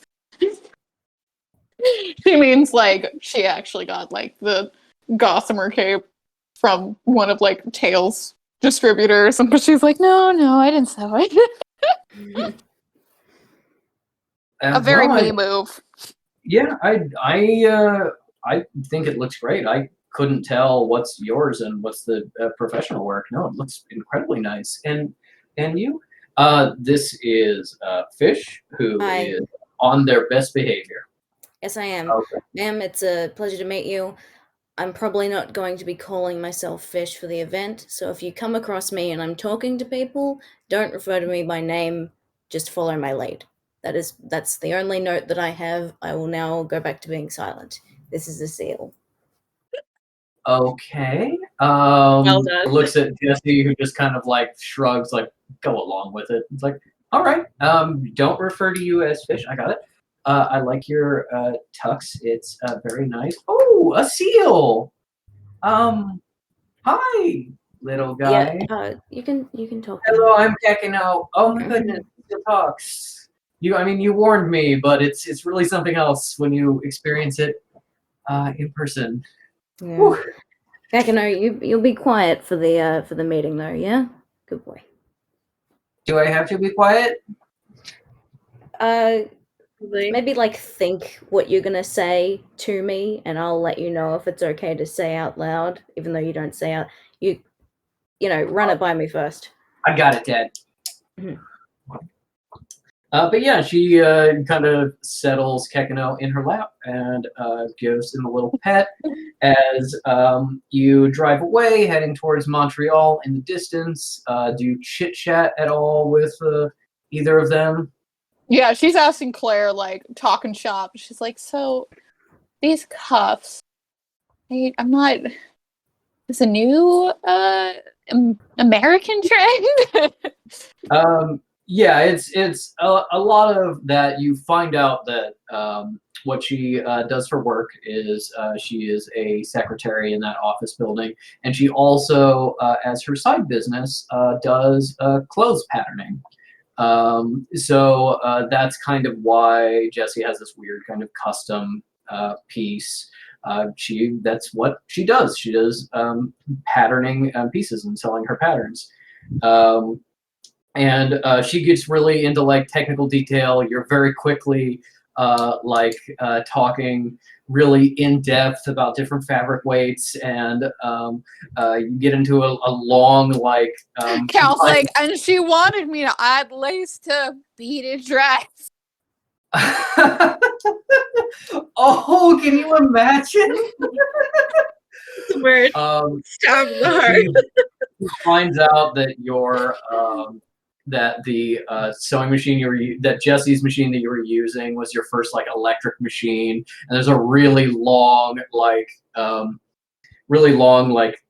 She means like she actually got like the gossamer cape from one of like Tails' distributors, but she's like, no, I didn't sew it. A very me move. Yeah, I think it looks great. I couldn't tell what's yours and what's the professional work. No, it looks incredibly nice. And you? This is Fish, who is on their best behavior. Yes, I am. Okay. Ma'am, it's a pleasure to meet you. I'm probably not going to be calling myself Fish for the event, so if you come across me and I'm talking to people, don't refer to me by name, just follow my lead. That's the only note that I have. I will now go back to being silent. This is a seal. Okay. Well done. Looks at Jessie, who just kind of like shrugs, like, go along with it. It's like, all right. Don't refer to you as Fish. I got it. I like your tux. It's very nice. Oh, a seal. Hi, little guy. Yeah, you can talk. Hello, I'm Kekino. Oh my goodness, it talks. You warned me, but it's really something else when you experience it in person. Yeah. Kekino, you'll be quiet for the meeting though, yeah? Good boy. Do I have to be quiet? Maybe like think what you're gonna say to me, and I'll let you know if it's okay to say out loud, even though you don't say out. You run it by me first. I got it, Dad. Mm-hmm. But yeah, she kind of settles Kekino in her lap and gives him a little pet as you drive away, heading towards Montreal in the distance. Do you chit-chat at all with either of them? Yeah, she's asking Claire, like, talking shop. She's like, so, these cuffs, I'm not... Is a new American trend? Yeah, it's a lot of that. You find out that what she does for work is she is a secretary in that office building, and she also, as her side business, does clothes patterning. So that's kind of why Jessie has this weird kind of custom piece. That's what she does. She does patterning pieces and selling her patterns. And she gets really into like technical detail. You're very quickly talking really in depth about different fabric weights, and you get into a long like. Cal's like, and she wanted me to add lace to beaded dress. Oh, can you imagine? Weird. Stop the heart. She finds out that you're that the sewing machine that Jesse's machine that you were using was your first like electric machine, and there's a really long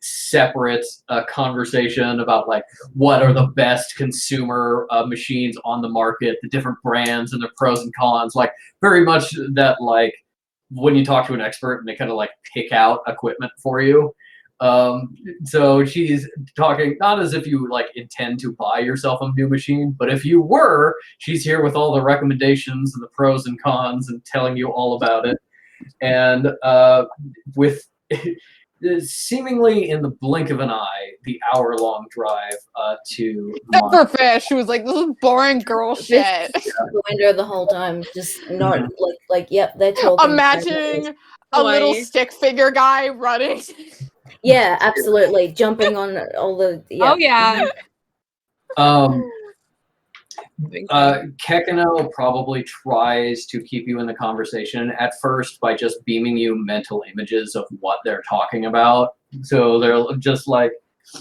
separate conversation about like what are the best consumer machines on the market, the different brands and their pros and cons, like very much that like when you talk to an expert and they kind of like pick out equipment for you. So she's talking not as if you like intend to buy yourself a new machine, but if you were, she's here with all the recommendations and the pros and cons and telling you all about it. And with seemingly in the blink of an eye, the hour-long drive to Except for Fish, who was like, "This is boring girl shit." Behind her the whole time, just not like yep, they're talking. Imagining a little stick figure guy running. Yeah, absolutely, jumping on all the. Oh yeah. Kekino probably tries to keep you in the conversation at first by just beaming you mental images of what they're talking about. So they're just like,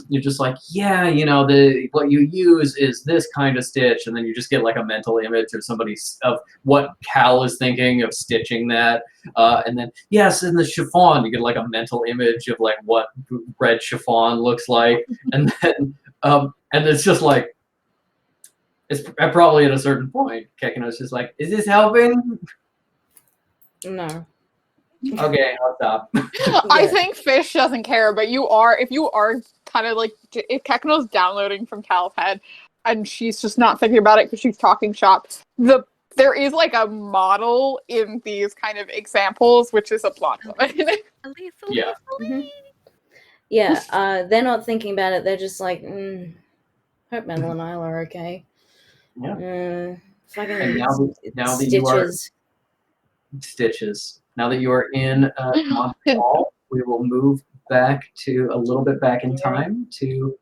you're just like, yeah, you know, what you use is this kind of stitch, and then you just get like a mental image of of what Cal is thinking of stitching that, and then yes, in the chiffon, you get like a mental image of like what red chiffon looks like, and then and it's just like. It's probably at a certain point, Kekino's just like, is this helping? No. Okay, I'll stop. I think Fish doesn't care, but if you are kind of like, if Kekino's downloading from Cal's head and she's just not thinking about it because she's talking shop, there is like a model in these kind of examples, which is a blonde woman. Yeah. Mm-hmm. Yeah, they're not thinking about it. They're just like, hope Metal and Isla are okay. Yeah. Fucking and now that stitches. you are stitches. Now that you are in Montreal, we will move back to a little bit back in time to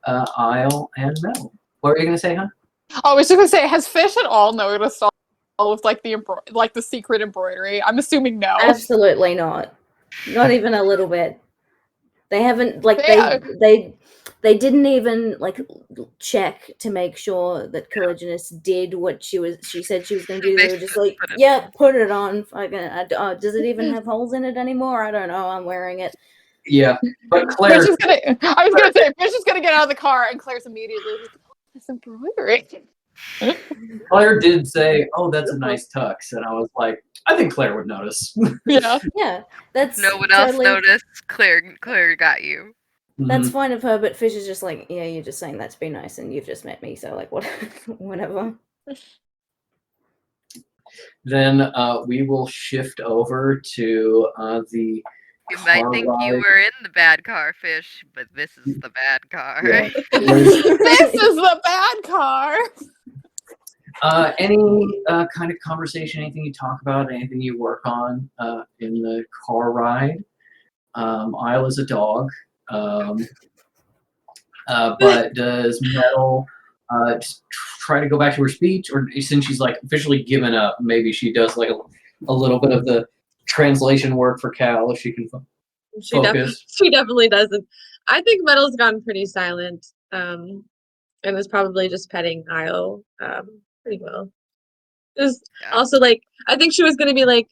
Isle and Metal. What were you gonna say, huh? Oh, I was just gonna say, has Fish at all noticed all of like the secret embroidery? I'm assuming no. Absolutely not. Not even a little bit. They haven't like they didn't even like check to make sure that Collagenous did what she said she was going to do. They were just like, yeah, put it on. Does it even have holes in it anymore? I don't know. I'm wearing it. Yeah, but Claire. I was gonna say, Fish is gonna get out of the car, and Claire's immediately like, "Oh, this embroidery." Claire did say, "Oh, that's a nice tux," and I was like, "I think Claire would notice." Yeah, that's no one else noticed. Claire got you. That's fine of her, but Fish is just like, yeah, you're just saying that to be nice, and you've just met me, so like, what, whatever. Then we will shift over to the. You might think you were in the bad car, Fish, but this is the bad car. Yeah. This is the bad car. Any kind of conversation, anything you talk about, anything you work on in the car ride? Isle is a dog, but does Metal just try to go back to her speech, or since she's like officially given up, maybe she does like a little bit of the translation work for Cal if she can focus. She definitely doesn't. I think Metal's gone pretty silent, and is probably just petting Isle pretty well. Also, like, I think she was going to be like,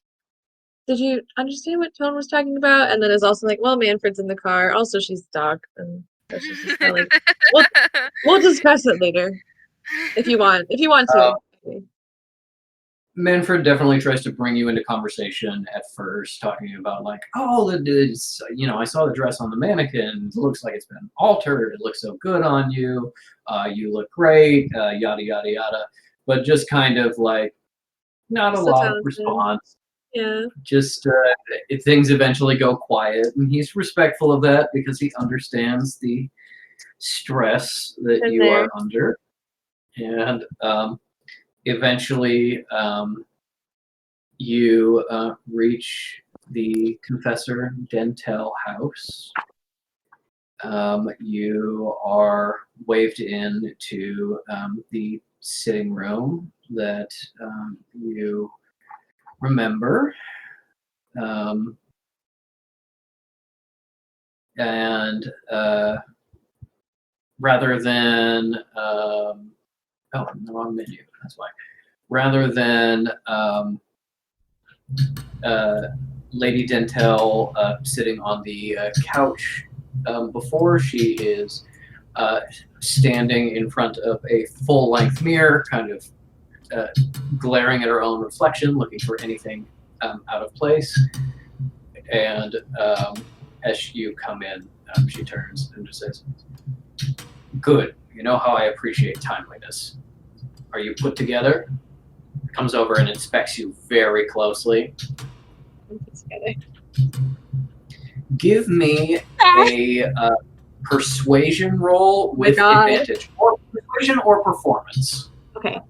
did you understand what Tone was talking about? And then is also like, well, Manfred's in the car. Also, she's dog. And so she's just kind of like, we'll discuss it later if you want. If you want to. Manfred definitely tries to bring you into conversation at first, talking about like, oh, I saw the dress on the mannequin. It looks like it's been altered. It looks so good on you. You look great. Yada yada yada. But just kind of like not a lot of response. Yeah. Just things eventually go quiet, and he's respectful of that because he understands the stress that you are under, and eventually you reach the Confessor Dentel house. You are waved in to the sitting room that you remember, and rather than Oh, I'm in the wrong menu. That's why. Rather than Lady Dentel sitting on the couch before, she is standing in front of a full-length mirror, kind of glaring at her own reflection, looking for anything out of place. And as you come in, she turns and just says, "Good. You know how I appreciate timeliness. Are you put together?" Comes over and inspects you very closely. Give me a persuasion roll with advantage, or persuasion or performance. Okay.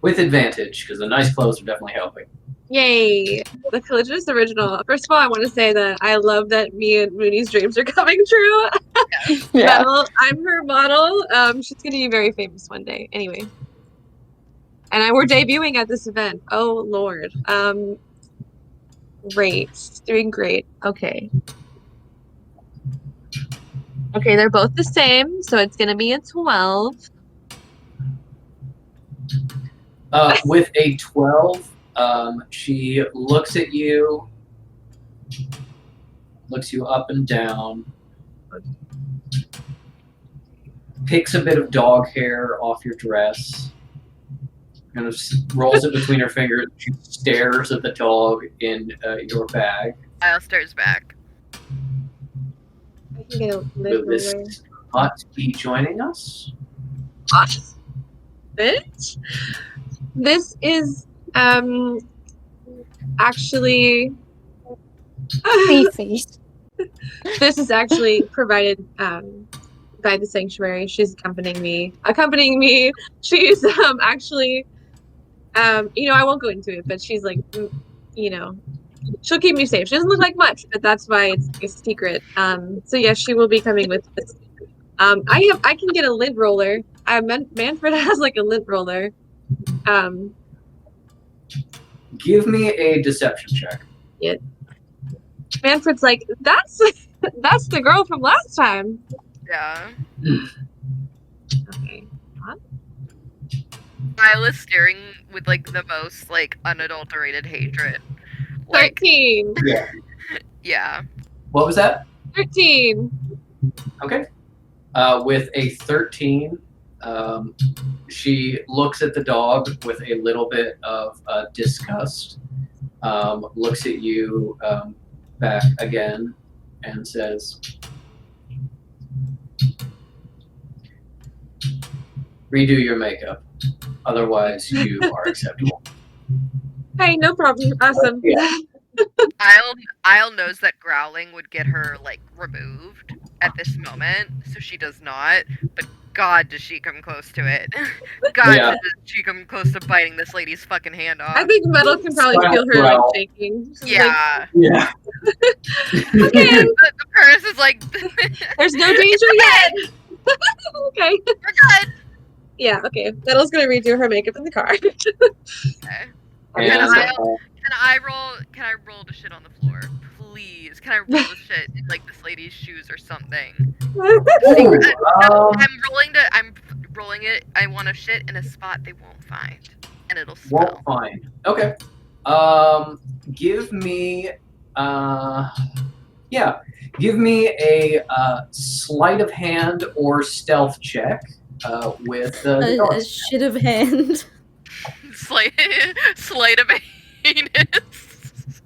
With advantage, because the nice clothes are definitely helping. Yay! The collision is original. First of all, I want to say that I love that me and Mooney's dreams are coming true. Yeah. Metal, I'm her model. She's gonna be very famous one day. Anyway. And we're debuting at this event. Oh Lord. Great. Doing great. Okay. Okay, they're both the same, so it's gonna be a 12. With a 12, she looks at you, looks you up and down, picks a bit of dog hair off your dress, kind of rolls it between her fingers. She stares at the dog in your bag. Kyle stares back. I can get a Will this not be joining us? Bitch. This is actually Face. this is actually provided by the sanctuary. She's accompanying me. She's actually I won't go into it, but she's like she'll keep me safe. She doesn't look like much, but that's why it's a secret. So yes, she will be coming with us. I can get a lint roller. Manfred has like a lint roller. Give me a deception check. Yeah. Manfred's like, that's the girl from last time. Yeah. Okay. Kyle is staring with like the most like unadulterated hatred. Like 13. Yeah. Yeah. What was that? 13. Okay. With a 13, she looks at the dog with a little bit of disgust, looks at you back again, and says, "Redo your makeup. Otherwise, you are acceptable." Hey, no problem. Awesome. Yeah. Isle knows that growling would get her like removed at this moment, so she does not. But God, does she come close to it? God, Yeah. does she come close to biting this lady's fucking hand off? I think Metal can probably feel her like shaking. She's Yeah. Yeah. Like, okay, The purse is like, there's no danger yet. Okay. we're good. Yeah, okay. Metal's gonna redo her makeup in the car. Okay. And, Can I roll the shit on the floor, please? Can I roll the shit in like this lady's shoes or something? ooh, I'm rolling it. I want to shit in a spot they won't find, and it'll won't smell. find. Okay. Give me give me a sleight of hand or stealth check with A shit of hand. Sleight of anus.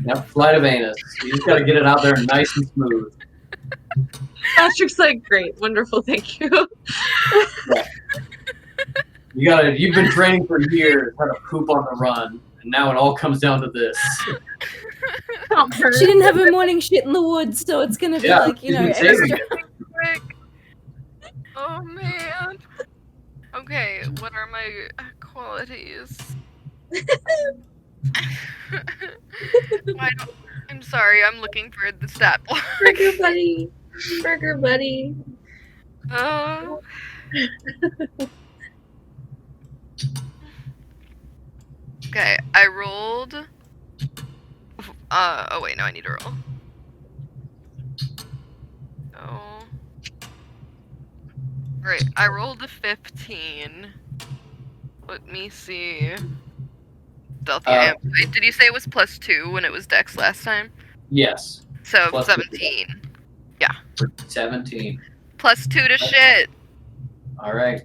Yep, sleight of anus. You just gotta get it out there nice and smooth. Patrick's like, great, wonderful, thank you. You've been training for years how to poop on the run, and now it all comes down to this. She didn't have a morning shit in the woods, so it's gonna be like, she's been saving extra. it. Oh man. Okay, what are my qualities? I'm sorry, I'm looking for the stat block. Burger buddy. Burger buddy. Okay, I rolled. Oh wait, no, I need to roll. Oh. Right, I rolled a 15. Let me see. Stealthy. Wait, did you say it was +2 when it was Dex last time? Yes. So Plus 17. 17. +2 to shit. All right.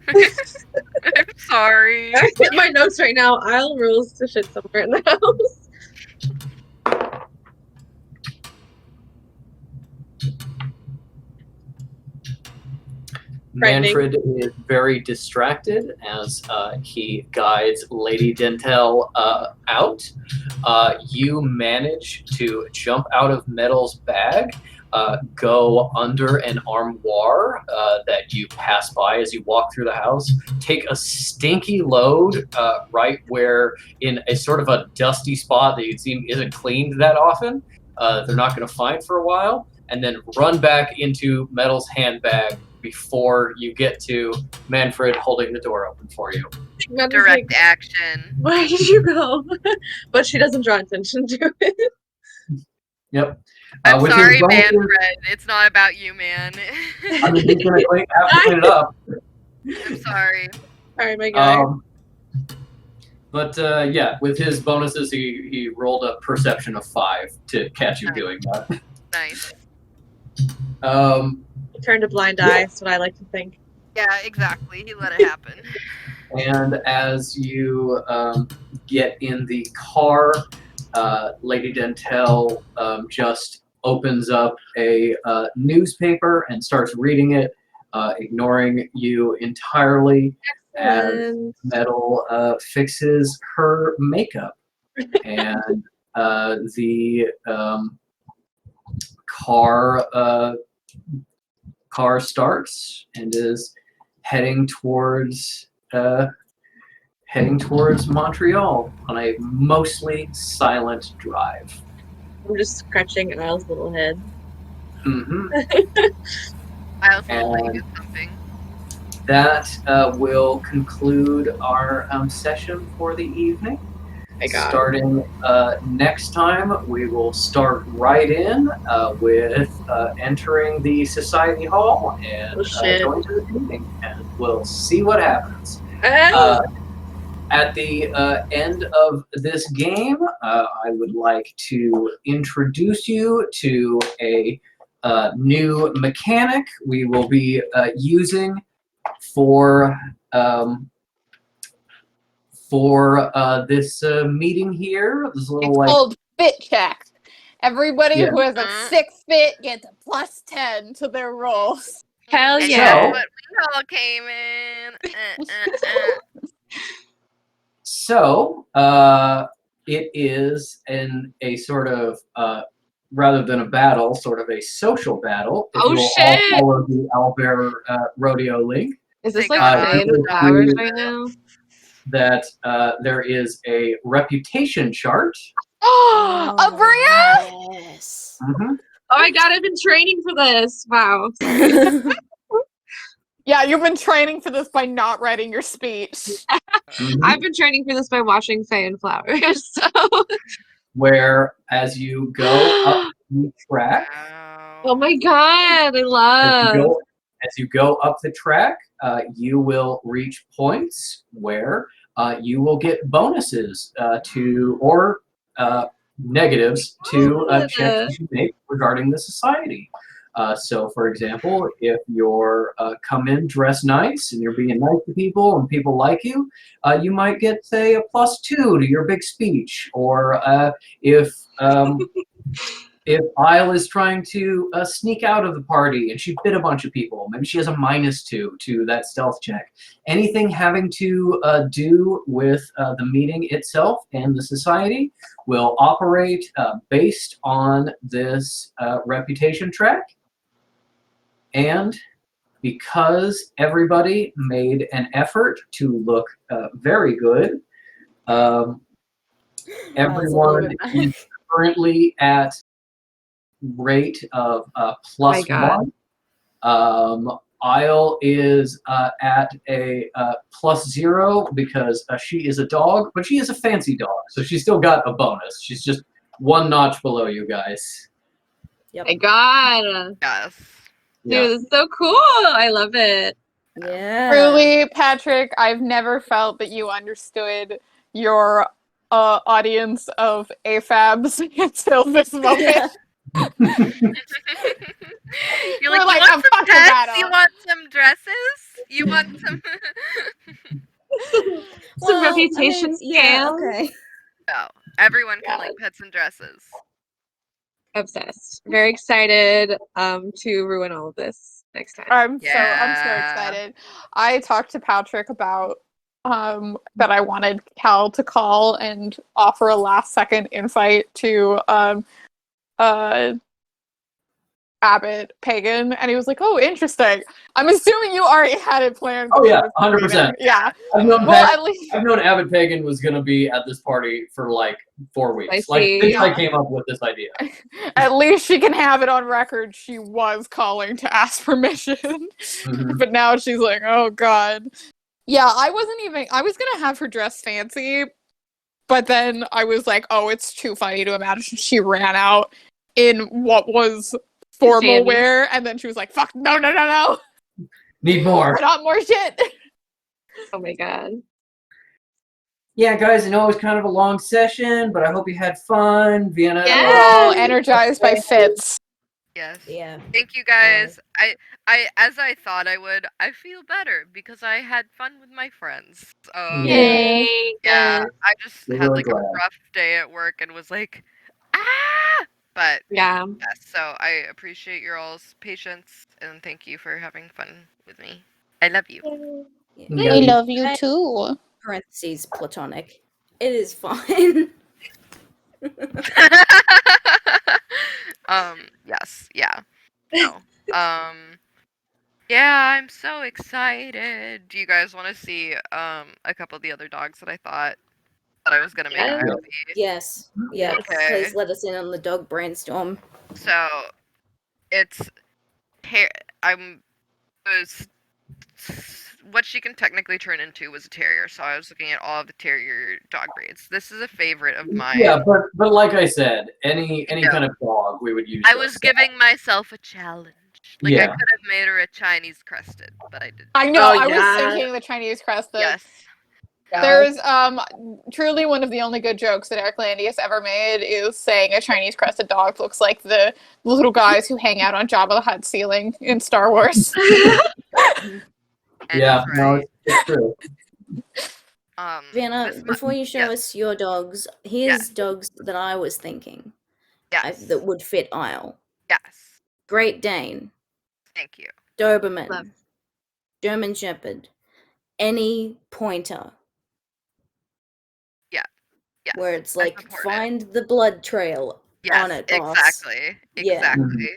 I'm sorry. I get my notes right now. I'll rules to shit somewhere in the house. Manfred is very distracted as he guides Lady Dentel out. You manage to jump out of Metal's bag, go under an armoire that you pass by as you walk through the house, take a stinky load right where in a sort of a dusty spot that you'd seem isn't cleaned that often, they're not going to find for a while, and then run back into Metal's handbag before you get to Manfred holding the door open for you. Direct action. Where did you go? But she doesn't draw attention to it. Yep. I'm with sorry, his bonuses- Manfred. It's not about you, man. I mean, he's gonna have to clean it up. I'm sorry. Alright, my guy. But yeah, with his bonuses, he rolled a perception of 5 to catch you doing that. Nice. Turned a blind eye, that's what I like to think. Yeah, exactly. He let it happen. And as you get in the car, Lady Dentel just opens up a newspaper and starts reading it, ignoring you entirely as Metal fixes her makeup. And the car starts and is heading towards Montreal on a mostly silent drive. I'm just scratching Isle's little head. Mm-hmm. I also like something. That will conclude our session for the evening. Starting next time, we will start right in with entering the Society Hall and going to the meeting, and we'll see what happens. At the end of this game, I would like to introduce you to a new mechanic we will be using for this meeting here. This little It's called fit check. Everybody Yeah. who has a 6 fit gets a +10 to their rolls. Hell And yeah. that's what we all came in. So it is a sort of rather than a battle, sort of a social battle. If Oh, you will shit! all follow the Albert rodeo link. Is this Thank like God. Fey in the Flowers right now? That there is a reputation chart. Abria? Yes. Mhm. Oh my god, I've been training for this. Wow. Yeah, you've been training for this by not writing your speech. Mhm. I've been training for this by watching Fey and Flowers. So. Where as you go up the track, Oh my god, I love. as you go up the track, you will reach points where you will get bonuses or negatives to checks you make regarding the society. So, for example, if you're come in dressed nice and you're being nice to people and people like you, you might get, say, a +2 to your big speech. Or if Isle is trying to sneak out of the party and she bit a bunch of people, maybe she has a -2 to that stealth check. Anything having to do with the meeting itself and the society will operate based on this reputation track. And because everybody made an effort to look very good, everyone is currently at rate of +1. Isle is at a +0 because she is a dog, but she is a fancy dog, so she's still got a bonus. She's just 1 notch below you guys. Yep. My god. Yes. Yeah. Dude, this is so cool. I love it. Yeah. Truly, Patrick, I've never felt that you understood your audience of AFABs until this moment. You're We're like, like, you I'm want some fucking pets? that You up. want some dresses? You want some? Some reputation yeah, scams. okay. No, everyone can Yeah. like pets and dresses. Obsessed. Very excited to ruin all of this next time. I'm so Yeah. excited. I talked to Patrick about that I wanted Cal to call and offer a last second invite to Abbott Pagan, and he was like, "Oh, interesting." I'm assuming you already had it planned. Oh, that yeah, he was 100%. leaving. Yeah. I've known Well, at least I've known Abbott Pagan was gonna be at this party for like 4 weeks. I Like see. since I came up with this idea. at least she can have it on record. She was calling to ask permission, Mhm. but now she's like, "Oh God." Yeah, I was gonna have her dress fancy, but then I was like, "Oh, it's too funny to imagine she ran out in what was formal Jammies. wear," and then she was like, "Fuck, no, Need more. put on more shit." Oh my god. Yeah, guys, I know it was kind of a long session, but I hope you had fun. Vienna. We're all energized by Fitz. Yes. Yeah. Thank you guys. I as I thought I would, I feel better because I had fun with my friends. Yay. Yeah, Yes. I just We're had really like glad. a rough day at work and was like, ah! But Yeah. yes, so I appreciate your all's patience and thank you for having fun with me. I love you. Yeah. Yeah. We love you too. Parentheses platonic. It is fine. Yes, yeah. No. Yeah, I'm so excited. Do you guys want to see a couple of the other dogs that I thought that I was gonna make Yeah. a movie? Yes. Yes. Okay. Please let us in on the dog brainstorm. So it's I'm was what she can technically turn into was a terrier, so I was looking at all of the terrier dog breeds. This is a favorite of mine. Yeah, but like I said, any Yeah. kind of dog we would use. I for was a giving myself a challenge. Like I Yeah. could have made her a Chinese crested, but I didn't. I know. Oh, I yeah. was thinking the Chinese crested. Yes. There's truly one of the only good jokes that Eric Landius ever made is saying a Chinese crested dog looks like the little guys who hang out on Jabba the Hutt ceiling in Star Wars. And Yeah, he's no, right. it's true. Vienna, this mu- before you show yes. us your dogs, here's dogs that I was thinking Yes. that would fit Isle. Yes. Great Dane, Thank you. Doberman, Love. German Shepherd, any pointer. Yes. Where it's I like, support it. find the blood trail Yes, on it, boss. exactly. Yeah. Exactly.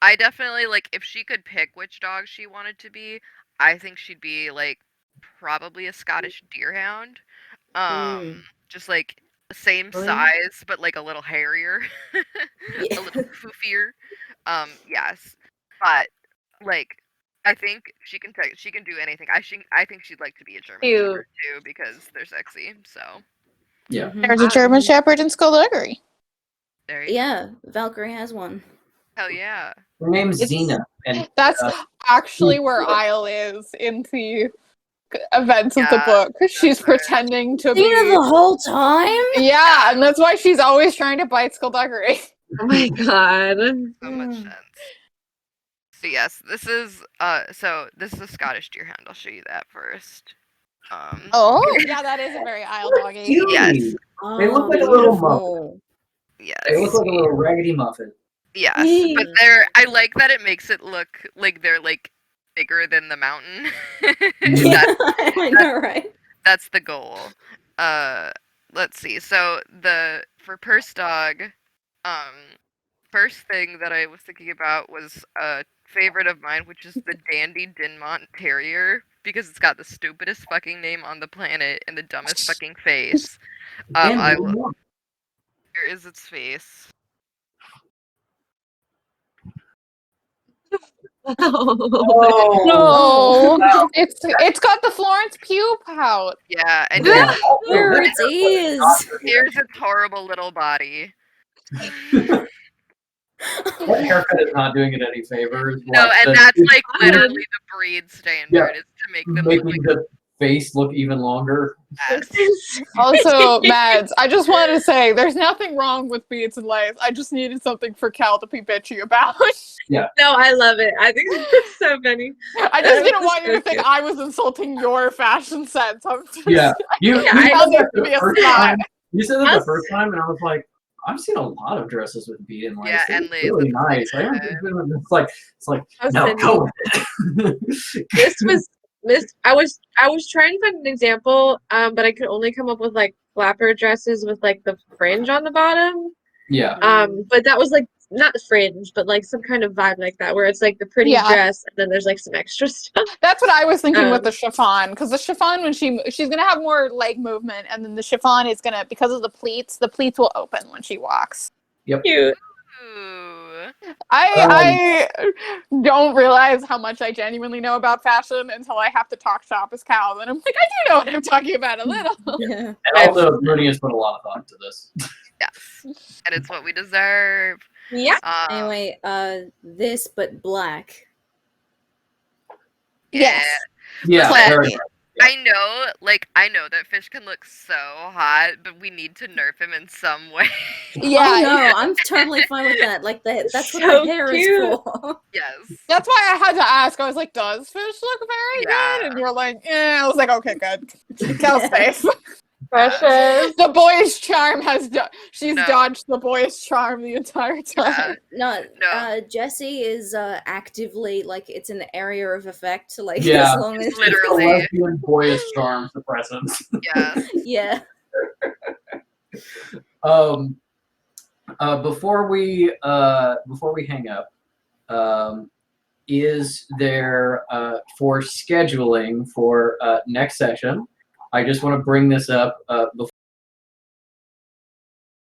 I definitely like if she could pick which dog she wanted to be, I think she'd be like probably a Scottish Deerhound. Just like the same Oh, yeah. size but like a little hairier. Yeah. A little poofier. Yes. But like I think she can do anything. I think she'd like to be a German Cute. Shepherd too because they're sexy. So Yeah. Mhm. There's a German Shepherd in Skullduggery. there you go. Yeah, Valkyrie has one. Hell yeah. Her name's It's- Xena, and That's actually Hmm. where Isle is in the events of the Yeah, book. She's that's right. pretending to be. Xena the whole time? Yeah, and that's why she's always trying to bite Skullduggery. Oh my god. So much Mm. sense. So yes, this is a Scottish Deerhound. I'll show you that first. Oh, yeah, that is a very Isle doggy. Cute. Yes. They look like a little muffin. Yes. They look like a little raggedy muffin. Yes, but I like that it makes it look like they're like bigger than the mountain. Yeah, I know, right? That's the goal. Let's see. So for Purse Dog, first thing that I was thinking about was a favorite of mine, which is the Dandy Dinmont Terrier, because it's got the stupidest fucking name on the planet and the dumbest fucking face. Here is its face. Oh, No, it's got the Florence Pugh pout. Yeah, and Yeah. There it is. here's its horrible little body. Oh That haircut is not doing it any favors. No, Like, and that's like literally the breed standard is to make them look making like the face look even longer. ass. Also, Mads, I just wanted to say there's nothing wrong with beads and lace. I just needed something for Cal to be bitchy about. No, I love it. I think it's so funny. I just didn't want you to think I was insulting your fashion sense. I'm just, Yeah, you I said found that it to the be a first spot. time. You said that the first time, and I was like, I've seen a lot of dresses with bead and lace. Yeah, They're and lace, really it's nice. like, It's like I'll no, send go you- with it. This I was trying to find an example, but I could only come up with like flapper dresses with like the fringe on the bottom. Yeah. But that was like not the fringe, but like some kind of vibe like that, where it's like the pretty Yeah. dress and then there's like some extra stuff. That's what I was thinking with the chiffon, because the chiffon, when she's gonna have more leg movement, and then the chiffon is gonna, because of the pleats will open when she walks. Yep. Cute. Ooh. I don't realize how much I genuinely know about fashion until I have to talk shop as Cal, and I'm like, I do know what I'm talking about a little. Yeah. And also, Mooney has put a lot of thought into this. Yes. And it's what we deserve. Yeah. Anyway, this but black. Yes. Yeah, Classy. very much. I know that Fish can look so hot, but we need to nerf him in some way. Yeah. Oh no, I'm totally fine with that. Like that's what So the hair cute. is for. Yes. That's why I had to ask. I was like, does Fish look very Yeah. good? And you're like, I was like, okay, good. Cal's safe. Precious. The boyish charm she's No. dodged the boyish charm the entire time. Yeah. No, Jessie is actively like it's an area of effect. Like Yeah. as long as Literally. It's the lesbian boyish charm suppressants. Yeah. yeah. Before we hang up, is there for scheduling for next session? I just want to bring this up before